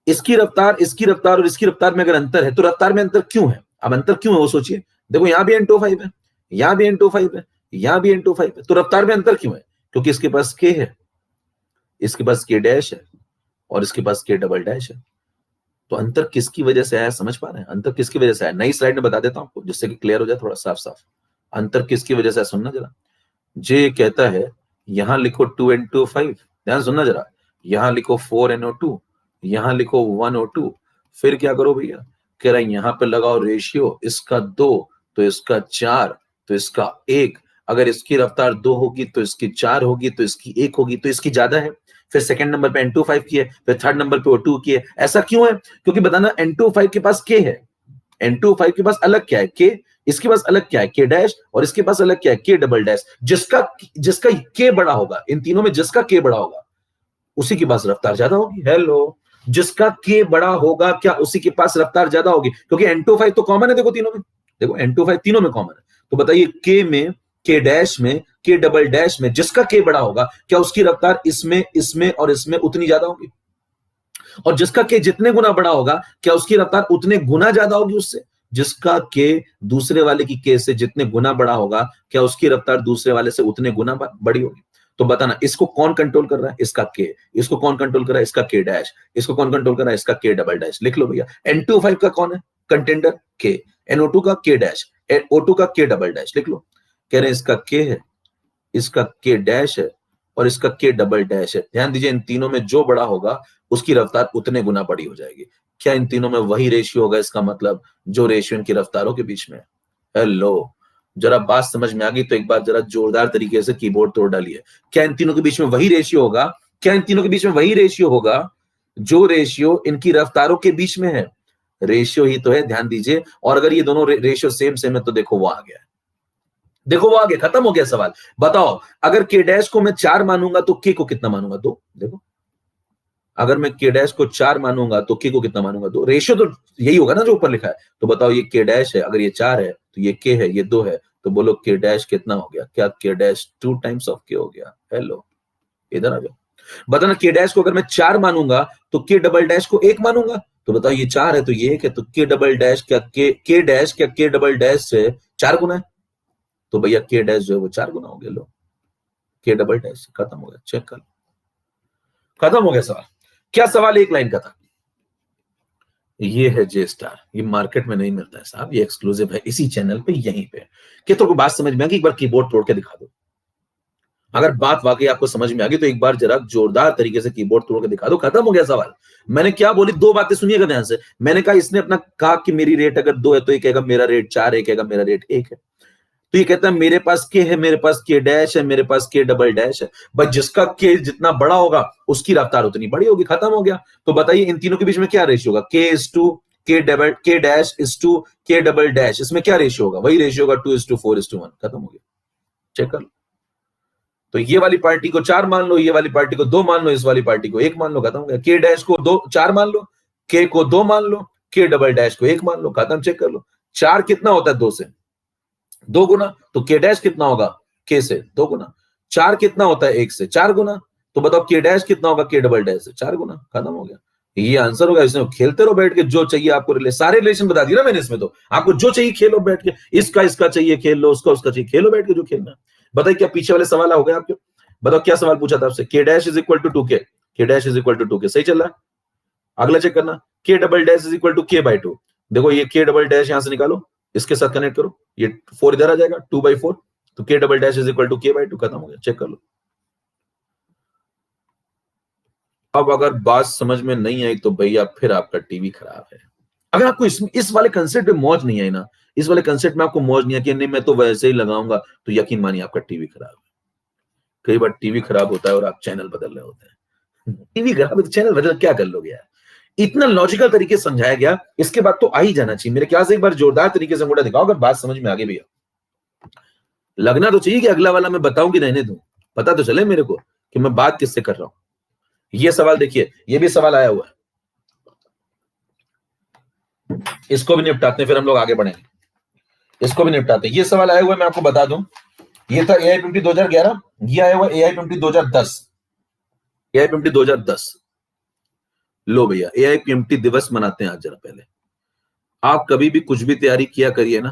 इसकी रफ्तार, इसकी रफ्तार और इसकी रफ्तार में अगर अंतर है तो रफ्तार में अंतर क्यों है? अब अंतर क्यों है वो सोचिए। देखो यहां भी N2O5 है, यहां भी N2O5 है, यहां भी N2O5 है, तो रफ्तार में अंतर क्यों है? क्योंकि इसके पास K है, इसके पास K डैश है, और इसके पास K डबल डैश है। तो अंतर किसकी वजह से आया, समझ पा रहे हैं? अंतर किसकी वजह से आया? नई स्लाइड में बता देता हूं आपको, जिससे कि क्लियर हो जाए थोड़ा साफ साफ। अंतर किसकी वजह से? सुनना जरा। जे कहता है यहां लिखो 2N2O5, ध्यान सुनना जरा। यहां लिखो 4NO2, यहां लिखो 1O2, फिर क्या करो भैया, कह रहा है यहां पे लगाओ रेशियो, इसका 2 तो इसका 4 तो इसका 1, अगर इसकी रफ्तार 2 होगी तो इसकी 4 होगी तो इसकी 1 होगी, तो इसकी ज्यादा है। फिर सेकंड नंबर पे N25 की है, फिर थर्ड नंबर पे O2 की है। ऐसा क्यों है? क्योंकि बताना N25 के पास K है, N25 के पास अलग क्या है K, इसके पास अलग क्या है K डैश, और इसके पास अलग क्या है K डबल डैश। जिसका जिसका K बड़ा होगा, इन तीनों में जिसका K बड़ा होगा उसी के पास रफ्तार ज्यादा होगी। हेलो, जिसका K बड़ा होगा क्या उसी के पास रफ्तार ज्यादा होगी, क्योंकि N25 तो कॉमन है, देखो तीनों में, देखो N25 तीनों में कॉमन है। तो बताइए K में, K डैश में, K डबल डैश में जिसका K बड़ा होगा क्या उसकी रफ्तार इसमें, इसमें और इसमें उतनी ज्यादा होगी? और जिसका K जितने गुना बड़ा होगा क्या उसकी रफ्तार उतने गुना ज्यादा होगी उससे? जिसका K दूसरे वाले की K से जितने गुना बड़ा होगा क्या उसकी रफ्तार दूसरे वाले से उतने गुना बड़ी होगी? तो बताना इसको कौन कंट्रोल कर रहा है? इसका K। इसको कौन कंट्रोल कर रहा है? इसका K डैश। इसको कौन कंट्रोल कर रहा है? इसका K डबल डैश। लिख लो भैया, N25 का कौन है कंटेंडर? K। NO2 का K डैश, O2 का K डबल डैश। लिख लो, कह रहे हैं इसका K है, इसका K डैश है और इसका K डबल डैश है। ध्यान दीजिए, इन तीनों में जो बड़ा होगा उसकी रफ्तार उतने गुना बड़ी हो जाएगी। क्या इन तीनों में वही रेशियो होगा? इसका मतलब जो रेशियो इनकी रफ्तारों के बीच में है। हेलो, जरा बात समझ में आ गई तो एक बार जरा जोरदार तरीके से कीबोर्ड तोड़ डालिए। क्या इन तीनों के बीच में वही रेशियो होगा? क्या इन तीनों के बीच में वही रेशियो होगा जो रेशियो इनकी रफ्तारों के बीच में है? रेशियो ही तो है, ध्यान दीजिए। और अगर ये दोनों रेशियो सेम सेम है तो देखो वो आ गया, देखो वो आगे खत्म हो गया सवाल। बताओ, अगर K डैश को मैं 4 मानूंगा तो K को कितना मानूंगा? 2। देखो, अगर मैं K डैश को 4 मानूंगा तो K को कितना मानूंगा? 2। रेशियो तो यही होगा ना जो ऊपर लिखा है। तो बताओ, ये K डैश है, अगर ये 4 है तो ये K है, ये 2 है, तो बोलो K डैश कितना हो गया? क्या K dash 2 times of K हो गया? हेलो, इधर आ जाओ, बताना K डैश को अगर मैं 4 मानूंगा तो K डबल डैश को 1 मानूंगा। तो बताओ, ये 4 है तो ये 1 है, तो K डबल डैश क्या K डैश क्या K डबल डैश से 4 गुना है? तो भैया K डैश जो है वो 4 गुना हो गया। लो, K डबल डैश खत्म हो गया, चेक कर लो, खत्म हो गया सवाल। क्या सवाल एक लाइन का था? ये है जे स्टार, ये मार्केट में नहीं मिलता है साहब, ये एक्सक्लूसिव है इसी चैनल पे, यहीं पे। कि तो कोई बात समझ में आ गई? एक बार कीबोर्ड तोड़ के दिखा दो। अगर बात वाकई आपको समझ में आ गई तो एक बार जरा जोरदार तरीके से कीबोर्ड तोड़ के दिखा दो। खत्म हो गया सवाल। मैंने क्या बोली, 2 बातें सुनिएगा ध्यान से। मैंने कहा इसने अपना कहा कि मेरी रेट अगर 2 है तो ये कहेगा मेरा रेट 4 है, कहेगा मेरा रेट 1 है। तो ये कहता है मेरे पास के है, मेरे पास के डैश है, मेरे पास के डबल डैश है। बस जिसका के जितना बड़ा होगा उसकी रफ्तार उतनी बड़ी होगी। खत्म हो गया। तो बताइए इन तीनों के बीच में क्या रेशियो होगा? K:2, के डैश इज टू के डबल डैश, इसमें क्या रेशियो होगा? वही रेशियो होगा 2:4:1। खत्म हो गया, चेक कर लो। तो ये वाली पार्टी को 4 मान लो, ये वाली पार्टी को 2 मान लो, इस वाली पार्टी को 1 मान लो, खत्म हो गया। के डैश को 4 मान लो, के को 2 मान लो, के डबल डैश को 1 मान लो, खत्म। चेक कर लो, 4 कितना होता है 2 से? 2 गुना। तो के डैश कितना होगा? के से 2 गुना। 4 कितना होता है 1 से? 4 गुना। तो बताओ के डैश कितना होगा के डबल डैश से? 4 गुना। खत्म हो गया, ये आंसर होगा। इसमें खेलते रहो बैठ के, जो चाहिए आपको सारे रिलेशन बता दिए ना मैंने इसमें। तो आपको जो चाहिए खेलो बैठ के, इसका चाहिए खेल लो, उसका चाहिए खेलो बैठ के, जो खेलना है। बताइए क्या पीछे वाले सवाल हो गए आपके? बताओ क्या सवाल पूछा था आपसे? के dash is equal to 2K, के dash is equal to 2K, सही चल रहा है? अगला चेक करना, K double dash is equal to K/2। देखो ये के डबल डैश यहां से निकालो, इसके साथ कनेक्ट करो, ये 4 इधर आ जाएगा, 2/4। तो K double dash is equal to K/2, खत्म हो गया, चेक कर लो। अब अगर बात समझ में नहीं आई तो भैया फिर आपका टीवी खराब है। अगर आपको इस वाले कंसेप्ट पे मौज नहीं आई ना, इस वाले कंसेप्ट में आपको मौज नहीं आई कि नहीं मैं तो वैसे ही लगाऊंगा, तो यकीन मानिए आपका टीवी खराब है। कई बार टीवी खराब होता है और आप चैनल बदल रहे होते हैं। टीवी खराब है तो चैनल बदल क्या कर लोगे यार? इतना लॉजिकल तरीके से समझाया गया, इसके बाद तो आ ही जाना चाहिए मेरे ख्याल से। एक बार जोरदार तरीके से अंगूठा दिखाओ अगर बात समझ में आ गई भैया। लगना तो चाहिए कि अगला वाला मैं बताऊं कि रहने दूं, पता तो चले मेरे को कि मैं बात किससे कर रहा हूं। ये सवाल देखिए, ये भी सवाल आया हुआ है, इसको भी निपटाते हैं फिर हम लोग आगे बढ़ेंगे। इसको भी निपटाते हैं। ये सवाल आया हुआ है, मैं आपको बता दूं, ये था AI-50 2011, ये आया हुआ AI-50 2010। AI-50 2010। लो भैया, AI-50 दिवस मनाते हैं आज। जरा पहले आप कभी भी कुछ भी तैयारी किया करिए ना,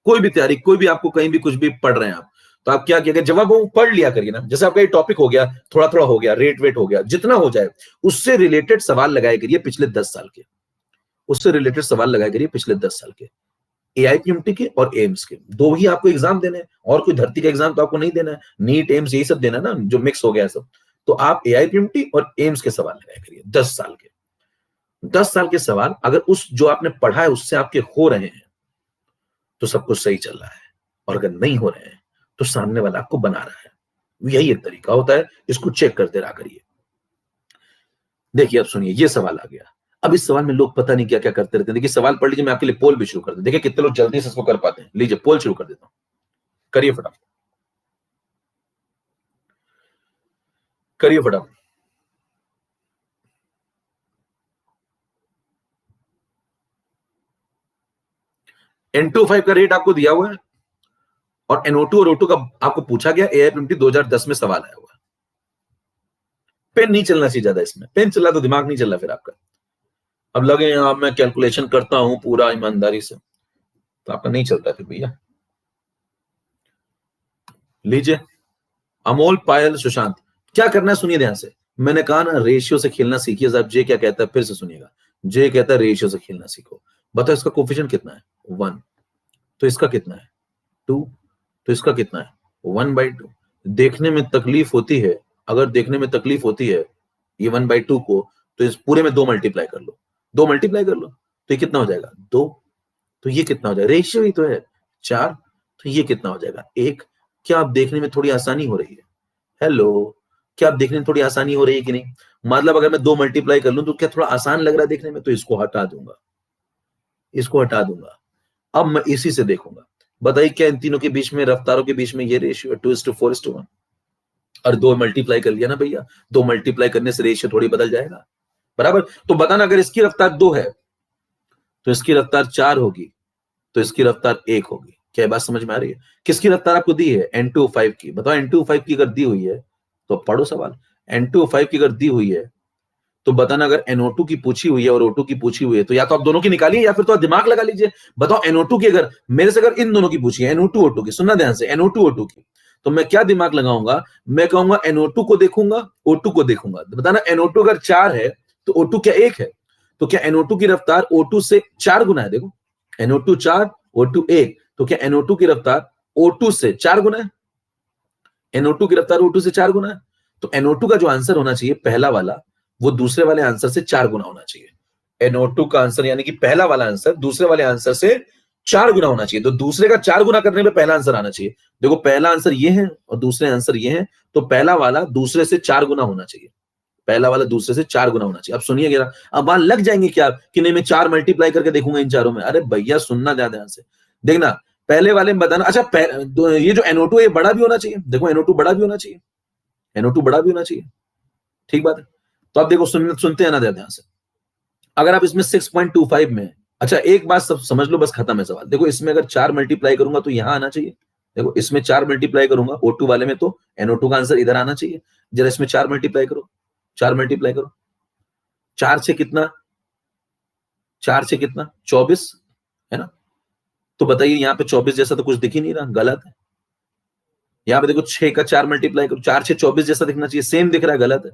कोई भी तैयारी, कोई भी आपको कहीं भी कुछ भी पढ़ रहे हैं आप, तो आप क्या किया, जब आप वो पढ़ लिया करिए ना, जैसे आपका ये टॉपिक हो गया, थोड़ा थोड़ा हो गया, रेट वेट हो गया, जितना हो जाए उससे रिलेटेड सवाल लगाया करिए पिछले 10 साल के। उससे रिलेटेड सवाल लगाया करिए पिछले 10 साल के, AI-50 के और एम्स के। दो ही आपको एग्जाम देने हैं, और कोई धरती का एग्जाम तो आपको नहीं देना है। नीट एम्स यही सब देना है ना, जो मिक्स हो गया है सब। तो आप AIPMT और एम्स के सवाल लगाया करिए 10 साल के। 10 साल के सवाल अगर उस जो आपने पढ़ा है उससे आपके हो रहे हैं तो सब कुछ सही चल रहा है, और अगर नहीं हो रहे हैं तो सामने वाला आपको बना रहा है। यही एक तरीका होता है, इसको चेक करते रहा करिए। देखिए अब सुनिए, ये सवाल आ गया। अब इस सवाल में लोग पता नहीं क्या क्या करते रहते हैं। देखिए सवाल पढ़ लीजिए, मैं आपके लिए पोल भी शुरू कर दूं, देखिए कितने लोग जल्दी से इसको कर पाते हैं। लीजिए पोल शुरू कर देता हूं, करिए फटाफट, करिए फटाफट। N25 का रेट आपको दिया हुआ है और NO2 और O2 का आपको पूछा गया। AIPMT 2010 में सवाल आया हुआ है। पेन नहीं चलना चाहिए ज्यादा, इसमें पेन चला तो दिमाग नहीं चल रहा फिर आपका। अब लगे आप मैं कैलकुलेशन करता हूं पूरा ईमानदारी से, तो आपका नहीं चलता फिर भैया। लीजिए अमोल, पायल, सुशांत, क्या करना है सुनिए ध्यान से। मैंने कहा ना रेशियो से खेलना सीखिए। साहब जे क्या कहता है फिर से सुनिएगा। जे कहता है रेशियो से खेलना सीखो। बताओ इसका कोफिशिएंट कितना है 1, तो इसका कितना है 2, तो इसका कितना है 1/2। देखने में तकलीफ होती है, अगर देखने में तकलीफ होती है ये 1/2 को, तो इस पूरे में 2 मल्टीप्लाई कर लो, 2 मल्टीप्लाई कर लो, तो ये कितना हो जाएगा 2। तो ये कितना हो जाएगा, रेशियो ही तो है 4, तो ये कितना हो जाएगा 1। क्या आप देखने में थोड़ी आसानी हो रही है? हेलो, क्या आप देखने में थोड़ी आसानी हो रही है कि नहीं? मतलब अगर मैं 2 मल्टीप्लाई कर लूं तो क्या थोड़ा आसान लग रहा है देखने में? तो इसको हटा दूंगा, इसको हटा दूंगा। अब मैं इसी से देखूंगा। बताइए क्या इन तीनों के बीच में, रफ्तारों के बीच में ये रेशियो है 2:4:1। और 2 मल्टीप्लाई कर लिया ना भैया, 2 मल्टीप्लाई करने से रेशियो थोड़ी बदल जाएगा, बराबर। तो बताना अगर इसकी रफ्तार 2 है तो इसकी रफ्तार 4 होगी, तो इसकी रफ्तार 1 होगी। क्या बात समझ में आ रही है? किसकी रफ्तार आपको दी है? N25 की। बताओ N25 की अगर दी हुई है तो पढ़ो सवाल। N25 की अगर दी हुई है तो बताना अगर NO2 की पूछी हुई है और O2 की पूछी हुई है तो या तो आप दोनों की निकालिए या फिर तो आप दिमाग लगा लीजिए। बताओ NO2 की अगर मेरे से अगर इन दोनों की पूछी है, NO2 O2 की, सुनना ध्यान से, NO2 O2 की, तो मैं क्या दिमाग लगाऊंगा? मैं कहूंगा NO2 को देखूंगा, O2 को देखूंगा। बताना NO2 अगर 4 है तो O2 क्या 1 है? तो क्या NO2 की रफ्तार O2 से 4 गुना है? देखो NO2 4, O2 1, तो क्या NO2 की रफ्तार O2 से 4 गुना है? NO2 की रफ्तार O2 से 4 गुना है। तो NO2 का जो आंसर होना चाहिए पहला वाला, वो दूसरे वाले आंसर से 4 गुना होना चाहिए। NO2 का आंसर यानी कि पहला वाला आंसर दूसरे वाले आंसर से 4 गुना होना चाहिए। तो दूसरे का 4 गुना करने में पहला आंसर आना चाहिए। देखो पहला आंसर ये है और दूसरे आंसर ये है, तो पहला वाला दूसरे से 4 गुना होना चाहिए। पहला वाला दूसरे से 4 गुना होना चाहिए। अब सुनिए जरा, अब वहां लग जाएंगे क्या कि नहीं मैं 4 मल्टीप्लाई करके देखूंगा इन चारों में? अरे भैया सुनना ज्यादा ध्यान से, देखना पहले वाले में बताना। अच्छा ये जो NO2 है ये बड़ा भी होना चाहिए। देखो NO2 बड़ा भी होना चाहिए, NO2 बड़ा भी होना चाहिए, ठीक बात है। तो आप देखो सुनते हैं ना ध्यान से। अगर आप इसमें 6.25 में, अच्छा एक बात सब समझ लो बस, खत्म है सवाल। देखो इसमें अगर 4 मल्टीप्लाई करूंगा तो यहां आना चाहिए। देखो इसमें 4 मल्टीप्लाई करूंगा O2 वाले में तो NO2 का आंसर इधर आना चाहिए। जरा इसमें 4 मल्टीप्लाई करो, 4 मल्टीप्लाई करो, 4 से कितना, 4 से कितना 24 है ना? तो बताइए यहाँ पे 24 जैसा तो कुछ दिख ही नहीं रहा, गलत है। यहाँ पे देखो 6 का 4 मल्टीप्लाई करो, 4 से 24 जैसा दिखना चाहिए, सेम दिख रहा है, गलत है।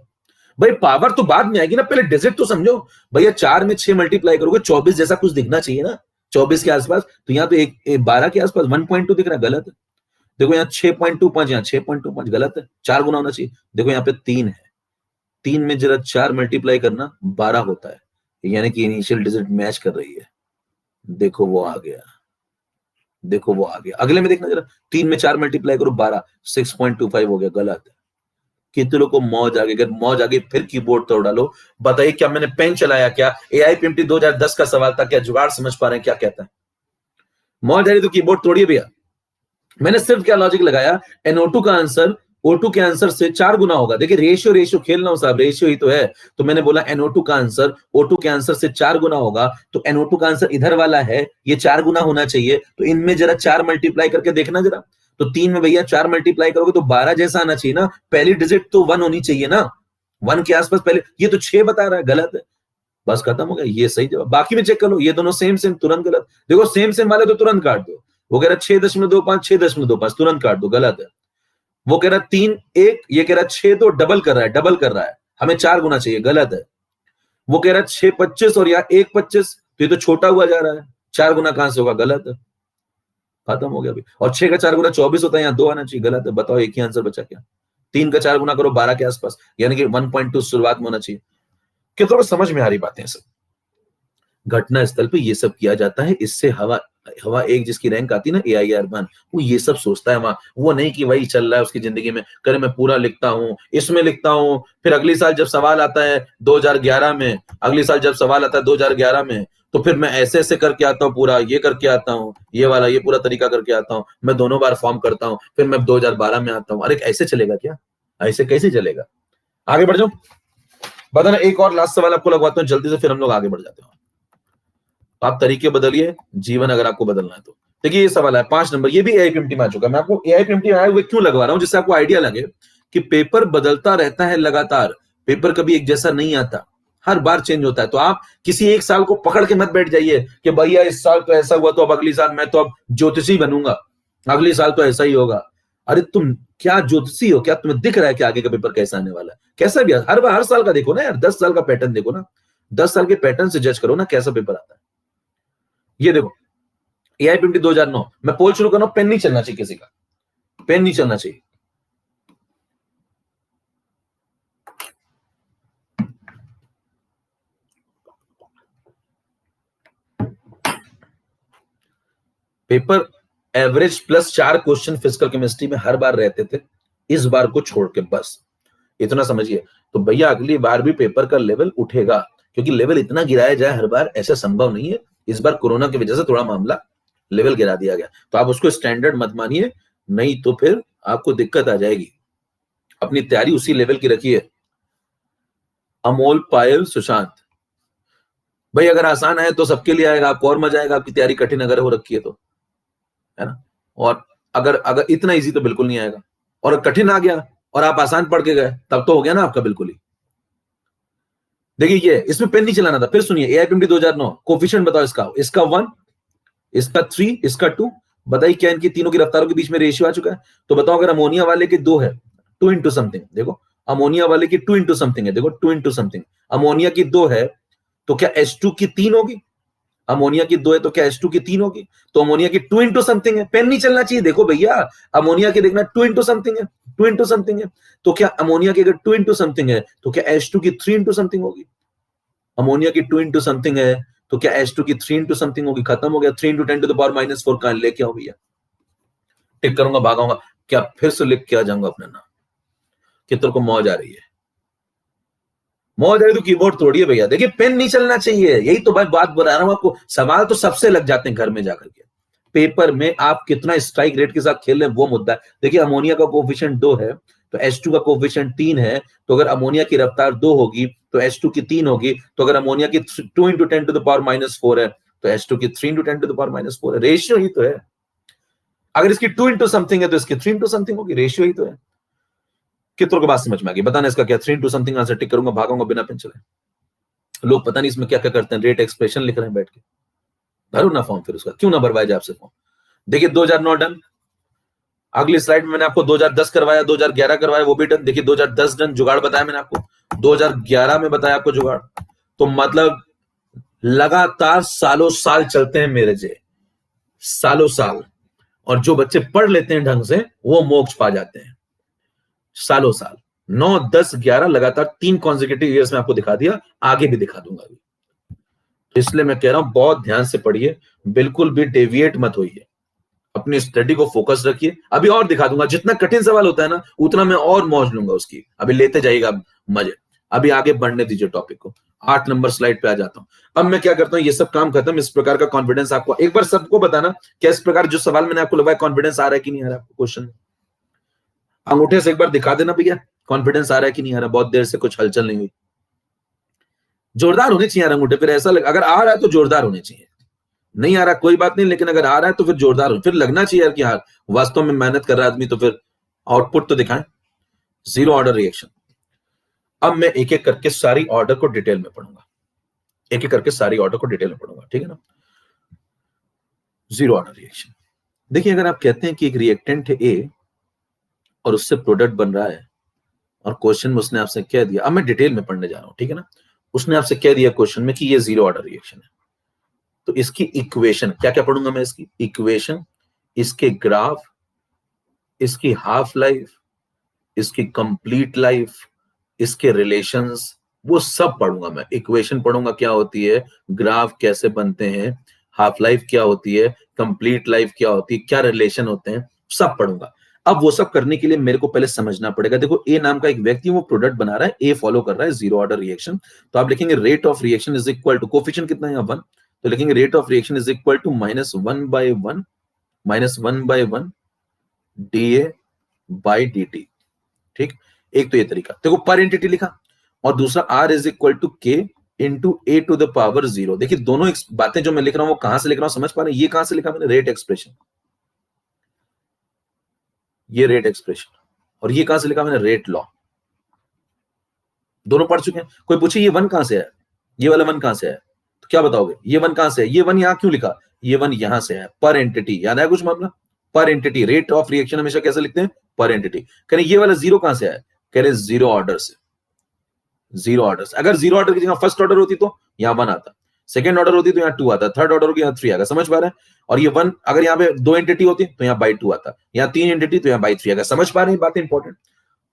भाई पावर तो बाद में आएगी ना, पहले डिजिट तो समझो। भैया 4 में 6 मल्टीप्लाई करोगे 24 जैसा कुछ दिखना चाहिए ना, 24 के आसपास। तो यहाँ तो 12 के आसपास 1.2 दिख रहा है, गलत है। देखो यहाँ 6.25, यहाँ 6.25, गलत है, 4 गुना होना चाहिए। देखो यहाँ पे 3 है, 3 में जरा 4 मल्टीप्लाई करना 12 होता है, यानी कि इनिशियल डिजिट मैच कर रही है। देखो वो आ गया, देखो वो आ गया। अगले में देखना जरा, 3 में 4 मल्टीप्लाई करो 12, 6.25 हो गया, गलत है। कितने लोग को मौज आ गई? अगर मौज आ गई फिर कीबोर्ड तोड़ डालो। बताइए क्या मैंने पेन चलाया क्या? AIPMT 2010 का सवाल था, क्या जुगाड़ समझ पा रहे हैं क्या कहता है? मौज आ रही तो कीबोर्ड तोड़िए भैया। मैंने सिर्फ क्या लॉजिक लगाया, NO2 का आंसर O2 के आंसर से 4 गुना होगा। देखिए रेशियो रेशियो खेल रहा हूं साहब, रेशियो ही तो है। तो मैंने बोला NO2 का आंसर O2 के आंसर से 4 गुना होगा, तो NO2 का आंसर इधर वाला है, ये 4 गुना होना चाहिए। तो इनमें जरा 4 मल्टीप्लाई करके देखना जरा। तो 3 में भैया 4 मल्टीप्लाई करोगे तो 12 जैसा आना चाहिए ना, पहली डिजिट तो 1 होनी चाहिए ना, 1 के आसपास पहले। ये तो 6 बता रहा है, गलत है। बस खत्म हो गया, ये सही जवाब। बाकी में चेक कर लो, ये दोनों सेम सेम, तुरंत गलत। देखो सेम सेम वाले तो तुरंत काट दो। वो कह रहा 6.25, 6.25, तुरंत काट दो, गलत है। वो कह रहा 3 1, ये कह रहा 6, तो डबल कर रहा है, डबल कर रहा है, हमें 4 गुना चाहिए, गलत है। वो कह रहा 6.25 और यहाँ 1.25, तो ये तो छोटा हुआ जा रहा है, 4 गुना कहां से होगा, गलत है। खत्म हो गया अभी। और 6 का 4 गुना 24 होता है, यहाँ 2 आना चाहिए, गलत है। बताओ एक ही आंसर बचा क्या? 3 का 4 गुना करो 12 के आसपास, यानी कि 1.2 शुरुआत में होना चाहिए। कितनों को समझ में आ रही बातें सब? घटना स्थल पे ये सब किया जाता है। इससे हवा हवा एक जिसकी रैंक आती है ना AIR1, वो ये सब सोचता है वहां, वो नहीं कि वही चल रहा है उसकी जिंदगी में, करे मैं पूरा लिखता हूँ, इसमें लिखता हूँ, फिर अगली साल जब सवाल आता है 2011 में, अगली साल जब सवाल आता है 2011 में, तो फिर मैं ऐसे ऐसे करके आता हूँ, पूरा ये करके आता हूँ, ये वाला ये पूरा तरीका करके आता हूँ, मैं दोनों बार फॉर्म करता हूँ, फिर मैं 2012 में आता हूँ। अरे ऐसे चलेगा क्या? ऐसे कैसे चलेगा? आगे बढ़ जाओ, बताना। एक और लास्ट सवाल आपको लगवाता हूँ जल्दी से, फिर हम लोग आगे बढ़ जाते हैं। आप तरीके बदलिए जीवन अगर आपको बदलना है तो। देखिए ये सवाल है 5 नंबर, ये भी AIPMT में आ चुका है। मैं आपको AIPMT में आए हुए क्यों लगवा रहा हूं, जिससे आपको आइडिया लगे कि पेपर बदलता रहता है लगातार, पेपर कभी एक जैसा नहीं आता, हर बार चेंज होता है। तो आप किसी एक साल को पकड़ के मत बैठ जाइए कि भैया इस साल तो ऐसा हुआ, तो अब अगली साल मैं तो अब ज्योतिषी बनूंगा, अगली साल तो ऐसा ही होगा। अरे तुम क्या ज्योतिषी हो क्या? तुम्हें दिख रहा है कि आगे का पेपर कैसा आने वाला है? कैसा भी हर साल का देखो ना यार, 10 साल का पैटर्न देखो ना, 10 साल के पैटर्न से जज करो ना कैसा पेपर आता है। ये देखो AIPMT 2009, मैं पोल शुरू कर रहा हूं, पेन नहीं चलना चाहिए किसी का, पेन नहीं चलना चाहिए। Paper average plus 4 question physical chemistry में हर बार रहते थे, इस बार को छोड़ के, बस इतना समझिए। तो भैया अगली बार भी पेपर का लेवल उठेगा, क्योंकि लेवल इतना गिराया जाए हर बार ऐसा संभव नहीं है। इस बार कोरोना की वजह से थोड़ा मामला लेवल गिरा दिया गया, तो आप उसको स्टैंडर्ड मत मानिए, नहीं तो फिर आपको दिक्कत आ जाएगी। अपनी तैयारी उसी लेवल की रखिए। अमोल, पायल, सुशांत, भाई अगर आसान है तो सबके लिए आएगा, आपको और मजा आएगा। आपकी तैयारी कठिन अगर हो रखी है तो, है ना? और अगर अगर इतना इजी तो बिल्कुल नहीं आएगा, और कठिन आ गया और आप आसान पढ़ के गए, तब तो हो गया ना आपका बिल्कुल ही। देखिए ये इसमें पेन नहीं चलाना था। फिर सुनिए AIPMT 2009, कोफिशिएंट बताओ इसका, इसका 1, इसका 3, इसका 2। बताइए क्या इनकी तीनों की रफ्तारों के बीच में रेशियो आ चुका है? तो बताओ अगर अमोनिया वाले के 2 है, 2 इंटू समथिंग, देखो अमोनिया वाले की 2 इंटू समथिंग है, देखो 2 इंटू समथिंग। अमोनिया की 2 है तो क्या H2 की 3 होगी? अमोनिया की 2 है तो क्या H2 की 3 होगी? तो अमोनिया की 2 इंटू समथिंग है। पेन नहीं चलना चाहिए, देखो भैया अमोनिया की देखना 2 इंटू समथिंग है, 2 इंटू समथिंग है। तो क्या अमोनिया की अगर 2 इंटू समथिंग है तो क्या H2 की 3 इंटू समथिंग होगी? अमोनिया की 2 इंटू समथिंग है तो क्या H2 की 3 इंटू समथिंग होगी? खत्म हो गया। 3 इंटू 10 टू द पावर -4 कहां लेके आओ भैया, टिक करूंगा भागाऊंगा क्या, फिर से लिख के आ जाऊंगा अपना नाम। कितनों को मौज आ रही है? मौज आ रही तो कीबोर्ड तोड़िए भैया। देखिए पेन नहीं चलना चाहिए, यही तो भाई बात बता रहा हूं आपको। सवाल तो सबसे लग जाते हैं घर में जाकर के, पेपर में आप कितना स्ट्राइक रेट के साथ खेल रहे हैं वो मुद्दा है। देखिए अमोनिया का कोफिशिएंट 2 है तो H2 का कोफिशिएंट 3 है, तो अगर अमोनिया की रफ्तार 2 होगी तो H2 की 3 होगी। तो अगर अमोनिया की 2 इंटू 10 टू द पावर -4 है तो H2 की 3 इंटू 10 टू द पावर -4 है। रेशियो ही तो है। अगर इसकी 2 इंटू समथिंग है तो इसकी 3 इंटू समथिंग होगी, रेशियो ही तो है। कितनों को बात समझ में आ गई? बताना इसका क्या, 3 इंटू समथिंग आंसर, टिक करूंगा भागूंगा बिना पेन चले। लोग पता नहीं इसमें क्या क्या करते हैं, रेट एक्सप्रेशन लिख रहे हैं बैठ के। भरो ना फॉर्म, फिर उसका क्यों ना भरवाया जाए आपसे फॉर्म। देखिए 2009 डन। अगली स्लाइड में मैंने आपको 2010 करवाया, 2011 करवाया, वो भी डन। देखिए 2010 डन, जुगाड़ बताया मैंने आपको, 2011 में बताया आपको जुगाड़। तो मतलब लगातार सालों साल चलते हैं मेरे जे, सालों साल। और जो बच्चे पढ़ लेते हैं ढंग से वो मोक्ष पा जाते हैं सालों साल। 9, 10, 11 लगातार 3 कॉन्जिक्यूटिव ईयर्स में आपको दिखा दिया, आगे भी दिखा दूंगा अभी। इसलिए मैं कह रहा हूं बहुत ध्यान से पढ़िए, बिल्कुल भी डेविएट मत होइए, अपनी स्टडी को फोकस रखिए। अभी और दिखा दूंगा, जितना कठिन सवाल होता है ना उतना मैं और मौज लूंगा उसकी, अभी लेते जाइएगा मजे। अभी आगे बढ़ने दीजिए टॉपिक को। 8 नंबर स्लाइड पे आ जाता हूं। अब मैं क्या करता हूं, ये सब काम खत्म, इस प्रकार का कॉन्फिडेंस आपको एक बार सबको बताना क्या इस प्रकार जो सवाल मैंने आपको लगाया कॉन्फिडेंस आ रहा है कि नहीं आ रहा आपको क्वेश्चन। अंगूठे से एक बार दिखा देना भैया कॉन्फिडेंस आ रहा है कि नहीं आ रहा, बहुत देर से कुछ हलचल नहीं हुई। जोरदार होने चाहिए अंगूठे, फिर ऐसा अगर आ रहा है तो जोरदार होने चाहिए, नहीं आ रहा कोई बात नहीं, लेकिन अगर आ रहा है तो फिर जोरदार हो, फिर लगना चाहिए यार कि हाँ वास्तव में मेहनत कर रहा है आदमी, तो फिर आउटपुट तो दिखाएं। 0 ऑर्डर रिएक्शन। अब मैं एक एक करके सारी ऑर्डर को डिटेल में पढ़ूंगा, एक एक करके सारी ऑर्डर को डिटेल में पढ़ूंगा, ठीक है ना। 0 ऑर्डर रिएक्शन। देखिए अगर आप कहते हैं कि एक रिएक्टेंट है ए और उससे प्रोडक्ट बन रहा है, और क्वेश्चन में उसने आपसे कह दिया, अब मैं डिटेल में पढ़ने जा रहा हूं, ठीक है ना। उसने आपसे कह दिया क्वेश्चन में कि ये 0 ऑर्डर रिएक्शन है, तो इसकी इक्वेशन क्या क्या पढ़ूंगा मैं, इसकी इक्वेशन, इसके ग्राफ, इसकी हाफ लाइफ, इसकी कंप्लीट लाइफ, इसके रिलेशंस, वो सब पढ़ूंगा मैं। इक्वेशन पढ़ूंगा क्या होती है, ग्राफ कैसे बनते हैं, हाफ लाइफ क्या होती है, कंप्लीट लाइफ क्या होती है, क्या रिलेशन होते हैं, सब पढ़ूंगा। अब वो सब करने के लिए मेरे को पहले समझना पड़ेगा। देखो ए नाम का एक व्यक्ति वो प्रोडक्ट बना रहा है, ए फॉलो कर रहा है जीरो ऑर्डर रिएक्शन, तो आप लिखेंगे rate of reaction is equal to, coefficient कितना है यहाँ 1, तो लिखेंगे rate of reaction is equal to -1/1 -1/1 d A by dt। ठीक, एक तो ये तरीका, देखो पर एंटिटी लिखा, और दूसरा R is equal to K into A to the power 0। देखिए दोनों बातें जो मैं लिख रहा हूं वो कहां से लिख रहा हूं समझ पा रहे हैं? ये कहां से लिखा मैंने, रेट एक्सप्रेशन, ये रेट एक्सप्रेशन, और ये कहां से लिखा मैंने, रेट लॉ। दोनों पढ़ चुके हैं। कोई पूछे ये 1 कहां से है, ये वाला 1 कहां से है, तो क्या बताओगे, ये 1 कहां से है, ये 1 यहां क्यों लिखा, ये 1 यहां से है, पर एंटिटी। याद है कुछ मामला, पर एंटिटी, रेट ऑफ रिएक्शन हमेशा कैसे लिखते हैं, पर एंटिटी। कह रहे ये वाला 0 कहां से है, कह रहे जीरो ऑर्डर से, जीरो ऑर्डर से। अगर जीरो ऑर्डर की जगह फर्स्ट ऑर्डर होती तो यहाँ 1 आता, सेकंड ऑर्डर होती तो यहाँ 2 आता, थर्ड ऑर्डर होगी यहाँ 3 आएगा, समझ पा रहे हैं? और ये 1 अगर यहाँ पे 2 एंटिटी होती तो यहाँ बाई 2 आता, यहाँ 3 एंटिटी तो यहाँ बाई 3 आएगा, समझ पा रहे हैं? बात इंपॉर्टेंट।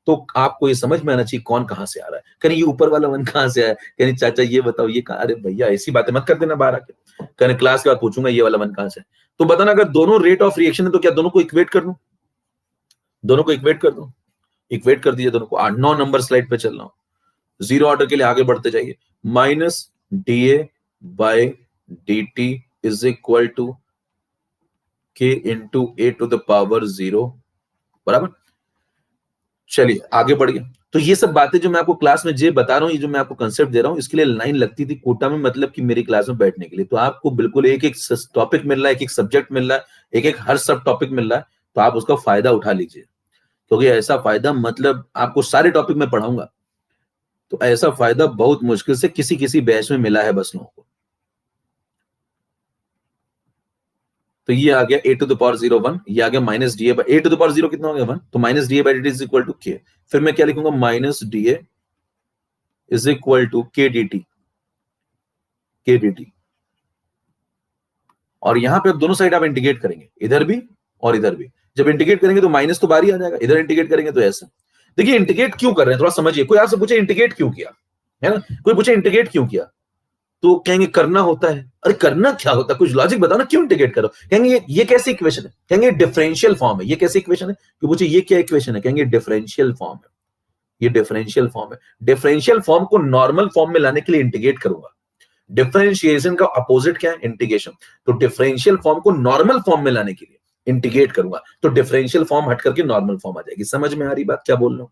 तो आपको ये समझ में आना चाहिए कौन कहां से आ रहा है। कहीं ये ऊपर वाला 1 कहां से आया, कहीं चाचा ये बताओ ये कहां, अरे भैया ऐसी बातें मत कर देना बाहर आके, कहीं क्लास के बाद पूछूंगा ये वाला 1 कहां से। तो बताना अगर दोनों रेट ऑफ रिएक्शन है तो क्या दोनों को इक्वेट कर दूं, दोनों को इक्वेट कर दूं, इक्वेट कर दीजिए दोनों को। 8-9 नंबर स्लाइड पे चल रहा हूं, जीरो ऑर्डर के लिए आगे बढ़ते जाइए। Minus DA by dt is equal to K into A to the power 0, बराबर। चलिए आगे बढ़िए। तो ये सब बातें जो मैं आपको क्लास में जे बता रहा हूँ, ये जो मैं आपको कंसेप्ट दे रहा हूँ, इसके लिए लाइन लगती थी कोटा में, मतलब कि मेरी क्लास में बैठने के लिए। तो आपको बिल्कुल एक एक टॉपिक मिल रहा है, एक एक सब्जेक्ट मिल रहा है, एक एक हर सब टॉपिक मिल रहा है, तो आप उसका फायदा उठा लीजिए। क्योंकि ऐसा फायदा, मतलब आपको सारे टॉपिक में पढ़ाऊंगा, तो ऐसा फायदा बहुत मुश्किल से किसी किसी बैच में मिला है बस लोगों को। तो ये आ गया ए टू द पावर 0 1, ये आ गया minus D A to the power 0 कितना हो गया 1, तो minus D A by D is equal to K. फिर मैं क्या लिखूंगा, minus D A is equal to K D T, K D T. और यहां पे अब दोनों साइड आप इंटीग्रेट करेंगे, इधर भी और इधर भी। जब इंटीग्रेट करेंगे तो माइनस तो बाहर ही आ जाएगा, इधर इंटीग्रेट करेंगे तो ऐसा। देखिए इंटीग्रेट क्यों कर रहे हैं थोड़ा समझिए। कोई आपसे पूछे इंटीग्रेट क्यों किया, है ना, कोई पूछे इंटीग्रेट क्यों किया, तो कहेंगे करना होता है। अरे करना क्या होता है, कुछ लॉजिक बताओ ना, क्यों इंटीग्रेट करो। कहेंगे ये कैसी इक्वेशन है, कहेंगे डिफरेंशियल फॉर्म है। ये कैसी इक्वेशन है, कि पूछे ये क्या इक्वेशन है, कहेंगे डिफरेंशियल फॉर्म है, ये डिफरेंशियल फॉर्म है। डिफरेंशियल फॉर्म को नॉर्मल फॉर्म में लाने के लिए इंटीग्रेट करूंगा। डिफरेंशिएशन का अपोजिट क्या है, इंटीग्रेशन। तो डिफरेंशियल फॉर्म को नॉर्मल फॉर्म में लाने के लिए इंटीग्रेट करूंगा, तो डिफरेंशियल फॉर्म हट करके नॉर्मल फॉर्म आ जाएगी। समझ में आ रही बात क्या बोल रहा हूं?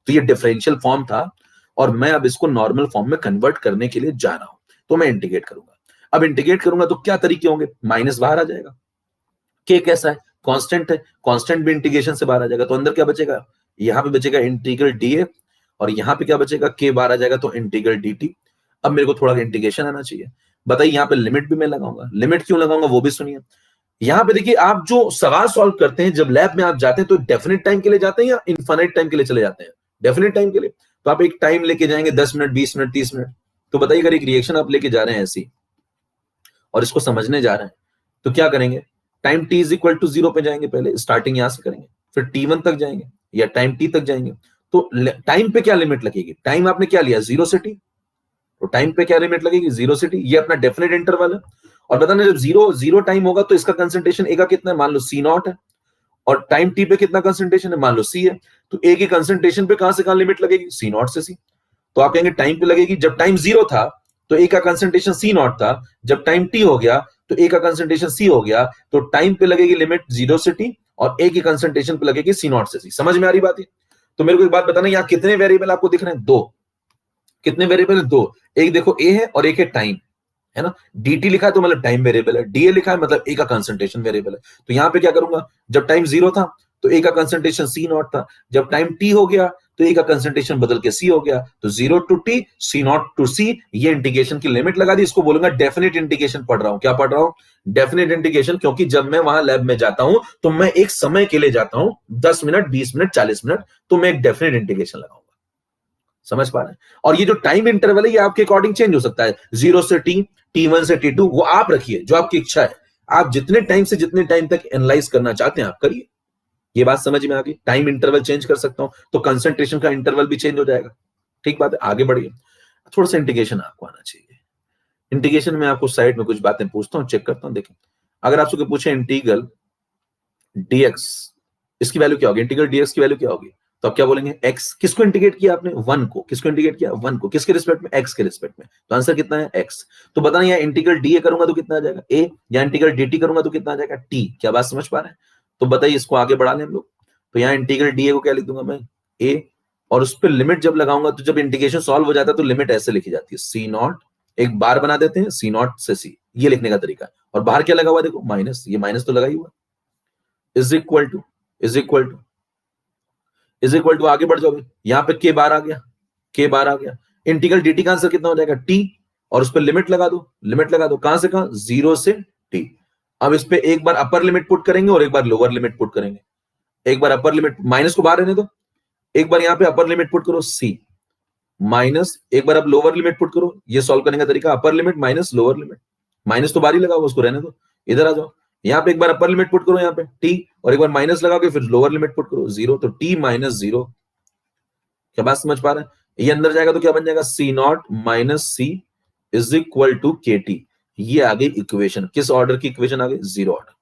तो ये डिफरेंशियल फॉर्म था और मैं अब इसको नॉर्मल फॉर्म में कन्वर्ट करने के लिए जा रहा हूं, तो मैं इंटीग्रेट करूंगा। अब इंटीग्रेट करूंगा तो क्या तरीके होंगे, माइनस बाहर आ जाएगा, के कैसा है, कांस्टेंट है, कांस्टेंट भी इंटीग्रेशन से बाहर आ जाएगा, तो अंदर क्या बचेगा, यहां पे बचेगा इंटीग्रल डीए, और यहां पे क्या बचेगा, के बाहर आ जाएगा, तो इंटीग्रल डीटी। अब मेरे को थोड़ा इंटीग्रेशन आना चाहिए। बताइए यहाँ पे लिमिट भी मैं लगाऊंगा, लिमिट क्यों लगाऊंगा वो भी सुनिए। यहाँ पे देखिए आप जो सवाल सॉल्व करते हैं, जब लैब में आप जाते हैं तो डेफिनेट टाइम के लिए जाते हैं या इनफाइनाइट टाइम के लिए चले जाते हैं, डेफिनेट टाइम के लिए। तो आप एक टाइम लेके जाएंगे 10 मिनट, 20 मिनट, 30 मिनट। तो बताइए अगर एक रिएक्शन आप लेके जा रहे हैं ऐसी और इसको समझने जा रहे हैं, तो क्या करेंगे, time t is equal to 0 पे जाएंगे, पहले स्टार्टिंग यहां से करेंगे, फिर t1 तक जाएंगे या टाइम t तक जाएंगे। तो टाइम पे क्या लिमिट लगेगी, टाइम आपने क्या लिया 0 से t, तो टाइम पे क्या लिमिट लगेगी 0 से t, ये अपना डेफिनेट इंटरवल है। और बताना जब 0 टाइम होगा तो इसका कंसंट्रेशन ए का कितना है, मान लो C0 है, और टाइम t पे कितना कंसंट्रेशन है, मान लो C है। तो ए की कंसंट्रेशन पे कहां से कहां लिमिट लगेगी, C0 से C। तो आप कहेंगे टाइम पे लगेगी, जब टाइम 0 था तो ए का कंसंट्रेशन C0 था, जब टाइम t हो गया तो ए का कंसंट्रेशन C हो गया, तो टाइम पे लगेगी लिमिट 0 से t और ए की कंसंट्रेशन पे लगेगी C0 से C। समझ में आ रही बात है? तो मेरे को एक बात बताना, यहाँ कितने वेरिएबल आपको दिख रहे हैं, 2। कितने वेरिएबल है, 2। एक देखो ए है और एक है टाइम, है ना। dt लिखा है तो मतलब टाइम वेरिएबल है, da लिखा है मतलब ए का कंसंट्रेशन वेरिएबल है। तो यहाँ पे क्या करूंगा, जब टाइम 0 था तो ए का कंसंट्रेशन C0 था, जब टाइम t हो गया तो ए का कंसंट्रेशन बदल के C हो गया, तो 0 to t, C0 to C, ये इंटीग्रेशन की लिमिट लगा दी। इसको बोलूंगा डेफिनेट इंटीग्रेशन पढ़ रहा हूं। क्या पढ़ रहा हूं, डेफिनेट इंटीग्रेशन। क्योंकि जब मैं वहां लैब में जाता हूं तो मैं एक समय के लिए जाता हूं, 10 मिनट, 20 मिनट, 40 मिनट, तो मैं एक डेफिनेट इंटीग्रेशन लगाऊंगा। समझ पा रहे हैं? और ये जो टाइम इंटरवल है ये आपके अकॉर्डिंग चेंज हो सकता है, 0 से t, t1 से t2, वो आप रखिए जो आपकी इच्छा है। आप जितने टाइम से जितने टाइम तक एनालाइज करना चाहते हैं आप करिए, ये बात समझ में आ गई? टाइम इंटरवल चेंज कर सकता हूं तो कंसंट्रेशन का इंटरवल भी चेंज हो जाएगा। ठीक बात है, आगे बढ़िए। थोड़ा सा इंटीग्रेशन आपको आना चाहिए। इंटीग्रेशन में आपको साइड में कुछ बातें पूछता हूं, चेक करता हूं। देखिए, अगर आपसे कोई पूछे इंटीग्रल dx, इसकी वैल्यू क्या होगी? इंटीग्रल dx की वैल्यू क्या होगी? तो आप क्या बोलेंगे? x। किसको इंटीग्रेट किया आपने? 1 को। किसको इंटीग्रेट किया? 1 को। किसके रिस्पेक्ट में? x के रिस्पेक्ट में। तो आंसर कितना है? x। तो बताना, यहाँ इंटीग्रल dA करूंगा तो कितना आ जाएगा? a, या इंटीग्रल dt करूंगा तो कितना आ जाएगा? t। क्या बात समझ पा रहे हैं? तो बताइए, इसको आगे बढ़ा लें हम लोग। तो यहाँ इंटीग्रल dA को क्या लिख दूंगा मैं? a, और उस पर लिमिट जब लगाऊंगा तो जब इंटीग्रेशन सॉल्व हो जाता है तो लिमिट ऐसे लिखी जाती है, c नॉट, एक बार बना देते हैं, c नॉट से c, ये लिखने का तरीका है। और बाहर क्या लगा हुआ? देखो माइनस, ये माइनस तो लगा ही हुआ, is equal to, is equal to, is equal to, आगे बढ़ जाओगे, यहां पे के बार आ गया, के बार आ गया। इंटीग्रल dt का आंसर कितना हो जाएगा? t, और उस पर लिमिट लगा दो, लिमिट लगा दो, कहां से कहां? 0 से t। अब इस पे एक बार अपर लिमिट पुट करेंगे और एक बार लोअर लिमिट पुट करेंगे। एक बार अपर लिमिट, माइनस को बाहर रहने दो, एक बार यहां पे अपर लिमिट पुट करो c माइनस, एक बार अब लोअर लिमिट पुट करो। ये सॉल्व करने का तरीका, upper limit minus lower limit, minus तो बाहर ही लगा हुआ, उसको रहने दो, इधर आ जाओ। यहाँ पे एक बार अपर लिमिट पुट करो यहाँ पे t, और एक बार माइनस लगा के फिर लोअर लिमिट पुट करो 0, तो t माइनस 0। क्या बात समझ पा रहे हैं? ये अंदर जाएगा तो क्या बन जाएगा? c naught minus c is equal to K T. ये आ गई इक्वेशन। किस ऑर्डर की इक्वेशन आ गई? Zero order.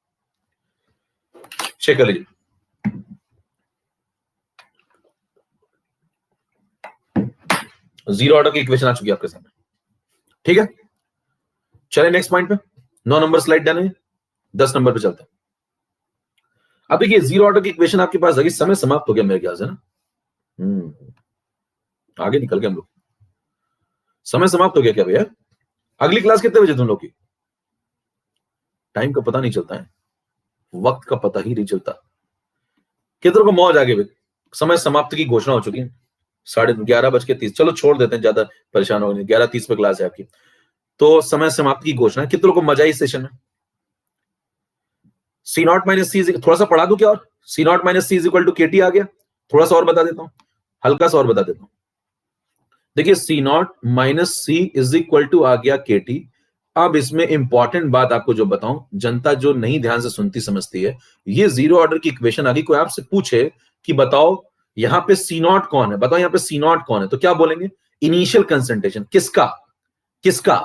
चेक कर लीजिए, जीरो ऑर्डर की इक्वेशन आ चुकी है आपके सामने। ठीक है, चले नेक्स्ट पॉइंट पे। 9 नंबर स्लाइड डन है, 10 नंबर पे चलते हैं। अब देखिए, जीरो ऑर्डर की इक्वेशन आपके पास आ गई। समय समाप्त हो गया मेरे ख्याल से ना, आगे निकल गए हम लोग। समय समाप्त हो गया क्या भैया? अगली क्लास कितने बजे तुम लोग की? टाइम का पता नहीं चलता है, वक्त का पता ही नहीं चलता। कितनों को मौज आ गई? समय समाप्त की घोषणा हो चुकी है, 11:30। चलो छोड़ देते हैं, ज्यादा परेशान हो गए। 11:30 पे क्लास है आपकी, तो समय समाप्त की घोषणा। कितनों को मजा आई सेशन में? सी नॉट माइनस सी, थोड़ा सा पढ़ा दूं क्या? और C naught minus C is equal to K T आ गया। थोड़ा सा और बता देता हूं, हल्का सा और बता देता हूं। देखिए, C naught minus C is equal to आ गया के टी। अब इसमें इंपॉर्टेंट बात आपको जो बताऊं, जनता जो नहीं ध्यान से सुनती समझती है, ये जीरो ऑर्डर की इक्वेशन आ गई। कोई आपसे पूछे कि बताओ यहां पे सी नॉट कौन है, बताओ यहां पे सी नॉट कौन है, तो क्या बोलेंगे? Initial concentration. किसका? किसका?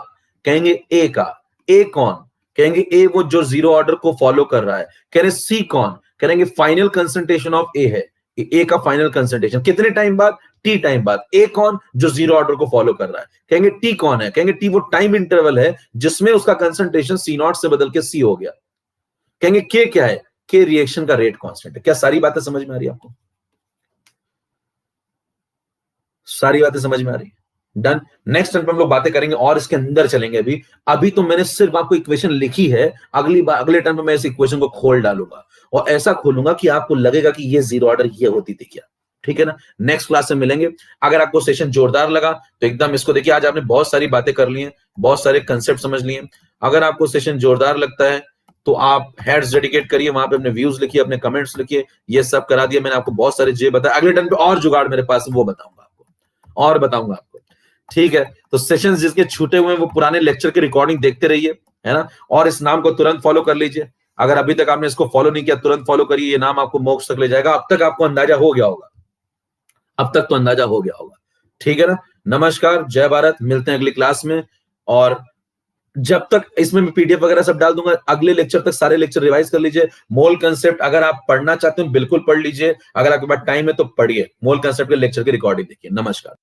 कहेंगे ए का। ए कौन? कहेंगे ए वो जो जीरो ऑर्डर को फॉलो कर रहा है। कह रहे सी कौन? कहेंगे फाइनल कंसंट्रेशन ऑफ ए है, ए का फाइनल कंसंट्रेशन। कितने टाइम बाद? टी टाइम बाद। ए कौन? जो जीरो ऑर्डर को फॉलो कर रहा है। कहेंगे टी कौन है? कहेंगे टी वो टाइम इंटरवल है जिसमें उसका कंसंट्रेशन सी नॉट से बदल के सी हो गया। कहेंगे के क्या है? के रिएक्शन का रेट कांस्टेंट है। क्या सारी बातें समझ में आ रही है आपको? सारी बातें समझ में आ रही है? डन। नेक्स्ट टर्म पे हम लोग बातें करेंगे और इसके अंदर चलेंगे। अभी अभी तो मैंने सिर्फ आपको इक्वेशन लिखी है, अगली बार अगले टर्म पे मैं इस इक्वेशन को खोल डालूंगा और ऐसा खोलूंगा कि आपको लगेगा कि ये जीरो ऑर्डर ये होती थी क्या। ठीक है ना? नेक्स्ट क्लास में मिलेंगे। अगर आपको सेशन जोरदार लगा तो एकदम इसको देखिए, आज आपने बहुत सारी बातें कर ली हैं, बहुत सारे कंसेप्ट समझ लिए। अगर आपको सेशन जोरदार लगता है तो आप हेड्स डेडिकेट करिए, वहां पे अपने व्यूज लिखिए, अपने कमेंट्स लिखिए। ये सब करा दिया मैंने आपको, बहुत सारे जे बताया। अगले टर्म पे और जुगाड़ मेरे पास वो बताऊंगा आपको, और बताऊंगा आपको। ठीक है, तो सेशंस जिसके छूटे हुए हैं वो पुराने लेक्चर की रिकॉर्डिंग देखते रहिए, है ना? और इस नाम को तुरंत फॉलो कर लीजिए। अगर अभी तक आपने इसको फॉलो नहीं किया, तुरंत फॉलो करिए। ये नाम आपको मोक्ष तक ले जाएगा। अब तक आपको अंदाजा हो गया होगा, अब तक तो अंदाजा हो गया होगा। ठीक है ना? नमस्कार, जय भारत। मिलते हैं अगली क्लास में। और जब तक इसमें मैं पीडीएफ वगैरह सब डाल दूंगा, अगले लेक्चर तक सारे लेक्चर रिवाइज कर लीजिए। मोल कंसेप्ट अगर आप पढ़ना चाहते हो बिल्कुल पढ़ लीजिए, अगर आपके पास टाइम है तो पढ़िए। मोल कंसेप्ट के लेक्चर की रिकॉर्डिंग देखिए। नमस्कार।